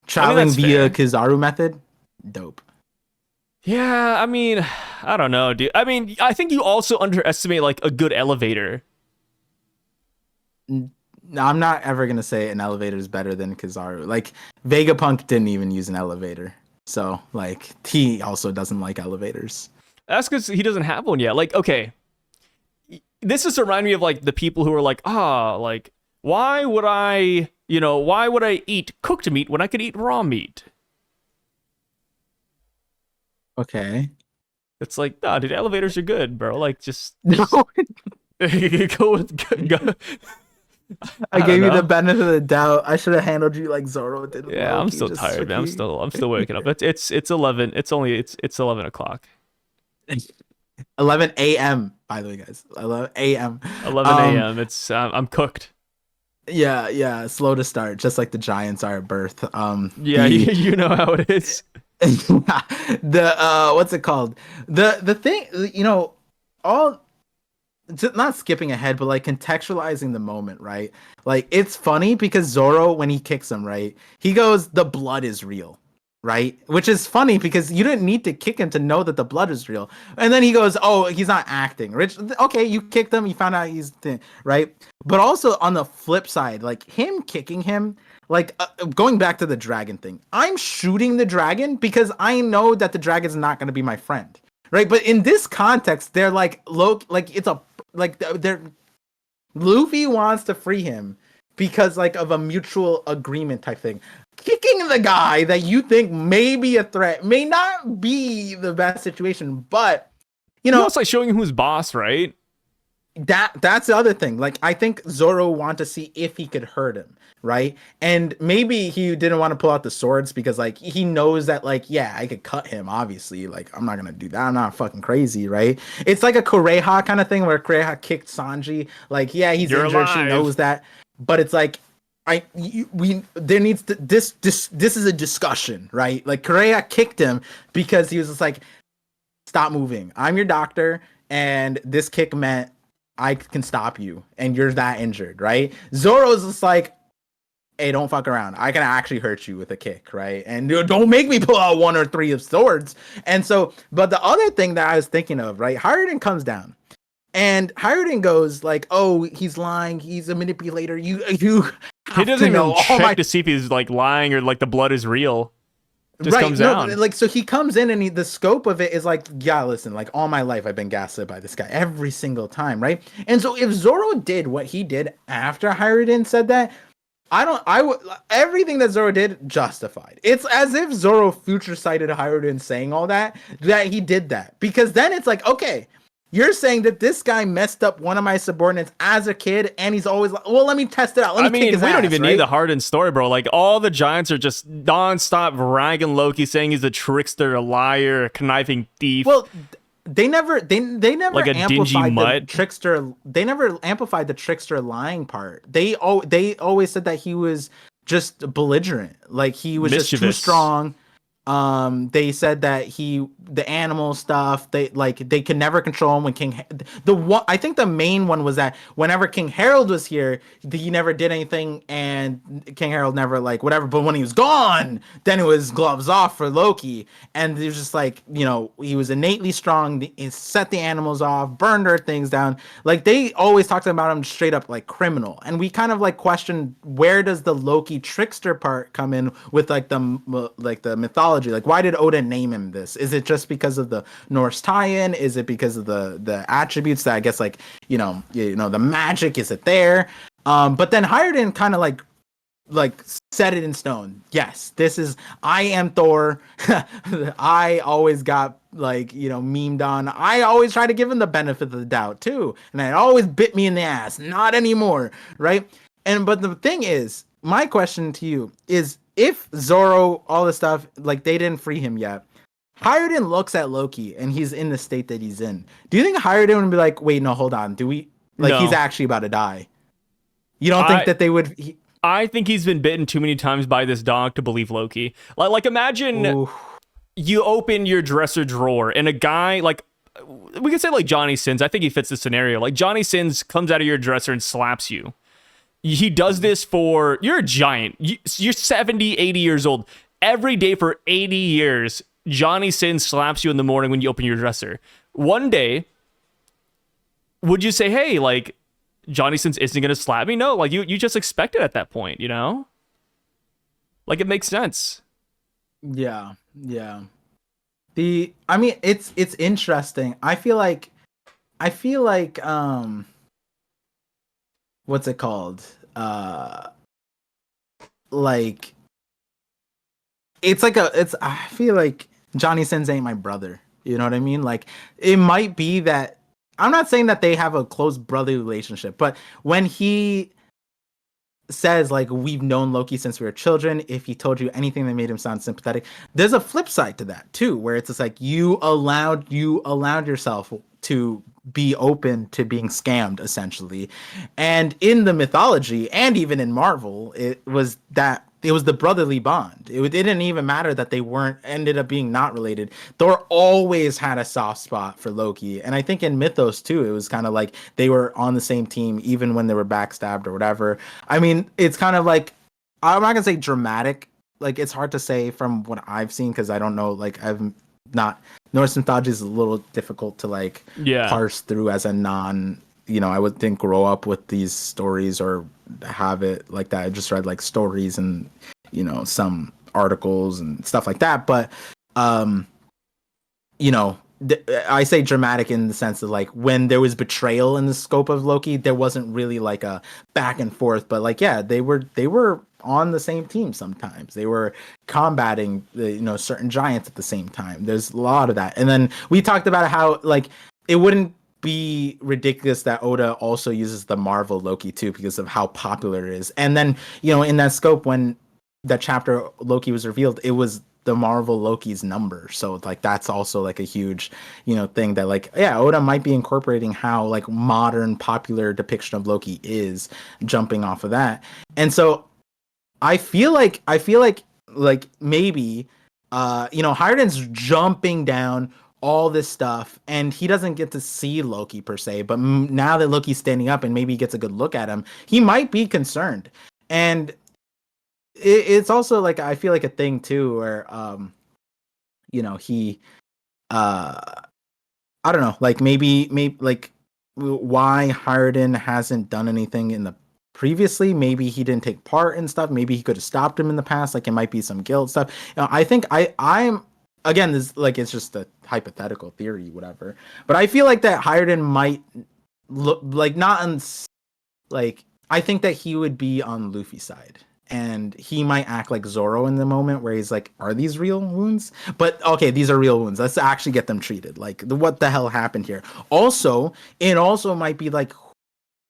traveling via Kizaru method, dope. Yeah, I mean, I don't know, dude. I mean, I think you also underestimate like a good elevator. No, I'm not ever gonna say an elevator is better than Kizaru. Like Vegapunk didn't even use an elevator, so like he also doesn't like elevators. That's because he doesn't have one yet. Like, okay, this is to remind me of like the people who are like, like why would I eat cooked meat when I could eat raw meat? Okay. It's like, nah, dude, elevators are good, bro. Like, just No. go with go. I gave you the benefit of the doubt. I should have handled you like Zoro did. Yeah, I'm still tired, man. I'm still waking up. It's 11. It's 11 o'clock. 11 a.m. By the way, guys. 11 a.m. 11 a.m. It's I'm cooked. Yeah. Slow to start, just like the Giants are at birth. Yeah, you know how it is. What's it called? The thing, all. Not skipping ahead, but like contextualizing the moment, right? Like it's funny because Zoro, when he kicks him, right, he goes, "The blood is real," right? Which is funny because you didn't need to kick him to know that the blood is real. And then he goes, "Oh, he's not acting." Rich, okay, you kicked him, you found out he's thin, right? But also on the flip side, like him kicking him, like going back to the dragon thing, I'm shooting the dragon because I know that the dragon's not going to be my friend, right? But in this context, they're like, Loki, like it's a like they're Luffy wants to free him because like of a mutual agreement type thing. Kicking the guy that you think may be a threat may not be the best situation, but it's like showing him who's boss, right? That's the other thing. Like I think Zoro wanted to see if he could hurt him, right? And maybe he didn't want to pull out the swords because like he knows that like, yeah, I could cut him, obviously. Like I'm not gonna do that. I'm not fucking crazy, right? It's like a Kureha kind of thing where Kureha kicked Sanji. Like, yeah, he's You're injured, alive. she knows that. But it's like there needs to this is a discussion, right? Like Kureha kicked him because he was just like, stop moving. I'm your doctor, and this kick meant I can stop you, and you're that injured, right? Zoro's just like, hey, don't fuck around. I can actually hurt you with a kick, right? And don't make me pull out 1 or 3 of swords. And so, but the other thing that I was thinking of, right? Hardin comes down, and Hardin goes like, oh, he's lying. He's a manipulator. You He doesn't even check to see if he's like lying or like the blood is real. Just comes down. Like, so he comes in and the scope of it is like, yeah, listen, like all my life I've been gaslit by this guy every single time, right? And so if Zoro did what he did after Hyruden said that, I would everything that Zoro did justified. It's as if Zoro future sighted Hyruden saying all that he did that, because then it's like, okay, you're saying that this guy messed up one of my subordinates as a kid, and he's always like, well, let me test it out. Let me kick his ass, don't even right? need the Harden story, bro. Like, all the giants are just nonstop ragging Loki, saying he's a trickster, a liar, a conniving thief. Well, they never like a dingy amplified mutt. the trickster. They never amplified the trickster lying part. They always said that he was just belligerent, like he was just too strong. They said that the animal stuff, they could never control him when I think the main one was that whenever King Harold was here, he never did anything, and King Harold never like whatever, but when he was gone, then it was gloves off for Loki, and it was just like, you know, he was innately strong, he set the animals off, burned their things down. Like, they always talked about him straight up like criminal, and we kind of like questioned, where does the Loki trickster part come in with like the mythology? Like, why did Oda name him this? Is it just because of the Norse tie-in? Is it because of the attributes that I guess, like, you know the magic? Is it there? But then Hyruden kind of like set it in stone. Yes, this is, I am Thor. I always got, like, you know, memed on. I always try to give him the benefit of the doubt too, and it always bit me in the ass. Not anymore, right? But the thing is, my question to you is, if Zoro, all this stuff, like, they didn't free him yet, Hyruden looks at Loki and he's in the state that he's in. Do you think Hyruden would be like, wait, no, hold on, do we, like, no, he's actually about to die? You don't think that they would? I think he's been bitten too many times by this dog to believe Loki. Like imagine Ooh. You open your dresser drawer and a guy, like, we could say like Johnny Sins. I think he fits the scenario. Like, Johnny Sins comes out of your dresser and slaps you. He does this for, you're a giant. You're 70, 80 years old. Every day for 80 years, Johnny Sins slaps you in the morning when you open your dresser. One day, would you say, hey, like, Johnny Sins isn't going to slap me? No, like, you just expect it at that point, you know? Like, it makes sense. Yeah. I mean, it's interesting. I feel like, what's it called? Like, I feel like Johnny Sins ain't my brother. You know what I mean? Like, it might be that, I'm not saying that they have a close brotherly relationship, but when he says, like, we've known Loki since we were children, if he told you anything that made him sound sympathetic, there's a flip side to that too, where it's just like, you allowed yourself to be open to being scammed, essentially. And in the mythology, and even in Marvel, it was the brotherly bond. It didn't even matter that they ended up being not related. Thor always had a soft spot for Loki. And I think in Mythos too, it was kind of like they were on the same team, even when they were backstabbed or whatever. I mean, it's kind of like, I'm not gonna say dramatic. Like, it's hard to say from what I've seen, because I don't know, like, Norse mythology is a little difficult to, like, parse through as a non, you know, I would think, grow up with these stories or have it like that. I just read, like, stories and, you know, some articles and stuff like that. But, you know, I say dramatic in the sense of, like, when there was betrayal in the scope of Loki, there wasn't really like a back and forth, but, like, yeah, they were on the same team sometimes. They were combating certain giants at the same time. There's a lot of that. And then we talked about how, like, it wouldn't be ridiculous that Oda also uses the Marvel Loki too, because of how popular it is. And then, you know, in that scope, when that chapter Loki was revealed, it was the Marvel Loki's number. So, like, that's also, like, a huge, you know, thing that, like, yeah, Oda might be incorporating how, like, modern popular depiction of Loki is, jumping off of that. And so I feel like maybe, you know, Hyruden's jumping down all this stuff, and he doesn't get to see Loki per se, but now that Loki's standing up and maybe he gets a good look at him, he might be concerned. And it's also, like, I feel like a thing too, where, you know, he, I don't know, like, maybe like, why Hyruden hasn't done anything in the previously. Maybe he didn't take part in stuff. Maybe he could have stopped him in the past. Like it might be some guilt stuff. I think I'm again, this like it's just a hypothetical theory, whatever. But I feel like that Hiruden might look like not on like I think that he would be on Luffy's side. And he might act like Zoro in the moment where he's like, are these real wounds? But okay, these are real wounds. Let's actually get them treated. Like, what the hell happened here? Also, it also might be like,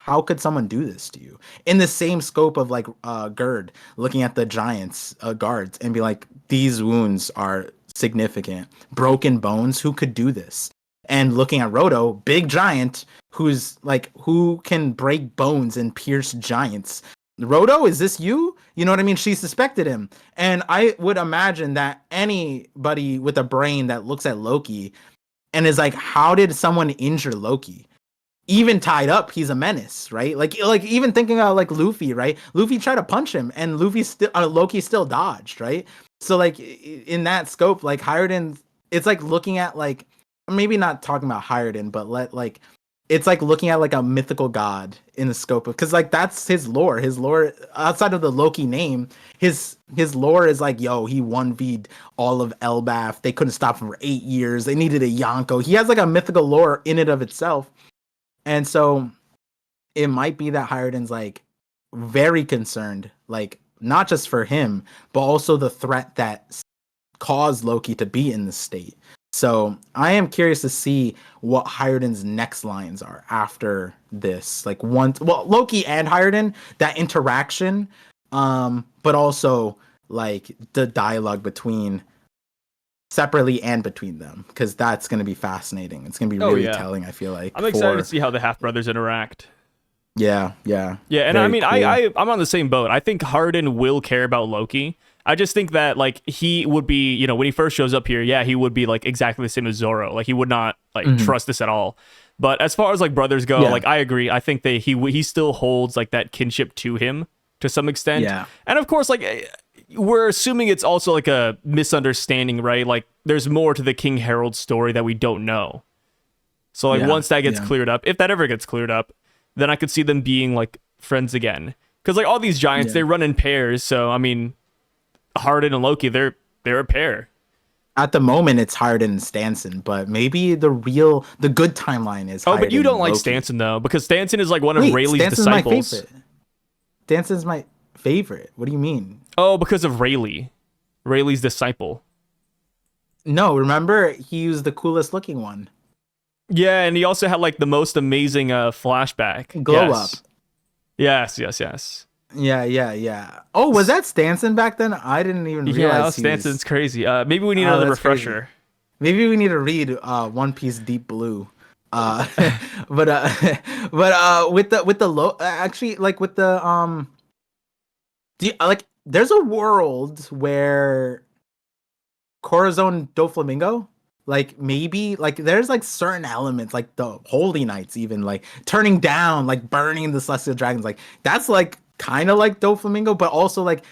how could someone do this to you? In the same scope of like Gerd looking at the giants guards and be like, these wounds are significant. Broken bones, who could do this? And looking at Roto, big giant, who's like, who can break bones and pierce giants? Roto, is this you? You know what I mean? She suspected him. And I would imagine that anybody with a brain that looks at Loki and is like, how did someone injure Loki? Even tied up, he's a menace, right? Like even thinking about like Luffy, right? Luffy tried to punch him and Loki still dodged, right? So like in that scope, like Hiruden, it's like looking at like, maybe not talking about Hiruden, but it's like looking at like a mythical god in the scope of, because like that's his lore. His lore outside of the Loki name, his lore is like, yo, he 1v'd all of Elbaph. They couldn't stop him for 8 years. They needed a Yonko. He has like a mythical lore in and of itself. And so it might be that Hiruden's like very concerned, like not just for him, but also the threat that caused Loki to be in this state. So I am curious to see what Hiruden's next lines are after this. Like Loki and Hiruden, that interaction, but also like the dialogue between separately and between them, because that's going to be fascinating. It's going to be really telling, I feel like. I'm excited to see how the half brothers interact. Yeah. And I mean, cool. I'm on the same boat. I think Hiruden will care about Loki. I just think that like he would be, you know, when he first shows up here, he would be like exactly the same as Zoro. Like he would not like trust this at all. But as far as like brothers go, like I agree. I think he still holds like that kinship to him to some extent. Yeah. And of course, like we're assuming it's also like a misunderstanding, right? Like there's more to the King Herald story that we don't know. So like once that gets cleared up, if that ever gets cleared up, then I could see them being like friends again. Because like all these giants, they run in pairs. So I mean, Hiruden and Loki, they're a pair. At the moment, it's Hiruden and Stanson, but maybe the good timeline is. Oh, but you don't like Stanson though, because Stanson is like one of Rayleigh's disciples. My favorite. Stanson's my favorite. What do you mean? Oh, because of Rayleigh's disciple. No, remember he was the coolest looking one. Yeah, and he also had like the most amazing flashback. Glow up. Yes. Yeah. Oh, was that Stanson back then? I didn't even realize. Yeah, Stanson's crazy. Maybe we need another refresher. Crazy. Maybe we need to read One Piece Deep Blue. But with the actually like with the like there's a world where Corazon Doflamingo, like maybe like there's like certain elements like the Holy Knights, even like turning down, like burning the Celestial Dragons, like that's like kind of like Doflamingo, but also like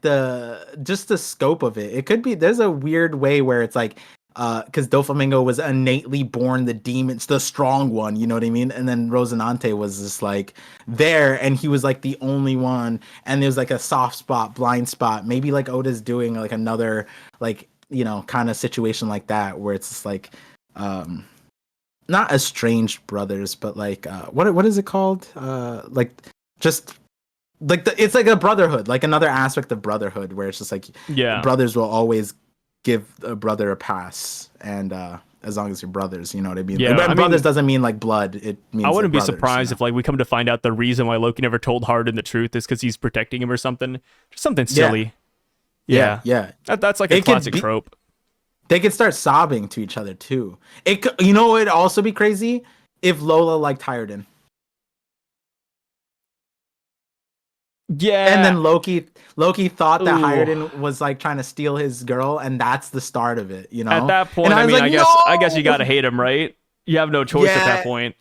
the scope of it. It could be there's a weird way where it's like because Doflamingo was innately born the demons, the strong one, you know what I mean? And then Rosinante was just like there, and he was like the only one, and there was like a soft spot, blind spot. Maybe like Oda's doing like another like, you know, kind of situation like that where it's just like not estranged brothers, but like what is it called? Like just like it's like a brotherhood, like another aspect of brotherhood where it's just like brothers will always give a brother a pass, and as long as you're brothers, you know what I mean? Yeah, brothers doesn't mean like blood. It means I wouldn't be brothers, surprised if like we come to find out the reason why Loki never told Hiruden the truth is because he's protecting him or something. Just something silly. Yeah. That's like a classic trope. They could start sobbing to each other too. It could, you know, it'd also be crazy if Lola liked Hiruden. Yeah. And then Loki thought that Hiruden was like trying to steal his girl, and that's the start of it, you know? At that point, I mean, like, I guess you gotta hate him, right? You have no choice at that point.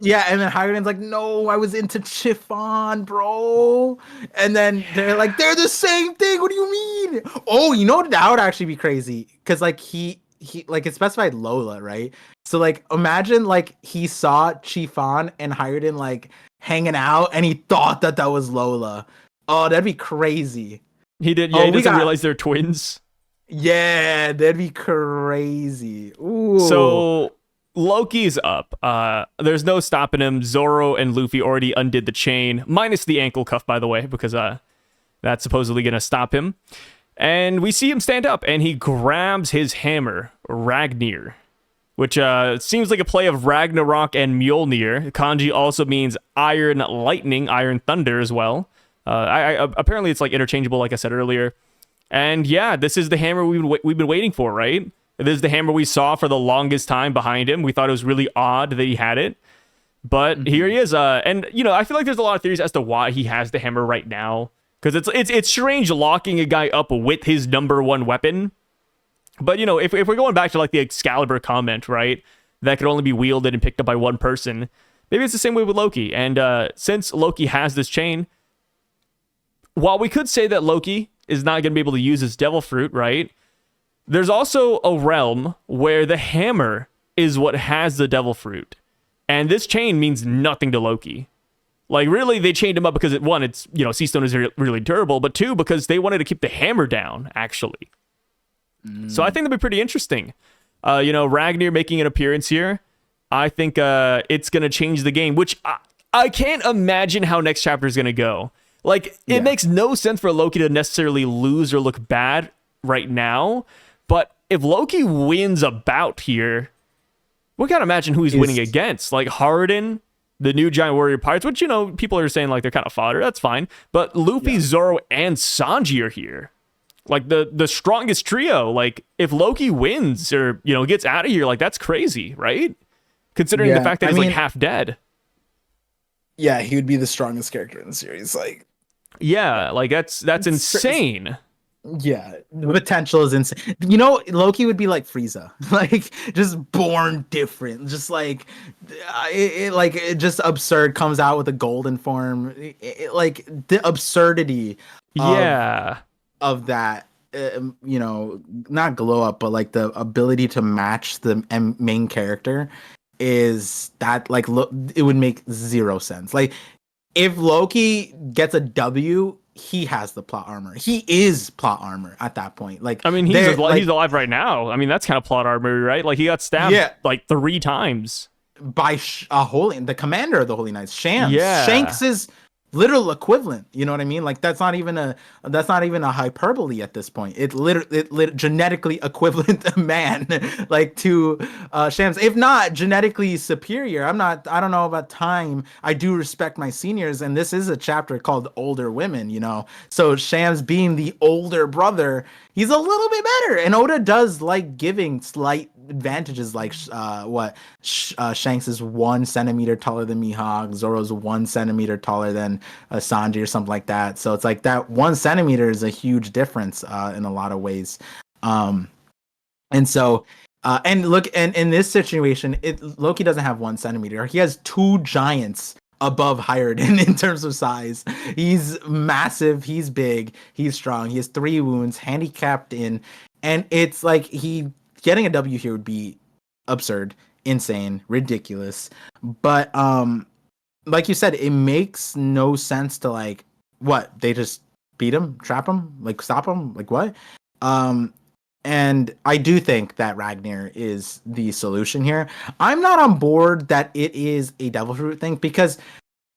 Yeah, and then Hiruden's like, no, I was into Chiffon, bro. And then they're like, they're the same thing. What do you mean? Oh, you know, that would actually be crazy. Because like he like it specified Lola, right? So like imagine like he saw Chiffon and Hiruden like hanging out and he thought that was Lola. Oh, that'd be crazy. He did. Yeah, he doesn't realize they're twins. Yeah, that'd be crazy. Ooh. So Loki's up. There's no stopping him. Zoro and Luffy already undid the chain, minus the ankle cuff, by the way, because that's supposedly gonna stop him. And we see him stand up, and he grabs his hammer, RAGNIR, which seems like a play of Ragnarok and Mjolnir. Kanji also means iron lightning, iron thunder as well. Apparently it's like interchangeable, like I said earlier. And yeah, this is the hammer we've been waiting for, right? This is the hammer we saw for the longest time behind him. We thought it was really odd that he had it. But here he is. And, you know, I feel like there's a lot of theories as to why he has the hammer right now. Because it's strange locking a guy up with his number one weapon. But, you know, if we're going back to, like, the Excalibur comment, right? That could only be wielded and picked up by one person. Maybe it's the same way with Loki. And since Loki has this chain, while we could say that Loki is not going to be able to use his devil fruit, right? There's also a realm where the hammer is what has the devil fruit. And this chain means nothing to Loki. Like, really, they chained him up because, one, it's, you know, sea stone is really durable, but two, because they wanted to keep the hammer down, actually. So I think that'd be pretty interesting. You know, RAGNIR making an appearance here, I think it's going to change the game, which I can't imagine how next chapter is going to go. Like, it makes no sense for Loki to necessarily lose or look bad right now, but if Loki wins a bout here, we gotta imagine who he's winning against. Like, Harden, the new Giant Warrior Pirates, which, you know, people are saying, like, they're kind of fodder. That's fine. But Luffy, Zoro, and Sanji are here. Like, the strongest trio. Like, if Loki wins or, you know, gets out of here, like, that's crazy, right? Considering the fact that he's, like, half dead. Yeah, he would be the strongest character in the series. Like, yeah, like, that's insane. Yeah, the potential is insane. You know, Loki would be like Frieza, like just born different, just like it just absurd. Comes out with a golden form, like the absurdity. Of that, you know, not glow up, but like the ability to match the main character is that like it would make zero sense. Like if Loki gets a W, he has the plot armor. He is plot armor at that point. Like, I mean, he's alive right now. I mean, that's kind of plot armor, right? Like, he got stabbed like 3 times by the commander of the Holy Knights, Shams. Yeah, Shanks is literal equivalent. You know what I mean? Like, that's not even a hyperbole at this point. It genetically equivalent man, like, to Shams, if not genetically superior. I don't know about time. I do respect my seniors, and this is a chapter called Older Women, you know. So Shams being the older brother, he's a little bit better. And Oda does like giving slight advantages, like Shanks is 1 centimeter taller than Mihawk, Zoro's 1 centimeter taller than Sanji or something like that. So it's like that 1 centimeter is a huge difference in a lot of ways. And so and look, and in this situation, Loki doesn't have 1 centimeter. He has 2 giants above Hiruden in terms of size. He's massive, he's big, he's strong, he has 3 wounds, handicapped in, and it's like getting a W here would be absurd, insane, ridiculous. But like you said, it makes no sense to, like, what, they just beat him, trap him, like stop him, like what? And I do think that RAGNIR is the solution here. I'm not on board that it is a devil fruit thing, because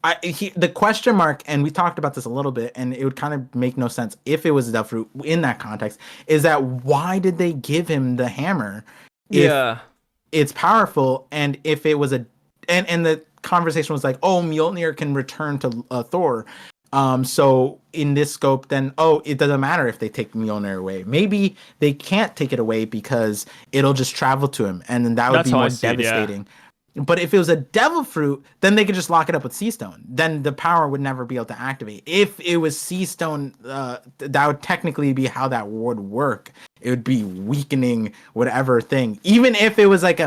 the question mark, and we talked about this a little bit, and it would kind of make no sense if it was a devil fruit in that context, is that why did they give him the hammer if it's powerful, and if it was and the conversation was like, oh, Mjolnir can return to Thor. So in this scope, then, it doesn't matter if they take Mjolnir away. Maybe they can't take it away because it'll just travel to him, and then that would be more devastating. But if it was a devil fruit, then they could just lock it up with sea stone. Then the power would never be able to activate. If it was sea stone, that would technically be how that would work. It would be weakening whatever thing. Even if it was like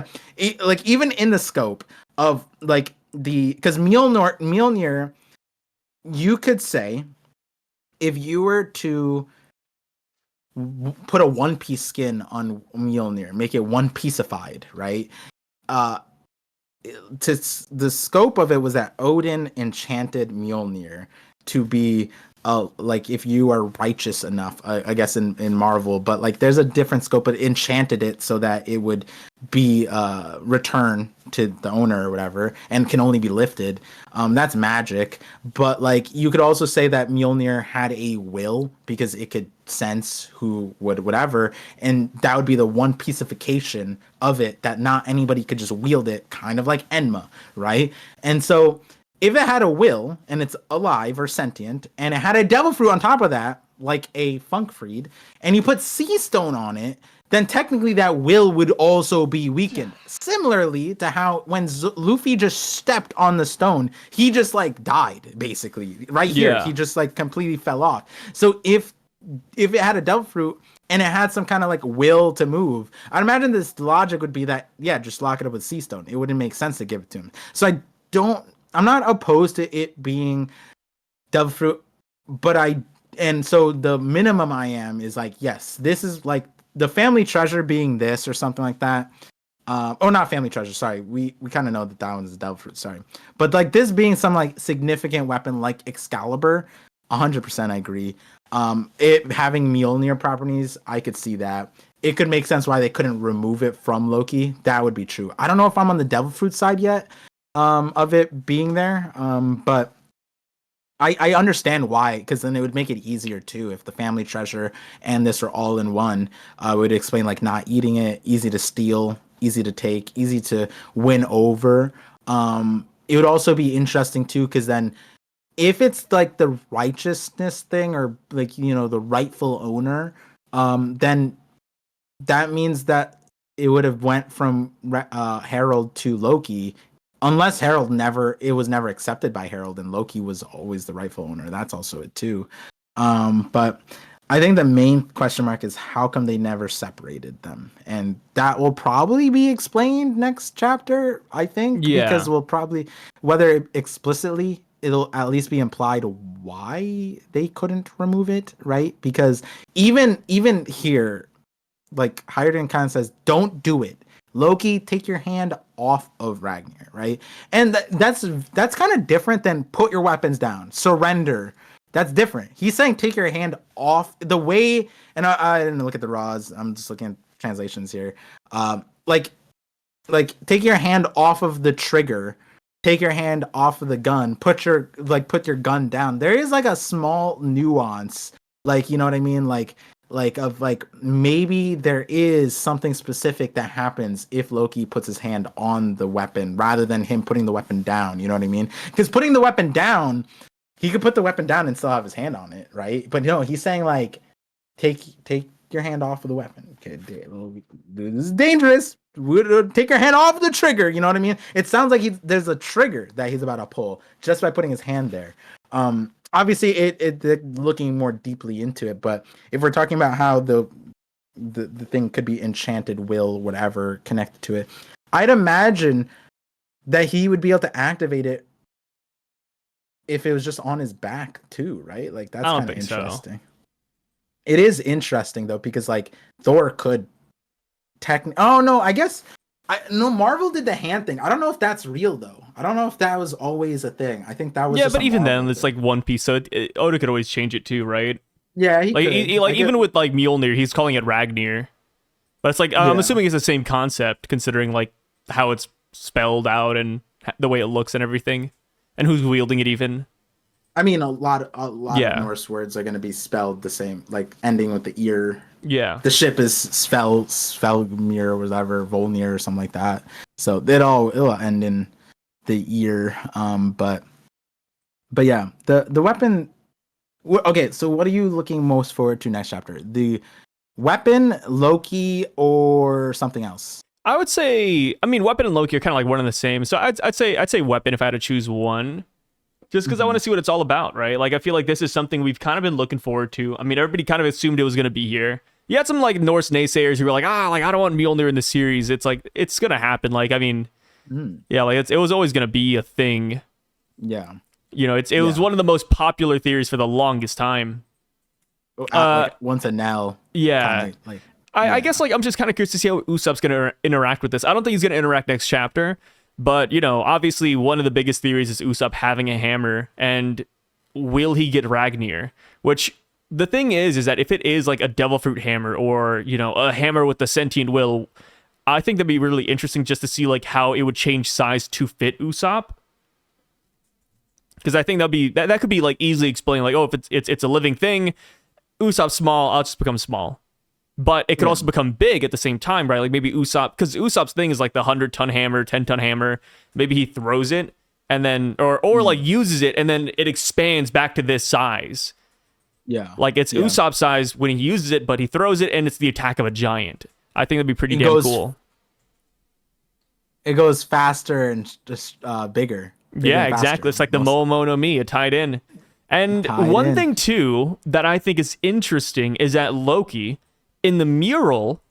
even in the scope of like because Mjolnir, you could say, if you were to put a one-piece skin on Mjolnir, make it one-pieceified, right? the scope of it was that Odin enchanted Mjolnir to be like if you are righteous enough, I guess in Marvel, but like there's a different scope, but enchanted it so that it would be returned to the owner or whatever and can only be lifted. That's magic, but like you could also say that Mjolnir had a will because it could sense who would whatever, and that would be the one pieceification of it that not anybody could just wield it, kind of like Enma, right? And so if it had a will and it's alive or sentient and it had a devil fruit on top of that, like a Funkfried, and you put sea stone on it, then technically that will would also be weakened. Similarly to how when Luffy just stepped on the stone, he just like died basically right here. Yeah. He just like completely fell off. So if it had a devil fruit and it had some kind of like will to move, I'd imagine this logic would be that, yeah, just lock it up with sea stone. It wouldn't make sense to give it to him. So I'm not opposed to it being devil fruit, but so the minimum I am is like, yes, this is like the family treasure being this or something like that. Oh, not family treasure. Sorry. We kind of know that one's a devil fruit. Sorry. But like this being some like significant weapon like Excalibur, 100% I agree. It having Mjolnir properties, I could see that. It could make sense why they couldn't remove it from Loki. That would be true. I don't know if I'm on the devil fruit side yet. Of it being there, but I understand why, because then it would make it easier too if the family treasure and this are all in one. Would explain like not eating it, easy to steal, easy to take, easy to win over. It would also be interesting too, because then if it's like the righteousness thing or like the rightful owner, then that means that it would have went from Harold to Loki. Unless it was never accepted by Harold and Loki was always the rightful owner. That's also it too. But I think the main question mark is how come they never separated them? And that will probably be explained next chapter, I think. Yeah. Because we'll probably, whether explicitly, it'll at least be implied why they couldn't remove it, right? Because even here, like Hyden kind of says, don't do it. Loki, take your hand off of RAGNIR, right? And that's kind of different than put your weapons down, surrender. That's different. He's saying take your hand off. The way, and I didn't look at the raws. I'm just looking at translations here. Like take your hand off of the trigger. Take your hand off of the gun. Put your gun down. There is like a small nuance, like you know what I mean, like maybe there is something specific that happens if Loki puts his hand on the weapon rather than him putting the weapon down. You know what I mean? Because putting the weapon down, he could put the weapon down and still have his hand on it, right? But no, he's saying like, take your hand off of the weapon. Okay, this is dangerous. Take your hand off the trigger. You know what I mean? It sounds like there's a trigger that he's about to pull just by putting his hand there. Obviously, it looking more deeply into it, but if we're talking about how the thing could be enchanted, will, whatever, connected to it, I'd imagine that he would be able to activate it if it was just on his back too, right? Like that's kind of interesting. So. It is interesting though because like Thor could Oh no, I guess Marvel did the hand thing. I don't know if that's real though. I don't know if that was always a thing. I think that was but even then, it's like One Piece, so Oda could always change it too, right? Yeah, even with like Mjolnir, he's calling it RAGNIR, but it's like I'm assuming it's the same concept, considering like how it's spelled out and the way it looks and everything, and who's wielding it even. I mean, a lot of Norse words are going to be spelled the same, like ending with the ear. Yeah, the ship is Svelgmir or whatever, Volnir or something like that. So it'll end in the ear. But yeah, the weapon. Okay, so what are you looking most forward to next chapter? The weapon, Loki, or something else? I would say, I mean, weapon and Loki are kind of like one and the same. So I'd say weapon if I had to choose one. Just because I want to see what it's all about, right? Like, I feel like this is something we've kind of been looking forward to. I mean, everybody kind of assumed it was going to be here. You had some, like, Norse naysayers who were like, I don't want Mjolnir in the series. It's like, it's going to happen. Like, I mean, yeah, like, it was always going to be a thing. Yeah. You know, it was one of the most popular theories for the longest time. Like once a now. Yeah. I guess, like, I'm just kind of curious to see how Usopp's going to interact with this. I don't think he's going to interact next chapter. But, obviously one of the biggest theories is Usopp having a hammer, and will he get RAGNIR? Which, the thing is that if it is like a devil fruit hammer or, a hammer with the sentient will, I think that'd be really interesting just to see like how it would change size to fit Usopp. Because I think that could be like easily explained, like, oh, if it's a living thing, Usopp's small, I'll just become small. But it could also become big at the same time, right? Like maybe Usopp, because Usopp's thing is like the 100-ton hammer, 10-ton hammer. Maybe he throws it and then, or like uses it and then it expands back to this size. Yeah. Like it's Usopp's size when he uses it, but he throws it and it's the attack of a giant. I think that'd be pretty damn cool. It goes faster and just bigger. Yeah, exactly. It's like the Momo no Mi, it tied in. And one thing too that I think is interesting is that Loki in the mural,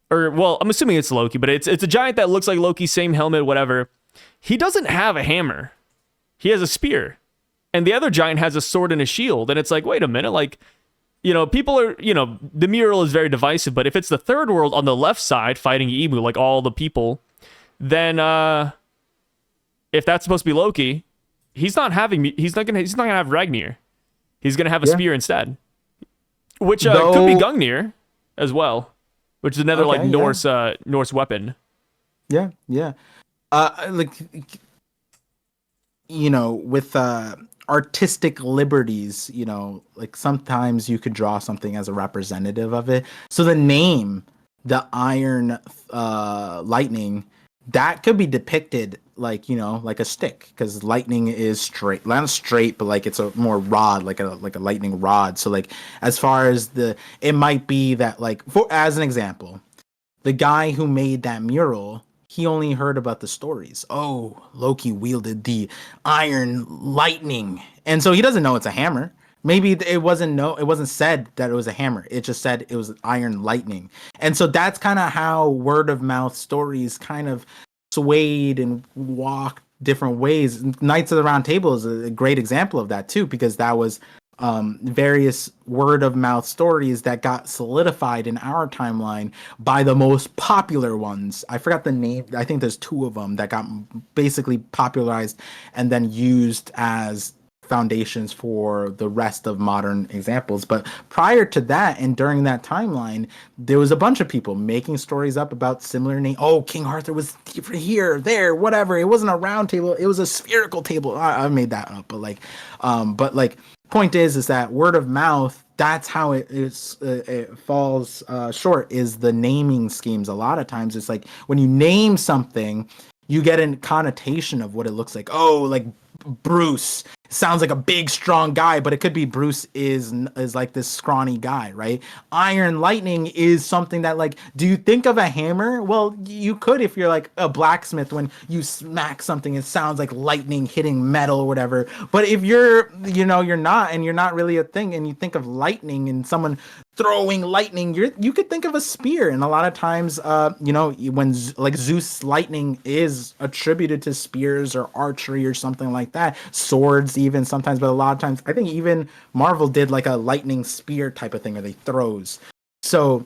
or well, I'm assuming it's Loki, but it's a giant that looks like Loki, same helmet, whatever. He doesn't have a hammer. He has a spear. And the other giant has a sword and a shield. And it's like, wait a minute, like, people are, the mural is very divisive, but if it's the third world on the left side fighting Imu, like all the people, then if that's supposed to be Loki, he's not gonna have RAGNIR. He's gonna have a spear instead. Which could be Gungnir as well, which is another Norse weapon. Yeah, yeah. With artistic liberties, like sometimes you could draw something as a representative of it. So the name, the Iron Lightning, that could be depicted like like a stick, because lightning is straight, not straight, but like it's a more rod, like a lightning rod. So like as far as it might be that, like, as an example, the guy who made that mural, he only heard about the stories. Oh, Loki wielded the Iron Lightning, and so he doesn't know it's a hammer. Maybe it wasn't said that it was a hammer. It just said it was Iron Lightning. And so that's kind of how word of mouth stories kind of swayed and walked different ways. Knights of the Round Table is a great example of that too, because that was various word of mouth stories that got solidified in our timeline by the most popular ones. I forgot the name. I think there's 2 of them that got basically popularized and then used as foundations for the rest of modern examples. But prior to that and during that timeline, there was a bunch of people making stories up about similar names. Oh, King Arthur was here, there, whatever. It wasn't a round table, it was a spherical table. I made that up, but like point is that word of mouth, that's how it falls short, is the naming schemes. A lot of times it's like when you name something, you get a connotation of what it looks like. Oh, like Bruce sounds like a big strong guy, but it could be Bruce is like this scrawny guy, right? Iron Lightning is something that, like, do you think of a hammer? Well, you could if you're like a blacksmith. When you smack something, it sounds like lightning hitting metal or whatever. But if you're not, and you're not really a thing, and you think of lightning and someone throwing lightning, you could think of a spear. And a lot of times when like Zeus lightning is attributed to spears or archery or something like that, swords even sometimes, but a lot of times I think even Marvel did like a lightning spear type of thing, or they throws. So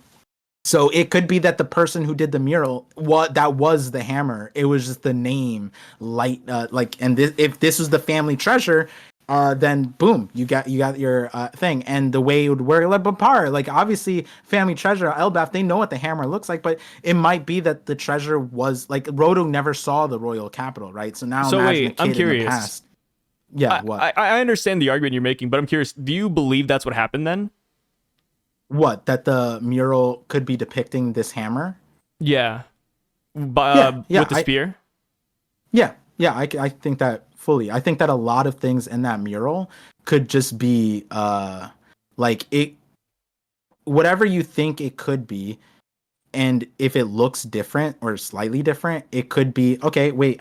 it could be that the person who did the mural, that was the hammer. It was just the name and if this was the family treasure, then boom, you got your thing. And the way it would work, like Par, like obviously family treasure, Elbaph, they know what the hammer looks like, but it might be that the treasure was like Roto never saw the royal capital, right? So now wait, I'm curious. In the past, yeah, I understand the argument you're making, but I'm curious, do you believe that's what happened then? What, that the mural could be depicting this hammer? Yeah. With the spear? Yeah, I think that fully. I think that a lot of things in that mural could just be like it, whatever you think it could be. And if it looks different or slightly different, it could be, okay, wait,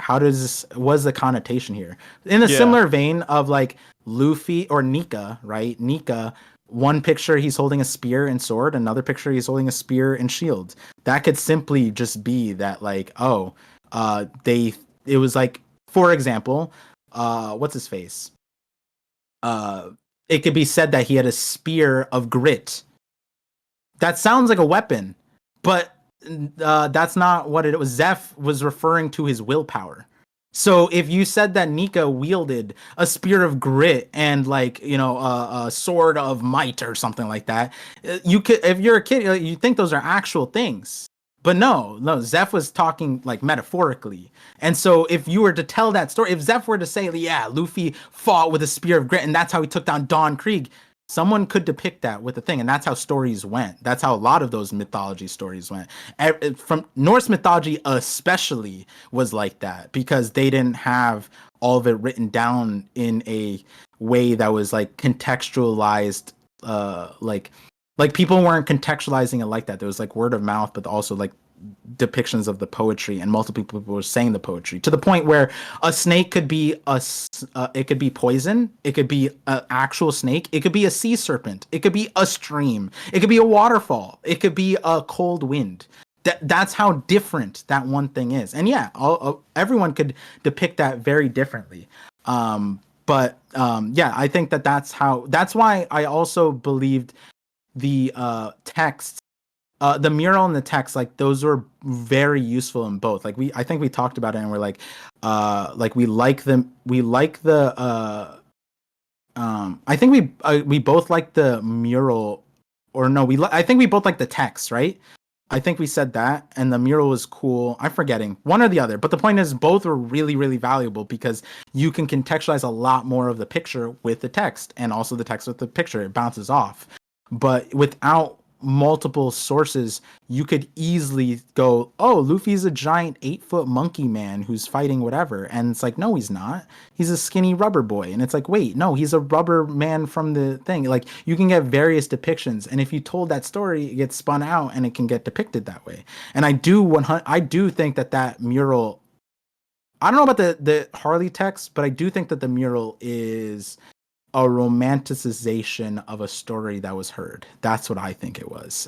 what's the connotation here? In a similar vein of like Luffy or Nika, right? Nika, one picture he's holding a spear and sword, another picture he's holding a spear and shield. That could simply just be that, like, it was like, for example, what's his face? It could be said that he had a spear of grit. That sounds like a weapon. But that's not what it was. Zeph was referring to his willpower. So if you said that Nika wielded a spear of grit and like a sword of might or something like that, you could, if you're a kid, you think those are actual things. But no, Zeph was talking like metaphorically. And so if you were to tell that story, if Zeph were to say, yeah, Luffy fought with a spear of grit and that's how he took down Don Krieg, someone could depict that with a thing. And that's how stories went. That's how a lot of those mythology stories went. From Norse mythology especially was like that because they didn't have all of it written down in a way that was like contextualized, like people weren't contextualizing it like that. There was like word of mouth, but also like depictions of the poetry, and multiple people were saying the poetry to the point where a snake could be it could be poison, it could be an actual snake, it could be a sea serpent, it could be a stream, it could be a waterfall, it could be a cold wind. That's how different that one thing is. And yeah, everyone could depict that very differently. But I think that's why I also believed the text, the mural and the text, like those were very useful in both. Like I think we talked about it and we're like we like the I think we both like the mural, or no, I think we both like the text, right? I think we said that, and the mural was cool. I'm forgetting one or the other, but the point is both were really, really valuable because you can contextualize a lot more of the picture with the text, and also the text with the picture. It bounces off. But without multiple sources, you could easily go, oh, Luffy's a giant 8-foot monkey man who's fighting whatever. And it's like, no, he's not. He's a skinny rubber boy. And it's like, wait, no, he's a rubber man from the thing. Like, you can get various depictions. And if you told that story, it gets spun out and it can get depicted that way. And I do think that mural, I don't know about the Harley text, but I do think that the mural is a romanticization of a story that was heard. That's what I think it was.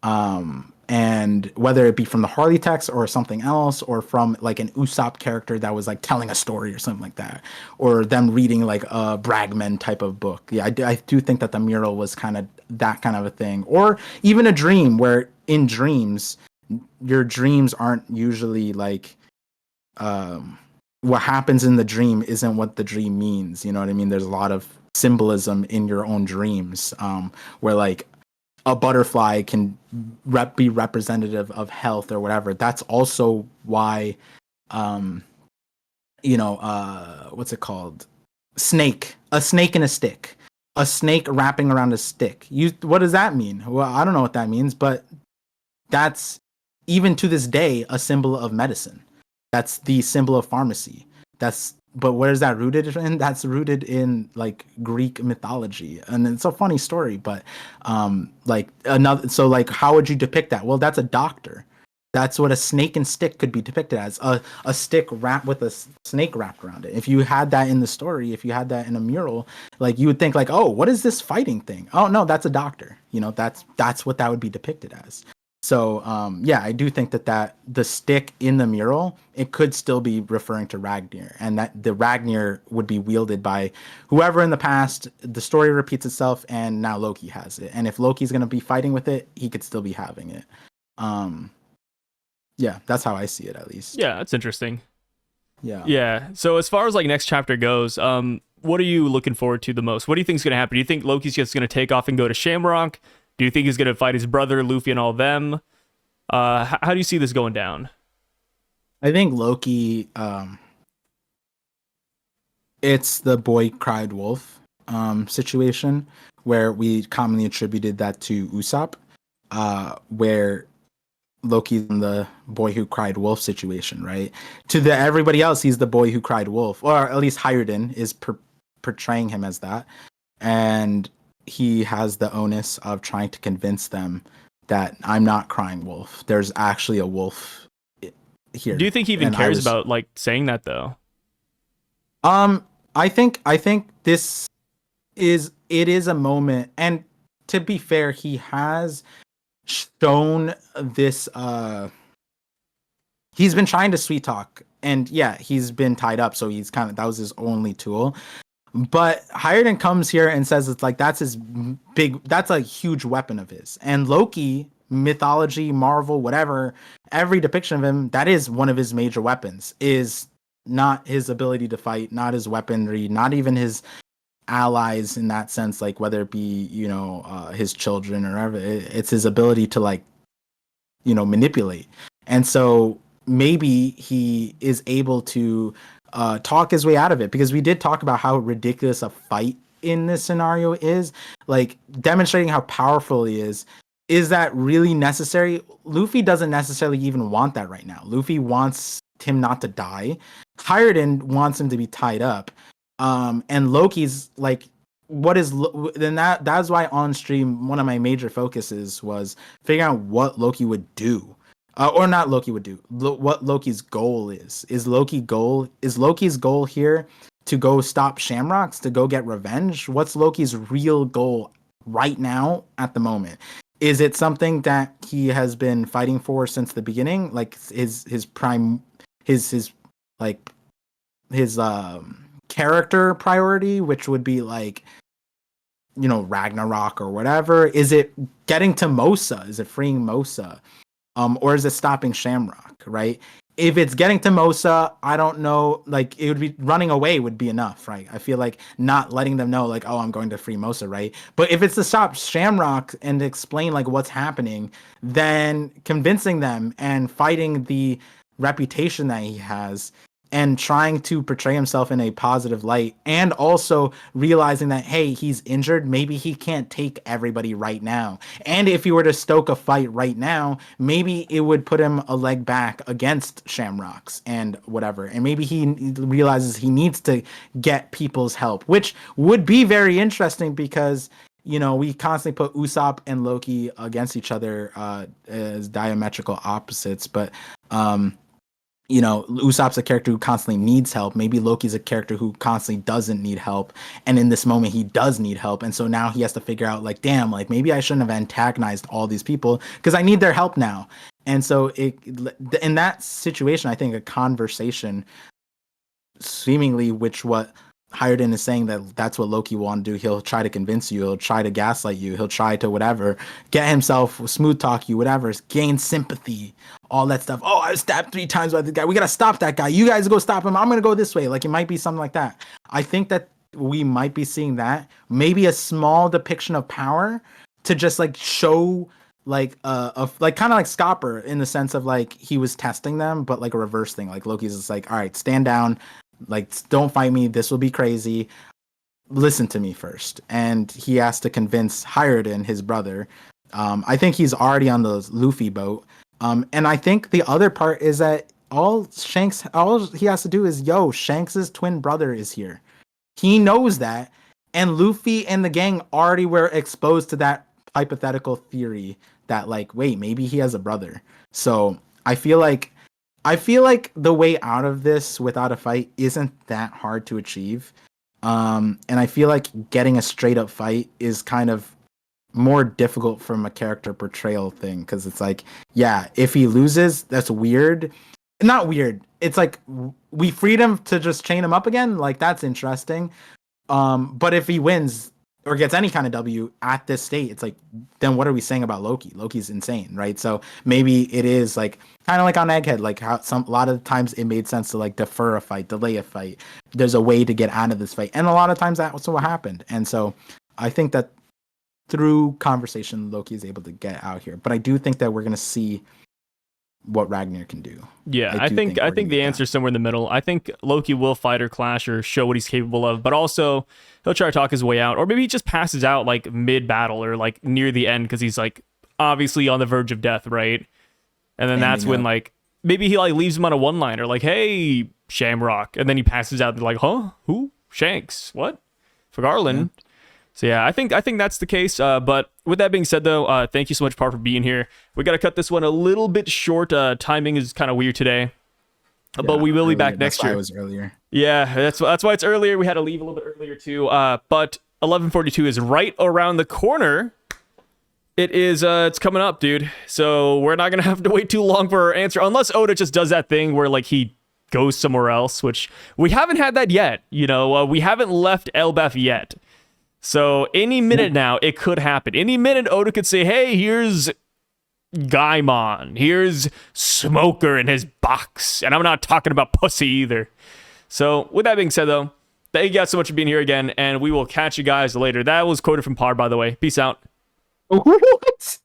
And whether it be from the Harley text or something else, or from like an Usopp character that was like telling a story or something like that, or them reading like a Bragman type of book. Yeah, I do think that the mural was kind of that kind of a thing. Or even a dream, where in dreams, your dreams aren't usually like, what happens in the dream isn't what the dream means. You know what I mean? There's a lot of symbolism in your own dreams, where like a butterfly can be representative of health or whatever. That's also why, what's it called? A snake in a stick, a snake wrapping around a stick. What does that mean? Well, I don't know what that means, but that's even to this day a symbol of medicine. That's the symbol of pharmacy. But where is that rooted in? That's rooted in like Greek mythology, and it's a funny story. But how would you depict that? Well, that's a doctor. That's what a snake and stick could be depicted as, a stick wrapped with a snake wrapped around it. If you had that in the story, if you had that in a mural, like you would think like, oh, what is this fighting thing? Oh no, that's a doctor. That's what that would be depicted as. So, I do think that the stick in the mural, it could still be referring to RAGNIR, and that the RAGNIR would be wielded by whoever in the past. The story repeats itself, and now Loki has it. And if Loki's going to be fighting with it, he could still be having it. That's how I see it, at least. Yeah, that's interesting. Yeah. Yeah. So as far as like next chapter goes, what are you looking forward to the most? What do you think is going to happen? Do you think Loki's just going to take off and go to Shamrock? Do you think he's going to fight his brother, Luffy, and all of them? How do you see this going down? I think Loki, it's the boy cried wolf situation, where we commonly attributed that to Usopp, where Loki's in the boy who cried wolf situation, right? To everybody else, he's the boy who cried wolf, or at least Hiredin is portraying him as that. And he has the onus of trying to convince them that I'm not crying wolf. There's actually a wolf here. Do you think he even cares about like saying that though? I think it is a moment, and to be fair, he has shown this. He's been trying to sweet talk, and yeah, he's been tied up, so that was his only tool. But Hiredin comes here and says it's like that's a huge weapon of his. And Loki mythology, Marvel, whatever, every depiction of him, that is one of his major weapons, is not his ability to fight, not his weaponry, not even his allies in that sense, like whether it be, his children or whatever. It's his ability to like, manipulate. And so maybe he is able to talk his way out of it, because we did talk about how ridiculous a fight in this scenario is, like demonstrating how powerful he is. Is that really necessary? Luffy doesn't necessarily even want that right now. Luffy wants him not to die. Hired wants him to be tied up. And Loki's like, what is then that's why on stream one of my major focuses was figuring out what Loki would do. Or not Loki would do. What Loki's goal is. Is Loki's goal here to go stop Shamrocks, to go get revenge? What's Loki's real goal right now at the moment? Is it something that he has been fighting for since the beginning? Like his character priority, which would be like, Ragnarok or whatever? Is it getting to Mosa? Is it freeing Mosa? Or is it stopping Shamrock, right? If it's getting to Mosa, I don't know, like it would be running away would be enough, right? I feel like not letting them know like, oh, I'm going to free Mosa, right? But if it's to stop Shamrock and explain like what's happening, then convincing them and fighting the reputation that he has and trying to portray himself in a positive light, and also realizing that, hey, he's injured, maybe he can't take everybody right now. And if he were to stoke a fight right now, maybe it would put him a leg back against Shamrocks and whatever. And maybe he realizes he needs to get people's help, which would be very interesting because, we constantly put Usopp and Loki against each other as diametrical opposites, but Usopp's a character who constantly needs help. Maybe Loki's a character who constantly doesn't need help. And in this moment, he does need help. And so now he has to figure out, like, damn, like, maybe I shouldn't have antagonized all these people because I need their help now. And so in that situation, I think a conversation, seemingly what Hiredin is saying, that's what Loki will want to do. He'll try to convince you. He'll try to gaslight you. He'll try to whatever, get himself smooth talk you, whatever, gain sympathy, all that stuff. Oh, I was stabbed 3 times by the guy. We got to stop that guy. You guys go stop him. I'm going to go this way. Like it might be something like that. I think that we might be seeing that. Maybe a small depiction of power to just like show like like kind of like Scopper in the sense of like he was testing them, but like a reverse thing. Like Loki's just like, all right, stand down. Like, don't fight me. This will be crazy. Listen to me first. And he has to convince Hiredin, his brother. I think he's already on the Luffy boat. And I think the other part is that all he has to do is, Shanks's twin brother is here. He knows that. And Luffy and the gang already were exposed to that hypothetical theory that, like, wait, maybe he has a brother. So I feel like the way out of this without a fight isn't that hard to achieve. And I feel like getting a straight up fight is kind of more difficult from a character portrayal thing. Because it's like, yeah, if he loses, that's weird. Not weird. It's like we freed him to just chain him up again. Like, that's interesting. But if he wins or gets any kind of W at this state, it's like, then what are we saying about Loki? Loki's insane, right? So maybe it is like kind of like on Egghead, like how a lot of times it made sense to like defer a fight, delay a fight. There's a way to get out of this fight, and a lot of times that's what happened. And so I think that through conversation, Loki is able to get out here. But I do think that we're gonna see what RAGNIR can do. Yeah, I think the answer is somewhere in the middle. I think Loki will fight or clash or show what he's capable of, but also he'll try to talk his way out, or maybe he just passes out like mid-battle or like near the end because he's like obviously on the verge of death, right? And then that's when like maybe he like leaves him on a one-liner like, "Hey, Shamrock," and then he passes out. They're like, "Huh? Who? Shanks? What? For Garland?" Yeah. So yeah, I think that's the case. But with that being said, though, thank you so much, Par, for being here. We got to cut this one a little bit short. Timing is kind of weird today, but we will be back next year. That's why it was earlier. Yeah, that's why it's earlier. We had to leave a little bit earlier too. But 11:42 is right around the corner. It is. It's coming up, dude. So we're not gonna have to wait too long for our answer, unless Oda just does that thing where like he goes somewhere else, which we haven't had that yet. We haven't left Elbaph yet. So any minute now, it could happen. Any minute, Oda could say, "Hey, here's Gaimon. Here's Smoker in his box. And I'm not talking about pussy either. So, with that being said, though, thank you guys so much for being here again, and we will catch you guys later. That was quoted from Par, by the way. Peace out. What?